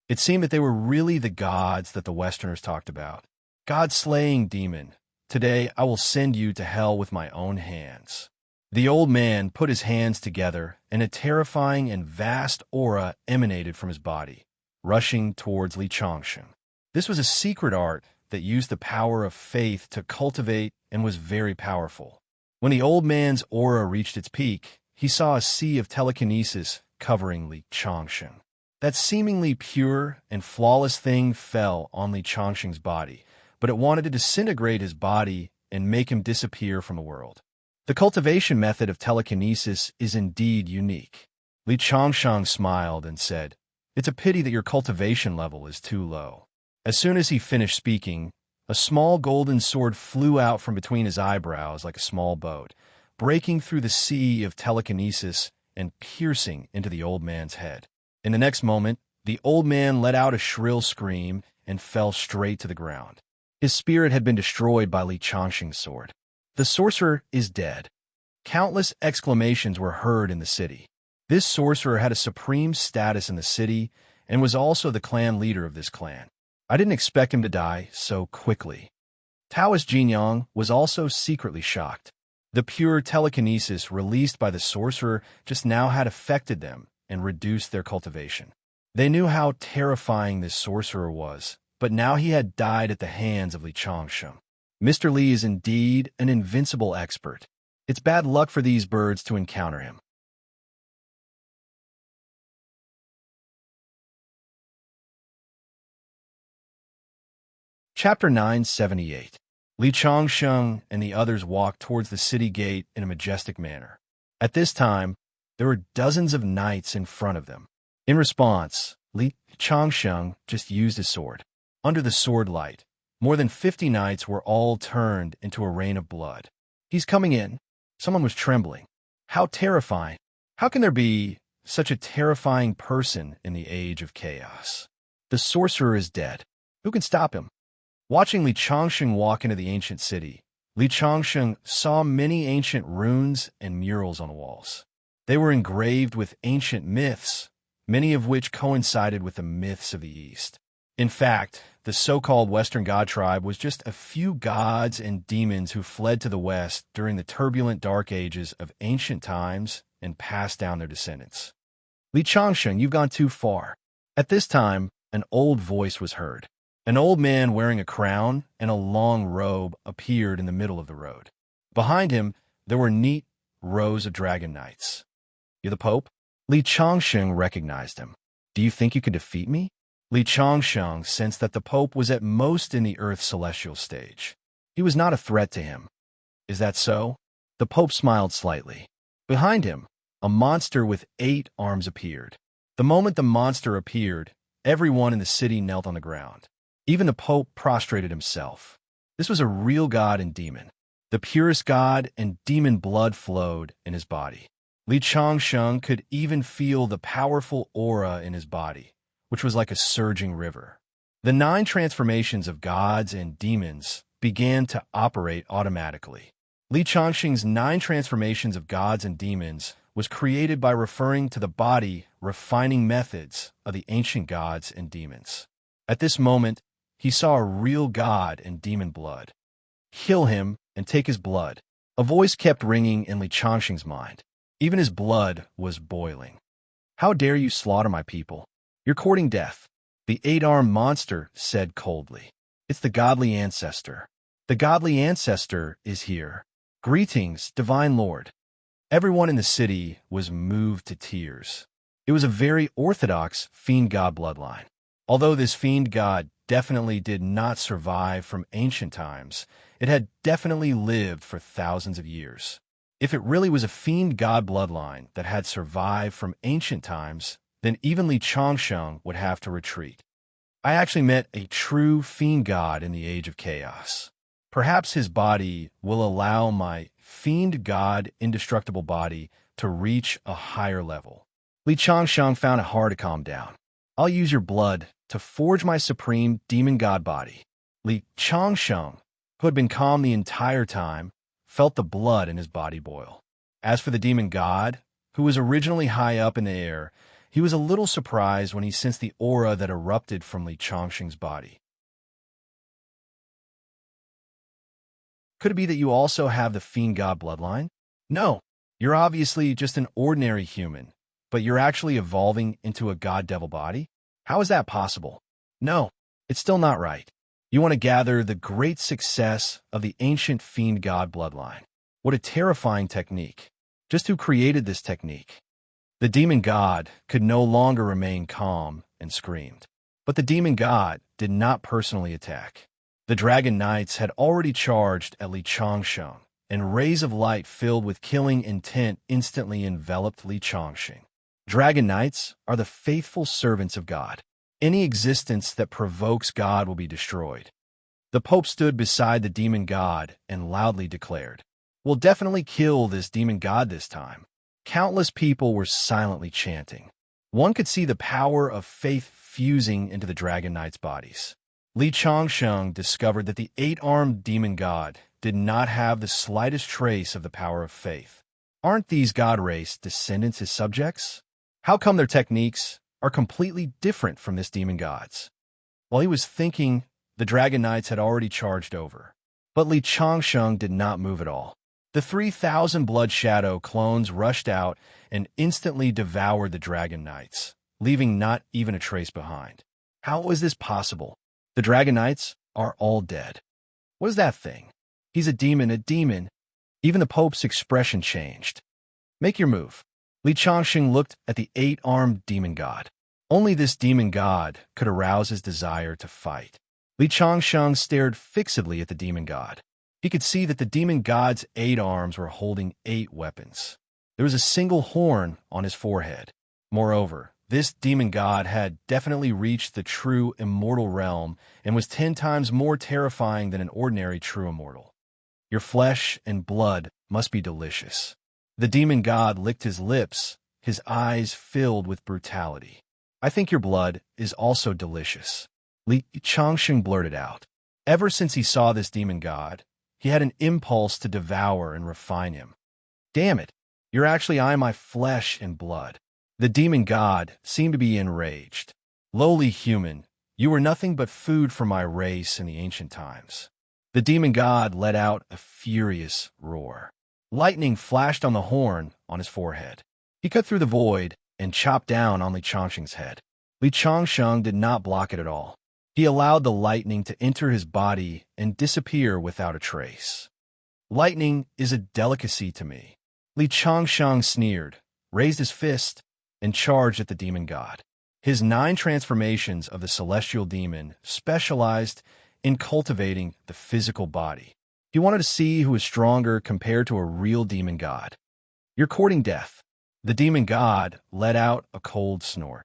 It seemed that they were really the gods that the Westerners talked about. "God-slaying demon, today I will send you to hell with my own hands." The old man put his hands together, and a terrifying and vast aura emanated from his body, rushing towards Li Chongqing. This was a secret art that used the power of faith to cultivate and was very powerful. When the old man's aura reached its peak, he saw a sea of telekinesis covering Li Chongqing. That seemingly pure and flawless thing fell on Li Chongqing's body, but it wanted to disintegrate his body and make him disappear from the world. The cultivation method of telekinesis is indeed unique. Li Chongqing smiled and said, "It's a pity that your cultivation level is too low." As soon as he finished speaking, a small golden sword flew out from between his eyebrows like a small boat, breaking through the sea of telekinesis and piercing into the old man's head. In the next moment, the old man let out a shrill scream and fell straight to the ground. His spirit had been destroyed by Li Chongqing's sword. "The sorcerer is dead." Countless exclamations were heard in the city. This sorcerer had a supreme status in the city and was also the clan leader of this clan. I didn't expect him to die so quickly. Taoist Jinyang was also secretly shocked. The pure telekinesis released by the sorcerer just now had affected them and reduced their cultivation. They knew how terrifying this sorcerer was, but now he had died at the hands of Li Chongqing. Mr. Li is indeed an invincible expert. It's bad luck for these birds to encounter him. Chapter 978. Li Chongqing and the others walked towards the city gate in a majestic manner. At this time, there were dozens of knights in front of them. In response, Li Chongqing just used his sword. Under the sword light, more than 50 knights were all turned into a rain of blood. "He's coming in." Someone was trembling. How terrifying. How can there be such a terrifying person in the age of chaos? The sorcerer is dead. Who can stop him? Watching Li Chongqing walk into the ancient city, Li Changsheng saw many ancient runes and murals on the walls. They were engraved with ancient myths, many of which coincided with the myths of the East. In fact, the so-called Western god tribe was just a few gods and demons who fled to the West during the turbulent dark ages of ancient times and passed down their descendants. Li Changsheng, you've gone too far. At this time, an old voice was heard. An old man wearing a crown and a long robe appeared in the middle of the road. Behind him, there were neat rows of dragon knights. "You're the Pope?" Li Changsheng recognized him. "Do you think you can defeat me?" Li Changsheng sensed that the Pope was at most in the Earth's celestial stage. He was not a threat to him. "Is that so?" The Pope smiled slightly. Behind him, a monster with 8 arms appeared. The moment the monster appeared, everyone in the city knelt on the ground. Even the Pope prostrated himself. This was a real god and demon. The purest god and demon blood flowed in his body. Li Changsheng could even feel the powerful aura in his body, which was like a surging river. The 9 transformations of gods and demons began to operate automatically. Li Changsheng's 9 transformations of gods and demons was created by referring to the body refining methods of the ancient gods and demons. At this moment, he saw a real god and demon blood. "Kill him and take his blood." A voice kept ringing in Li Changsheng's mind. Even his blood was boiling. "How dare you slaughter my people? You're courting death," the 8-armed monster said coldly. "It's the godly ancestor. The godly ancestor is here. Greetings, divine lord." Everyone in the city was moved to tears. It was a very orthodox fiend god bloodline. Although this fiend god definitely did not survive from ancient times, it had definitely lived for thousands of years. If it really was a fiend god bloodline that had survived from ancient times, then even Li Changsheng would have to retreat. "I actually met a true fiend god in the Age of Chaos. Perhaps his body will allow my fiend god indestructible body to reach a higher level." Li Changsheng found it hard to calm down. "I'll use your blood to forge my supreme demon god body." Li Changsheng, who had been calm the entire time, felt the blood in his body boil. As for the demon god, who was originally high up in the air, he was a little surprised when he sensed the aura that erupted from Li Changsheng's body. "Could it be that you also have the fiend god bloodline?" "No, you're obviously just an ordinary human, but you're actually evolving into a god-devil body? How is that possible?" "No, it's still not right. You want to gather the great success of the ancient fiend god bloodline. What a terrifying technique. Just who created this technique?" The demon god could no longer remain calm and screamed. But the demon god did not personally attack. The dragon knights had already charged at Li Changsheng, and rays of light filled with killing intent instantly enveloped Li Changsheng. Dragon knights are the faithful servants of God. Any existence that provokes God will be destroyed. The Pope stood beside the demon god and loudly declared, "We'll definitely kill this demon god this time." Countless people were silently chanting. One could see the power of faith fusing into the dragon knights' bodies. Li Changsheng discovered that the 8-armed demon god did not have the slightest trace of the power of faith. Aren't these god race descendants his subjects? How come their techniques are completely different from this demon god's? While he was thinking, the dragon knights had already charged over. But Li Changsheng did not move at all. The 3,000 blood shadow clones rushed out and instantly devoured the dragon knights, leaving not even a trace behind. How was this possible? The dragon knights are all dead. What is that thing? He's a demon, a demon. Even the Pope's expression changed. "Make your move." Li Changsheng looked at the 8-armed demon god. Only this demon god could arouse his desire to fight. Li Changsheng stared fixedly at the demon god. He could see that the demon god's 8 arms were holding 8 weapons. There was a single horn on his forehead. Moreover, this demon god had definitely reached the true immortal realm and was 10 times more terrifying than an ordinary true immortal. "Your flesh and blood must be delicious." The demon god licked his lips, his eyes filled with brutality. "I think your blood is also delicious," Li Changsheng blurted out. Ever since he saw this demon god, He had an impulse to devour and refine him. Damn it, you're actually I, my flesh and blood. The demon god seemed to be enraged. Lowly human, you were nothing but food for my race in the ancient times. The demon god let out a furious roar. Lightning flashed on the horn on his forehead. He cut through the void and chopped down on Li Changsheng's head. Li Changsheng did not block it at all. He allowed the lightning to enter his body and disappear without a trace. Lightning is a delicacy to me. Li Changsheng sneered, raised his fist, and charged at the demon god. His 9 transformations of the celestial demon specialized in cultivating the physical body. He wanted to see who was stronger compared to a real demon god. You're courting death. The demon god let out a cold snort.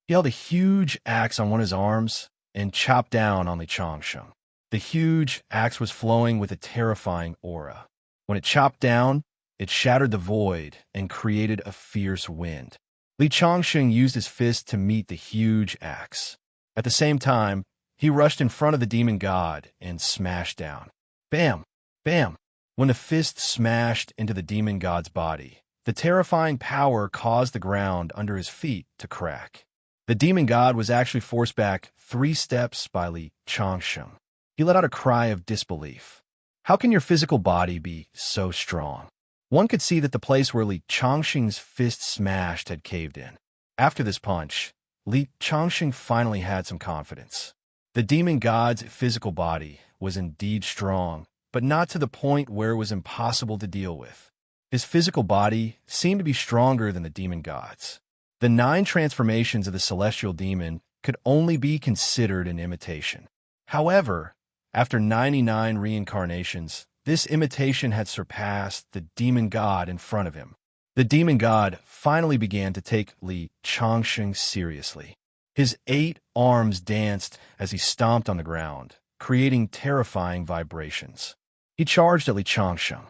He held a huge axe on one of his arms and chopped down on Li Changsheng. The huge axe was flowing with a terrifying aura. When it chopped down, it shattered the void and created a fierce wind. Li Changsheng used his fist to meet the huge axe. At the same time, he rushed in front of the demon god and smashed down. Bam! Bam! When the fist smashed into the demon god's body, the terrifying power caused the ground under his feet to crack. The demon god was actually forced back 3 steps by Li Changsheng. He let out a cry of disbelief. How can your physical body be so strong? One could see that the place where Li Changsheng's fist smashed had caved in. After this punch, Li Changsheng finally had some confidence. The demon god's physical body was indeed strong, but not to the point where it was impossible to deal with. His physical body seemed to be stronger than the demon god's. The 9 transformations of the celestial demon could only be considered an imitation. However, after 99 reincarnations, this imitation had surpassed the demon god in front of him. The demon god finally began to take Li Changsheng seriously. His 8 arms danced as he stomped on the ground, creating terrifying vibrations. He charged at Li Changsheng.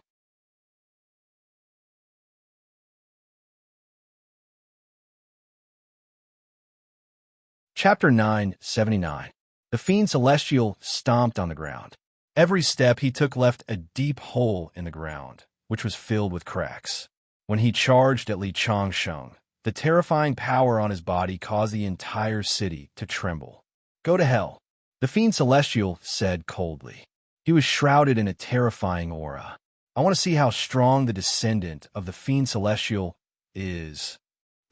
Chapter 979. The Fiend Celestial stomped on the ground. Every step he took left a deep hole in the ground, which was filled with cracks. When he charged at Li Changsheng, the terrifying power on his body caused the entire city to tremble. Go to hell, the Fiend Celestial said coldly. He was shrouded in a terrifying aura. I want to see how strong the descendant of the Fiend Celestial is.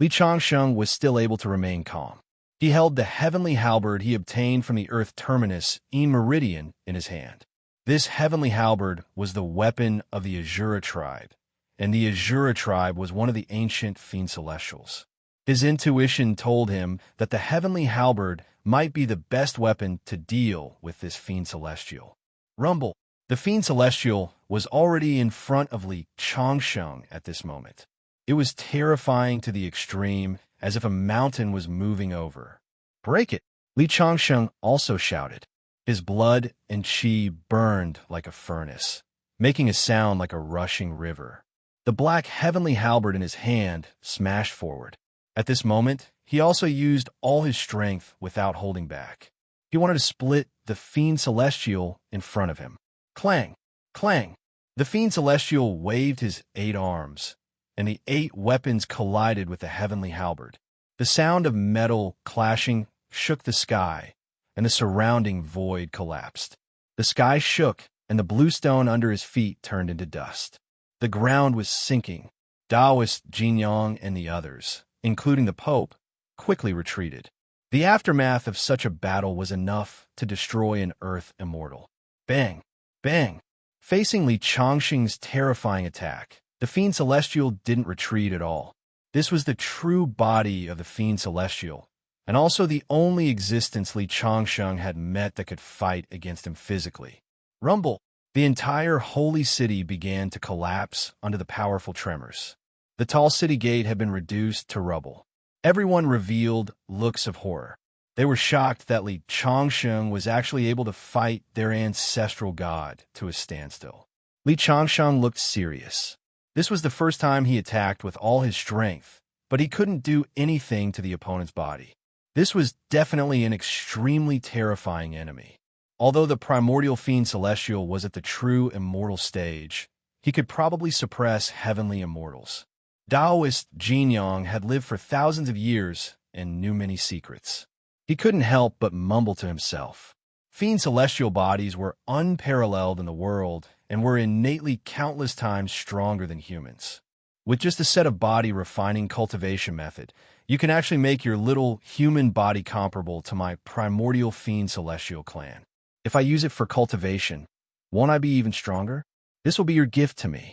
Li Changsheng was still able to remain calm. He held the heavenly halberd he obtained from the earth terminus in Meridian in his hand. This heavenly halberd was the weapon of the Azura tribe, and the Azura tribe was one of the ancient Fiend Celestials. His intuition told him that the heavenly halberd might be the best weapon to deal with this Fiend Celestial. Rumble. The Fiend Celestial was already in front of Li Changsheng at this moment. It was terrifying to the extreme, as if a mountain was moving over. Break it! Li Changsheng also shouted. His blood and chi burned like a furnace, making a sound like a rushing river. The black heavenly halberd in his hand smashed forward. At this moment, he also used all his strength without holding back. He wanted to split the Fiend Celestial in front of him. Clang! Clang! The Fiend Celestial waved his 8 arms, and the 8 weapons collided with the heavenly halberd. The sound of metal clashing shook the sky, and the surrounding void collapsed. The sky shook, and the blue stone under his feet turned into dust. The ground was sinking. Taoist Jinyang and the others, including the Pope, quickly retreated. The aftermath of such a battle was enough to destroy an earth immortal. Bang! Bang! Facing Li Changsheng's terrifying attack, the Fiend Celestial didn't retreat at all. This was the true body of the Fiend Celestial, and also the only existence Li Changsheng had met that could fight against him physically. Rumble! The entire holy city began to collapse under the powerful tremors. The tall city gate had been reduced to rubble. Everyone revealed looks of horror. They were shocked that Li Changsheng was actually able to fight their ancestral god to a standstill. Li Changsheng looked serious. This was the first time he attacked with all his strength, but he couldn't do anything to the opponent's body. This was definitely an extremely terrifying enemy. Although the primordial fiend celestial was at the true immortal stage, he could probably suppress heavenly immortals. Taoist Jin Yang had lived for thousands of years and knew many secrets. He couldn't help but mumble to himself. Fiend celestial bodies were unparalleled in the world and were innately countless times stronger than humans. With just a set of body refining cultivation method, you can actually make your little human body comparable to my primordial fiend celestial clan. If I use it for cultivation, won't I be even stronger? This will be your gift to me.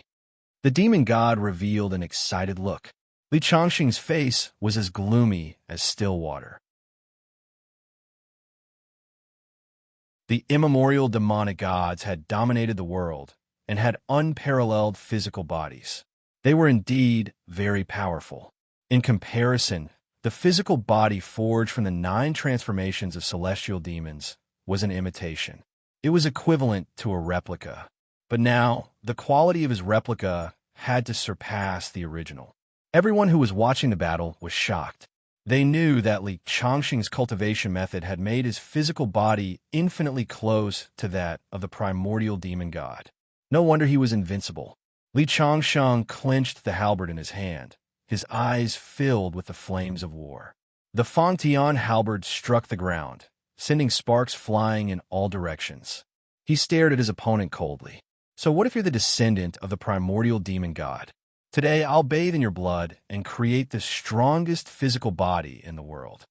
The demon god revealed an excited look. Li Changxing's face was as gloomy as still water. The immemorial demonic gods had dominated the world and had unparalleled physical bodies. They were indeed very powerful. In comparison, the physical body forged from the 9 transformations of celestial demons was an imitation. It was equivalent to a replica. But now, the quality of his replica had to surpass the original. Everyone who was watching the battle was shocked. They knew that Li Changxing's cultivation method had made his physical body infinitely close to that of the primordial demon god. No wonder he was invincible. Li Changxing clenched the halberd in his hand, his eyes filled with the flames of war. The Fangtian halberd struck the ground, sending sparks flying in all directions. He stared at his opponent coldly. So what if you're the descendant of the primordial demon god? Today, I'll bathe in your blood and create the strongest physical body in the world.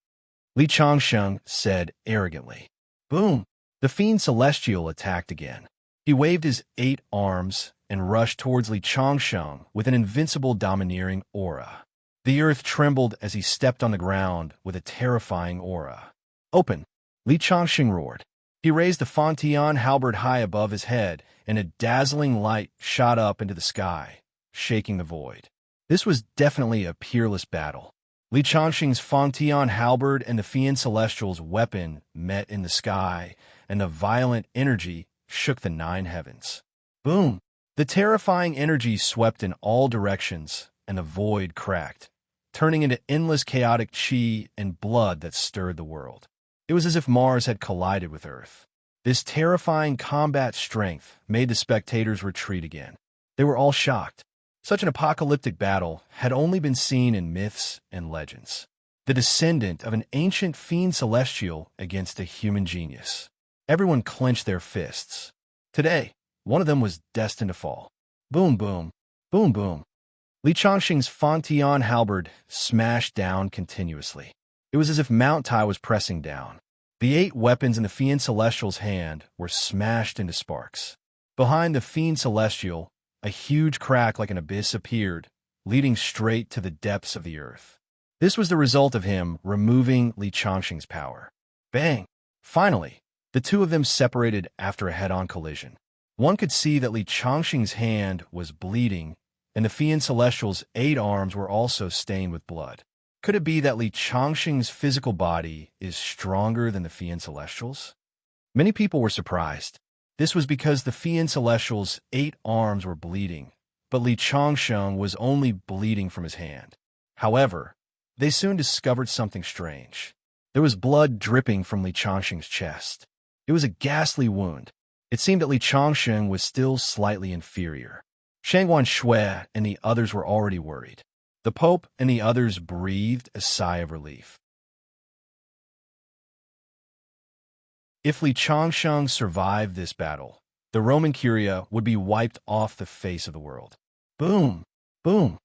Li Changxing said arrogantly. Boom! The fiend celestial attacked again. He waved his 8 arms and rushed towards Li Changxing with an invincible domineering aura. The earth trembled as he stepped on the ground with a terrifying aura. Open! Li Changxing roared. He raised the Fangtian halberd high above his head, and a dazzling light shot up into the sky, shaking the void. This was definitely a peerless battle. Li Changxing's Fangtian halberd and the fiend celestial's weapon met in the sky, and the violent energy shook the 9 heavens. Boom! The terrifying energy swept in all directions, and the void cracked, turning into endless chaotic chi and blood that stirred the world. It was as if Mars had collided with Earth. This terrifying combat strength made the spectators retreat again. They were all shocked. Such an apocalyptic battle had only been seen in myths and legends. The descendant of an ancient fiend celestial against a human genius. Everyone clenched their fists. Today, one of them was destined to fall. Boom, boom, boom, boom. Li Changxing's Fangtian halberd smashed down continuously. It was as if Mount Tai was pressing down. The 8 weapons in the fiend celestial's hand were smashed into sparks. Behind the fiend celestial, a huge crack like an abyss appeared, leading straight to the depths of the earth. This was the result of him removing Li Changxing's power. Bang! Finally, the 2 of them separated after a head-on collision. One could see that Li Changxing's hand was bleeding, and the fiend celestial's 8 arms were also stained with blood. Could it be that Li Changxing's physical body is stronger than the fiend celestial's? Many people were surprised. This was because the fiend celestial's 8 arms were bleeding, but Li Changxing was only bleeding from his hand. However, they soon discovered something strange. There was blood dripping from Li Changxing's chest. It was a ghastly wound. It seemed that Li Changxing was still slightly inferior. Shangguan Shui and the others were already worried. The Pope and the others breathed a sigh of relief. If Li Changxing survived this battle, the Roman Curia would be wiped off the face of the world. Boom! Boom!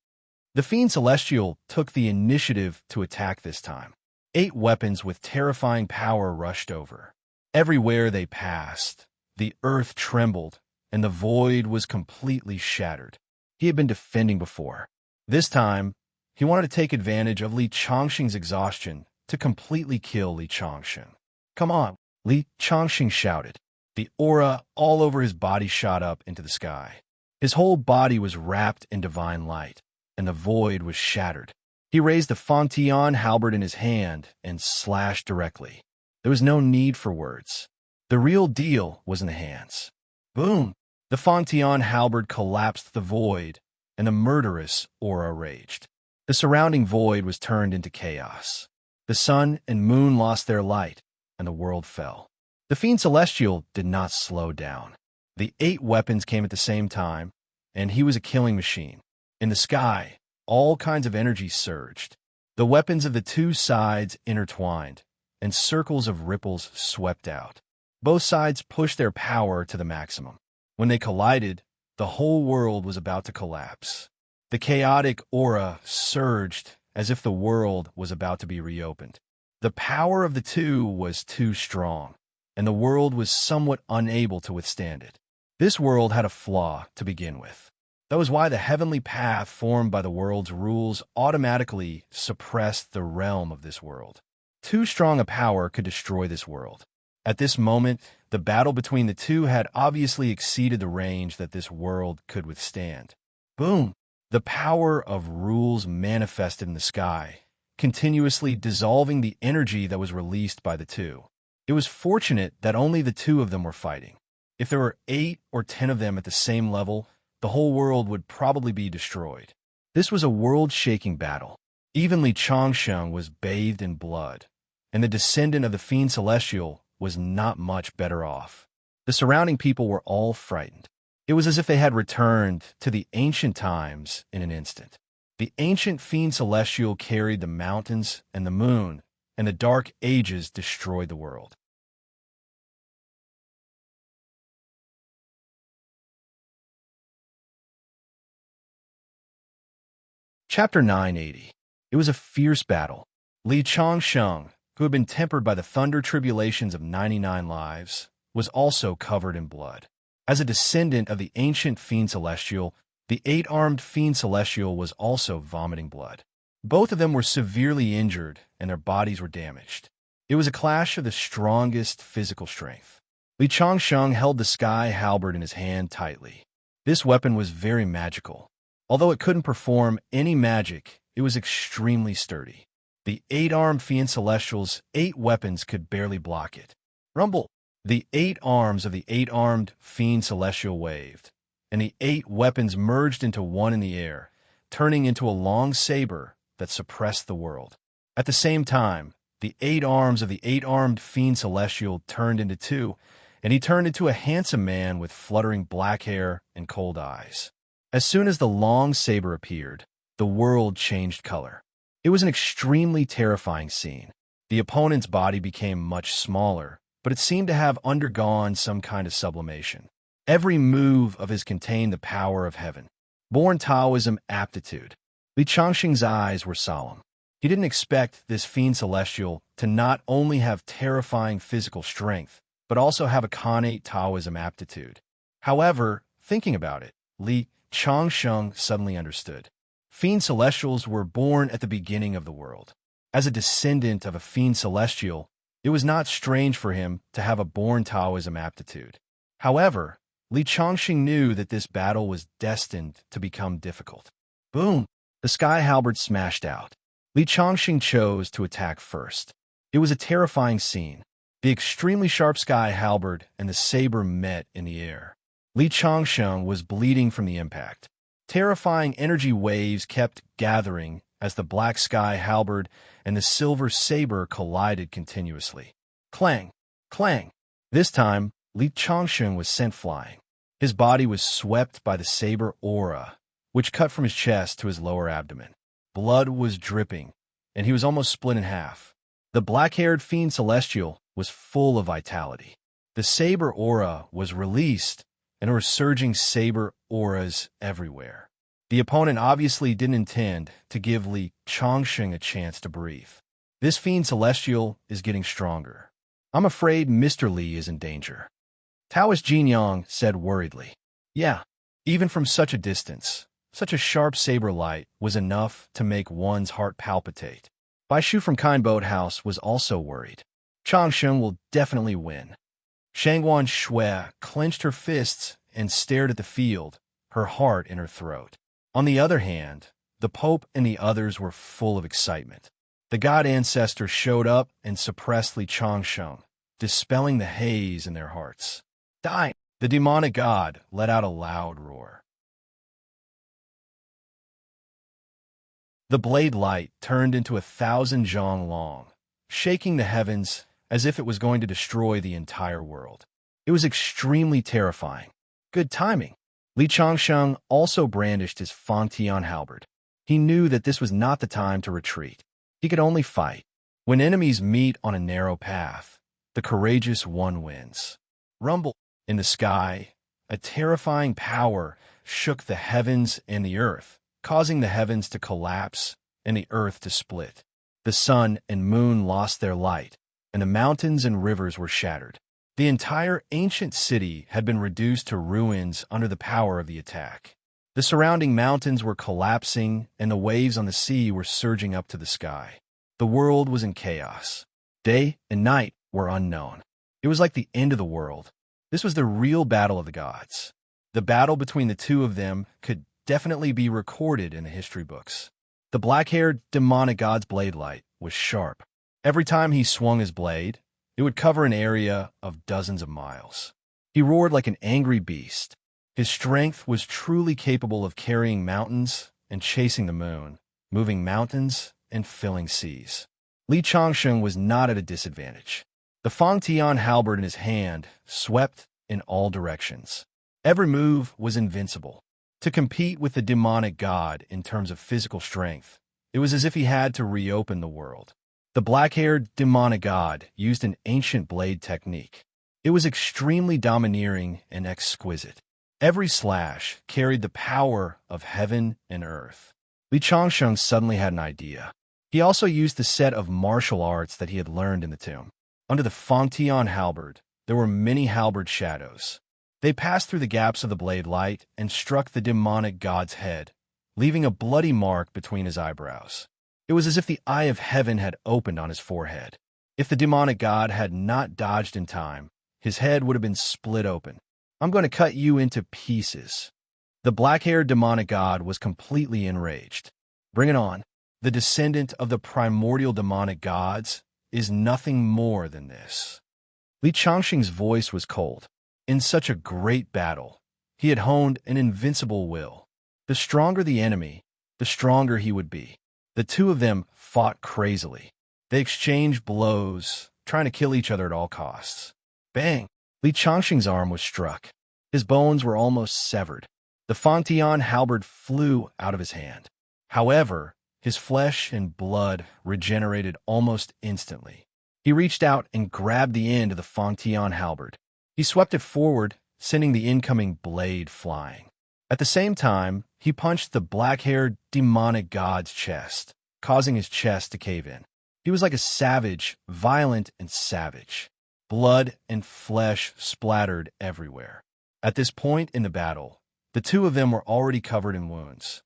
The Fiend Celestial took the initiative to attack this time. 8 weapons with terrifying power rushed over. Everywhere they passed, the earth trembled, and the void was completely shattered. He had been defending before. This time, he wanted to take advantage of Li Changxing's exhaustion to completely kill Li Changxing. Come on, Li Changxing shouted. The aura all over his body shot up into the sky. His whole body was wrapped in divine light, and the void was shattered. He raised the Fangtian halberd in his hand and slashed directly. There was no need for words. The real deal was in the hands. Boom! The Fangtian halberd collapsed the void, and a murderous aura raged. The surrounding void was turned into chaos. The sun and moon lost their light, and the world fell. The Fiend Celestial did not slow down. The 8 weapons came at the same time, and he was a killing machine. In the sky, all kinds of energy surged. The weapons of the two sides intertwined, and circles of ripples swept out. Both sides pushed their power to the maximum. When they collided, the whole world was about to collapse. The chaotic aura surged as if the world was about to be reopened. The power of the two was too strong, and the world was somewhat unable to withstand it. This world had a flaw to begin with. That was why the heavenly path formed by the world's rules automatically suppressed the realm of this world. Too strong a power could destroy this world. At this moment, the battle between the two had obviously exceeded the range that this world could withstand. Boom! The power of rules manifested in the sky, continuously dissolving the energy that was released by the two. It was fortunate that only the two of them were fighting. If there were 8 or 10 of them at the same level, the whole world would probably be destroyed. This was a world-shaking battle. Even Li Changsheng was bathed in blood, and the descendant of the Fiend Celestial was not much better off. The surrounding people were all frightened. It was as if they had returned to the ancient times in an instant. The ancient Fiend Celestial carried the mountains and the moon, and the dark ages destroyed the world. Chapter 980. It was a fierce battle. Li Changsheng, who had been tempered by the thunder tribulations of 99 lives, was also covered in blood. As a descendant of the ancient Fiend Celestial, the 8-armed Fiend Celestial was also vomiting blood. Both of them were severely injured, and their bodies were damaged. It was a clash of the strongest physical strength. Li Changsheng held the sky halberd in his hand tightly. This weapon was very magical. Although it couldn't perform any magic, it was extremely sturdy. The 8-armed Fiend Celestial's 8 weapons could barely block it. Rumble! The 8 arms of the 8-armed Fiend Celestial waved, and the 8 weapons merged into one in the air, turning into a long saber that suppressed the world. At the same time, the 8 arms of the 8-armed Fiend Celestial turned into 2, and he turned into a handsome man with fluttering black hair and cold eyes. As soon as the long saber appeared, the world changed color. It was an extremely terrifying scene. The opponent's body became much smaller, but it seemed to have undergone some kind of sublimation. Every move of his contained the power of heaven. Born Taoism aptitude. Li Changsheng's eyes were solemn. He didn't expect this Fiend Celestial to not only have terrifying physical strength, but also have a connate Taoism aptitude. However, thinking about it, Li Changsheng suddenly understood. Fiend Celestials were born at the beginning of the world. As a descendant of a Fiend Celestial, it was not strange for him to have a born Taoism aptitude. However, Li Changsheng knew that this battle was destined to become difficult. Boom! The sky halberd smashed out. Li Changsheng chose to attack first. It was a terrifying scene. The extremely sharp sky halberd and the saber met in the air. Li Changsheng was bleeding from the impact. Terrifying energy waves kept gathering as the black sky halberd and the silver saber collided continuously. Clang! Clang! This time, Li Changsheng was sent flying. His body was swept by the saber aura, which cut from his chest to his lower abdomen. Blood was dripping, and he was almost split in half. The black-haired Fiend Celestial was full of vitality. The saber aura was released, and there were surging saber auras everywhere. The opponent obviously didn't intend to give Li Changsheng a chance to breathe. This Fiend Celestial is getting stronger. I'm afraid Mr. Li is in danger. Taoist Jinyang said worriedly. Yeah, even from such a distance, such a sharp saber light was enough to make one's heart palpitate. Bai Shu from Kind Boathouse was also worried. Changsheng will definitely win. Shangguan Shui clenched her fists and stared at the field, her heart in her throat. On the other hand, the Pope and the others were full of excitement. The god ancestor showed up and suppressed Li Changsheng, dispelling the haze in their hearts. Die! The demonic god let out a loud roar. The blade light turned into 1,000 zhang long, shaking the heavens as if it was going to destroy the entire world. It was extremely terrifying. Good timing. Li Changsheng also brandished his Fangtian halberd. He knew that this was not the time to retreat. He could only fight. When enemies meet on a narrow path, the courageous one wins. Rumble. In the sky, a terrifying power shook the heavens and the earth, causing the heavens to collapse and the earth to split. The sun and moon lost their light, and the mountains and rivers were shattered. The entire ancient city had been reduced to ruins under the power of the attack. The surrounding mountains were collapsing, and the waves on the sea were surging up to the sky. The world was in chaos. Day and night were unknown. It was like the end of the world. This was the real battle of the gods. The battle between the two of them could definitely be recorded in the history books. The black-haired demonic god's blade light was sharp. Every time he swung his blade, it would cover an area of dozens of miles. He roared like an angry beast. His strength was truly capable of carrying mountains and chasing the moon, moving mountains and filling seas. Li Changsheng was not at a disadvantage. The Fangtian halberd in his hand swept in all directions. Every move was invincible. To compete with the demonic god in terms of physical strength, it was as if he had to reopen the world. The black-haired demonic god used an ancient blade technique. It was extremely domineering and exquisite. Every slash carried the power of heaven and earth. Li Changsheng suddenly had an idea. He also used the set of martial arts that he had learned in the tomb. Under the Fangtian halberd, there were many halberd shadows. They passed through the gaps of the blade light and struck the demonic god's head, leaving a bloody mark between his eyebrows. It was as if the eye of heaven had opened on his forehead. If the demonic god had not dodged in time, his head would have been split open. "I'm going to cut you into pieces." The black-haired demonic god was completely enraged. "Bring it on. The descendant of the primordial demonic gods is nothing more than this." Li Changsheng's voice was cold. In such a great battle, he had honed an invincible will. The stronger the enemy, the stronger he would be. The two of them fought crazily. They exchanged blows, trying to kill each other at all costs. Bang! Li Changsheng's arm was struck. His bones were almost severed. The Fangtian halberd flew out of his hand. However, his flesh and blood regenerated almost instantly. He reached out and grabbed the end of the Fangtian halberd. He swept it forward, sending the incoming blade flying. At the same time, he punched the black-haired demonic god's chest, causing his chest to cave in. He was like a savage, violent and savage. Blood and flesh splattered everywhere. At this point in the battle, the two of them were already covered in wounds.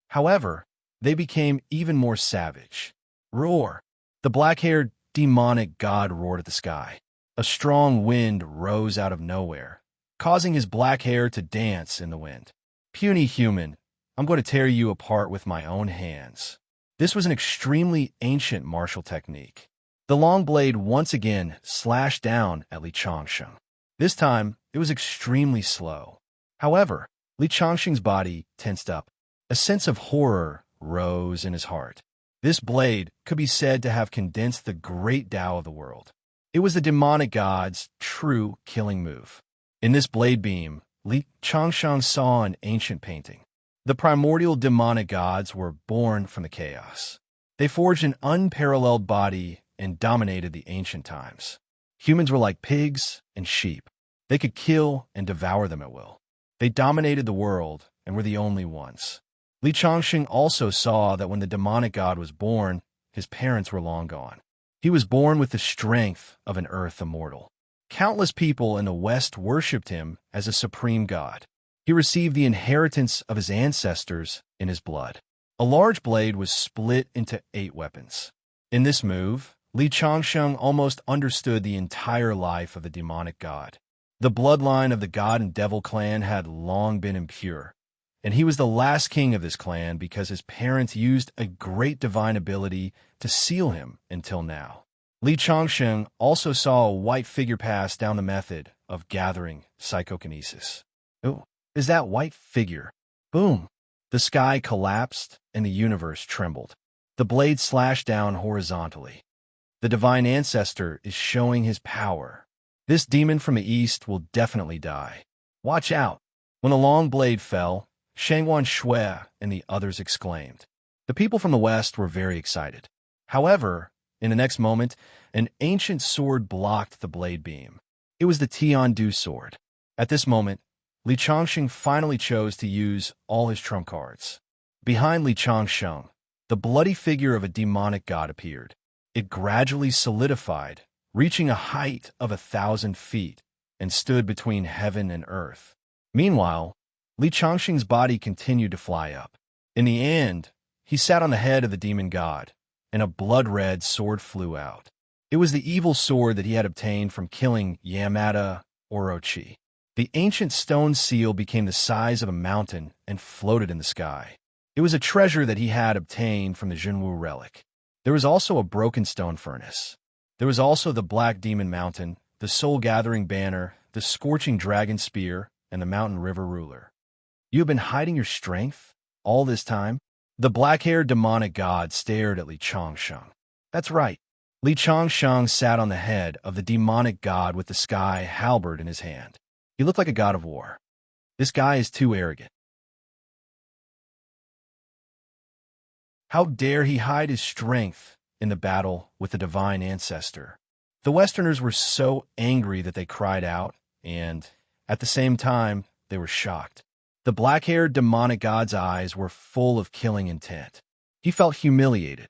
However, they became even more savage. Roar! The black-haired demonic god roared at the sky. A strong wind rose out of nowhere, causing his black hair to dance in the wind. "Puny human, I'm going to tear you apart with my own hands." This was an extremely ancient martial technique. The long blade once again slashed down at Li Changsheng. This time, it was extremely slow. However, Li Changsheng's body tensed up. A sense of horror rose in his heart. This blade could be said to have condensed the great Tao of the world. It was the demonic god's true killing move. In this blade beam, Li Changsheng saw an ancient painting. The primordial demonic gods were born from the chaos. They forged an unparalleled body and dominated the ancient times. Humans were like pigs and sheep. They could kill and devour them at will. They dominated the world and were the only ones. Li Changsheng also saw that when the demonic god was born, his parents were long gone. He was born with the strength of an earth immortal. Countless people in the West worshipped him as a supreme god. He received the inheritance of his ancestors in his blood. A large blade was split into 8 weapons. In this move, Li Changsheng almost understood the entire life of the demonic god. The bloodline of the god and devil clan had long been impure, and he was the last king of this clan because his parents used a great divine ability to seal him until now. Li Changsheng also saw a white figure pass down the method of gathering psychokinesis. "Oh, is that white figure?" Boom! The sky collapsed and the universe trembled. The blade slashed down horizontally. The divine ancestor is showing his power. This demon from the east will definitely die. Watch out! When the long blade fell, Shangwan Shui and the others exclaimed. The people from the west were very excited. However, in the next moment, an ancient sword blocked the blade beam. It was the Tian-Du sword. At this moment, Li Changsheng finally chose to use all his trump cards. Behind Li Changsheng, the bloody figure of a demonic god appeared. It gradually solidified, reaching a height of 1,000 feet, and stood between heaven and earth. Meanwhile, Li Changsheng's body continued to fly up. In the end, he sat on the head of the demon god, and a blood-red sword flew out. It was the evil sword that he had obtained from killing Yamada Orochi. The ancient stone seal became the size of a mountain and floated in the sky. It was a treasure that he had obtained from the Junwu relic. There was also a broken stone furnace. There was also the Black Demon Mountain, the soul-gathering banner, the scorching dragon spear, and the mountain river ruler. You have been hiding your strength all this time? The black-haired demonic god stared at Li Changsheng. That's right. Li Changsheng sat on the head of the demonic god with the sky halberd in his hand. He looked like a god of war. This guy is too arrogant. How dare he hide his strength in the battle with the divine ancestor? The Westerners were so angry that they cried out, and, at the same time, they were shocked. The black-haired demonic god's eyes were full of killing intent. He felt humiliated.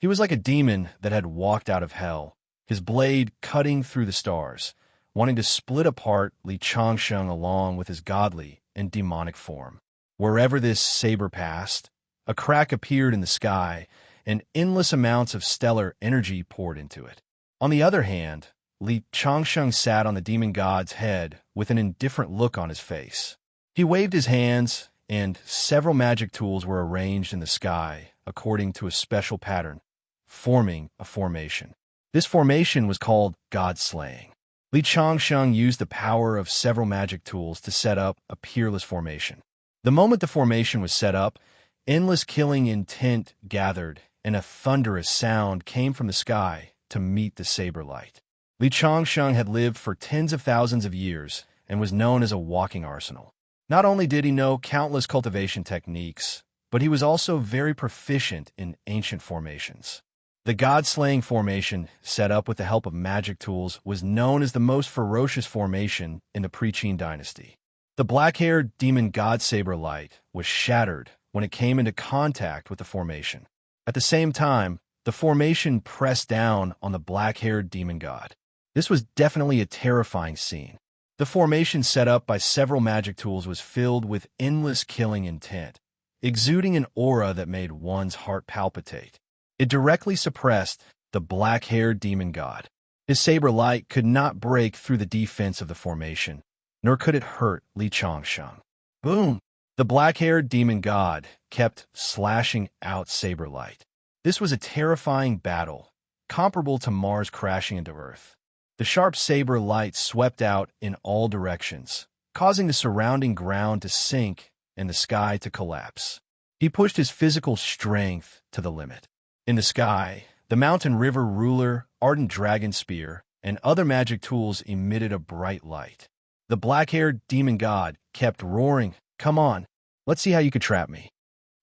He was like a demon that had walked out of hell, his blade cutting through the stars, wanting to split apart Li Changsheng along with his godly and demonic form. Wherever this saber passed, a crack appeared in the sky, and endless amounts of stellar energy poured into it. On the other hand, Li Changsheng sat on the demon god's head with an indifferent look on his face. He waved his hands, and several magic tools were arranged in the sky according to a special pattern, forming a formation. This formation was called God-slaying. Li Changsheng used the power of several magic tools to set up a peerless formation. The moment the formation was set up, endless killing intent gathered, and a thunderous sound came from the sky to meet the saber light. Li Changsheng had lived for tens of thousands of years and was known as a walking arsenal. Not only did he know countless cultivation techniques, but he was also very proficient in ancient formations. The god-slaying formation, set up with the help of magic tools, was known as the most ferocious formation in the pre-Qin dynasty. The black-haired demon god saber light was shattered when it came into contact with the formation. At the same time, the formation pressed down on the black-haired demon god. This was definitely a terrifying scene. The formation set up by several magic tools was filled with endless killing intent, exuding an aura that made one's heart palpitate. It directly suppressed the black-haired demon god. His saber light could not break through the defense of the formation, nor could it hurt Li Changsheng. Boom! The black-haired demon god kept slashing out saber light. This was a terrifying battle, comparable to Mars crashing into Earth. The sharp saber light swept out in all directions, causing the surrounding ground to sink and the sky to collapse. He pushed his physical strength to the limit. In the sky, the mountain river ruler, ardent dragon spear, and other magic tools emitted a bright light. The black-haired demon god kept roaring, "Come on, let's see how you could trap me."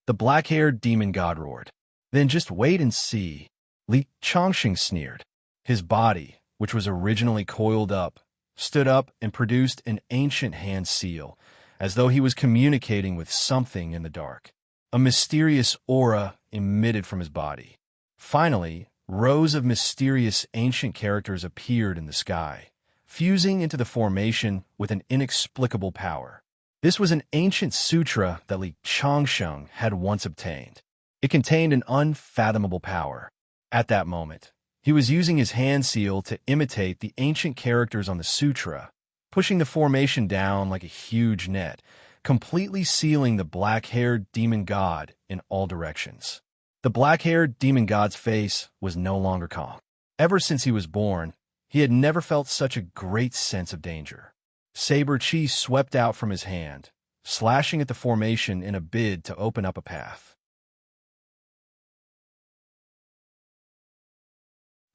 The black-haired demon god roared. "Then just wait and see." Li Changsheng sneered. His body, which was originally coiled up, stood up and produced an ancient hand seal, as though he was communicating with something in the dark. A mysterious aura emitted from his body. Finally, rows of mysterious ancient characters appeared in the sky, fusing into the formation with an inexplicable power. This was an ancient sutra that Li Changsheng had once obtained. It contained an unfathomable power. At that moment, he was using his hand seal to imitate the ancient characters on the sutra, pushing the formation down like a huge net, completely sealing the black-haired demon god in all directions. The black-haired demon god's face was no longer calm. Ever since he was born, he had never felt such a great sense of danger. Saber chi swept out from his hand, slashing at the formation in a bid to open up a path.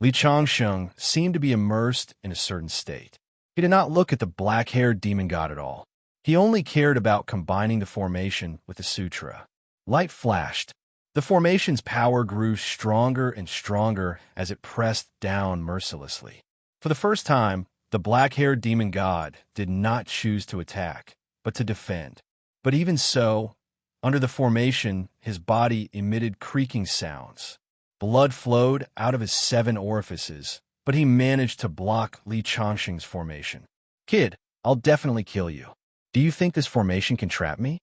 Li Changsheng seemed to be immersed in a certain state. He did not look at the black-haired demon god at all. He only cared about combining the formation with the sutra. Light flashed. The formation's power grew stronger and stronger as it pressed down mercilessly. For the first time, the black-haired demon god did not choose to attack, but to defend. But even so, under the formation, his body emitted creaking sounds. Blood flowed out of his 7 orifices, but he managed to block Li Changsheng's formation. "Kid, I'll definitely kill you. Do you think this formation can trap me?"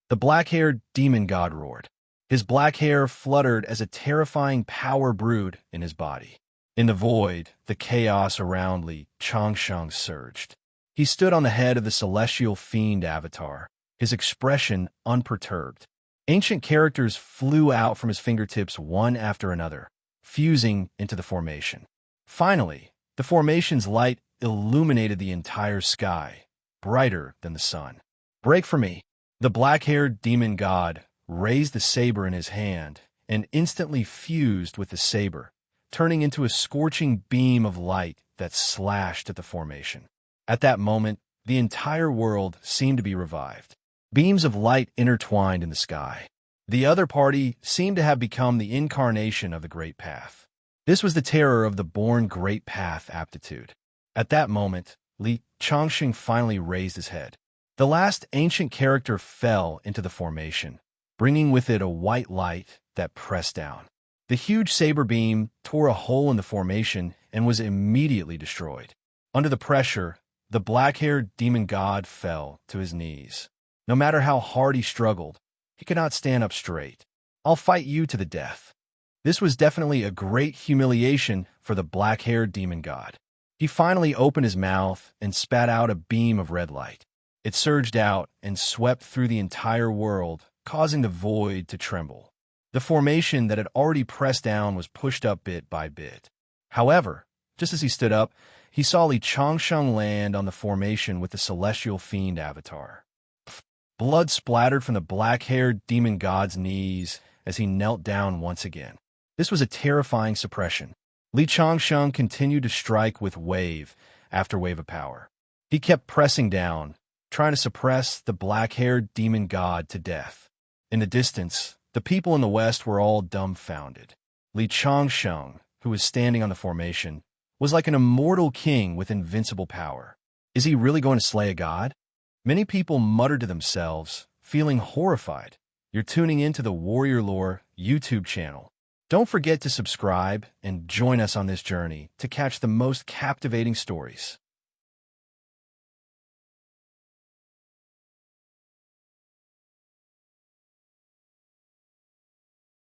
The black-haired demon god roared. His black hair fluttered as a terrifying power brewed in his body. In the void, the chaos around Li Changsheng surged. He stood on the head of the celestial fiend avatar, his expression unperturbed. Ancient characters flew out from his fingertips one after another, fusing into the formation. Finally, the formation's light illuminated the entire sky, brighter than the sun. "Break for me!" The black-haired demon god raised the saber in his hand and instantly fused with the saber, turning into a scorching beam of light that slashed at the formation. At that moment, the entire world seemed to be revived. Beams of light intertwined in the sky. The other party seemed to have become the incarnation of the Great Path. This was the terror of the born Great Path aptitude. At that moment, Li Changsheng finally raised his head. The last ancient character fell into the formation, bringing with it a white light that pressed down. The huge saber beam tore a hole in the formation and was immediately destroyed. Under the pressure, the black-haired demon god fell to his knees. No matter how hard he struggled, he could not stand up straight. "I'll fight you to the death." This was definitely a great humiliation for the black-haired demon god. He finally opened his mouth and spat out a beam of red light. It surged out and swept through the entire world, causing the void to tremble. The formation that had already pressed down was pushed up bit by bit. However, just as he stood up, he saw Li Changsheng land on the formation with the celestial fiend avatar. Blood splattered from the black-haired demon god's knees as he knelt down once again. This was a terrifying suppression. Li Changsheng continued to strike with wave after wave of power. He kept pressing down, trying to suppress the black-haired demon god to death. In the distance, the people in the west were all dumbfounded. Li Changsheng, who was standing on the formation, was like an immortal king with invincible power. Is he really going to slay a god? Many people muttered to themselves, feeling horrified. You're tuning into the Warrior Lore YouTube channel. Don't forget to subscribe and join us on this journey to catch the most captivating stories.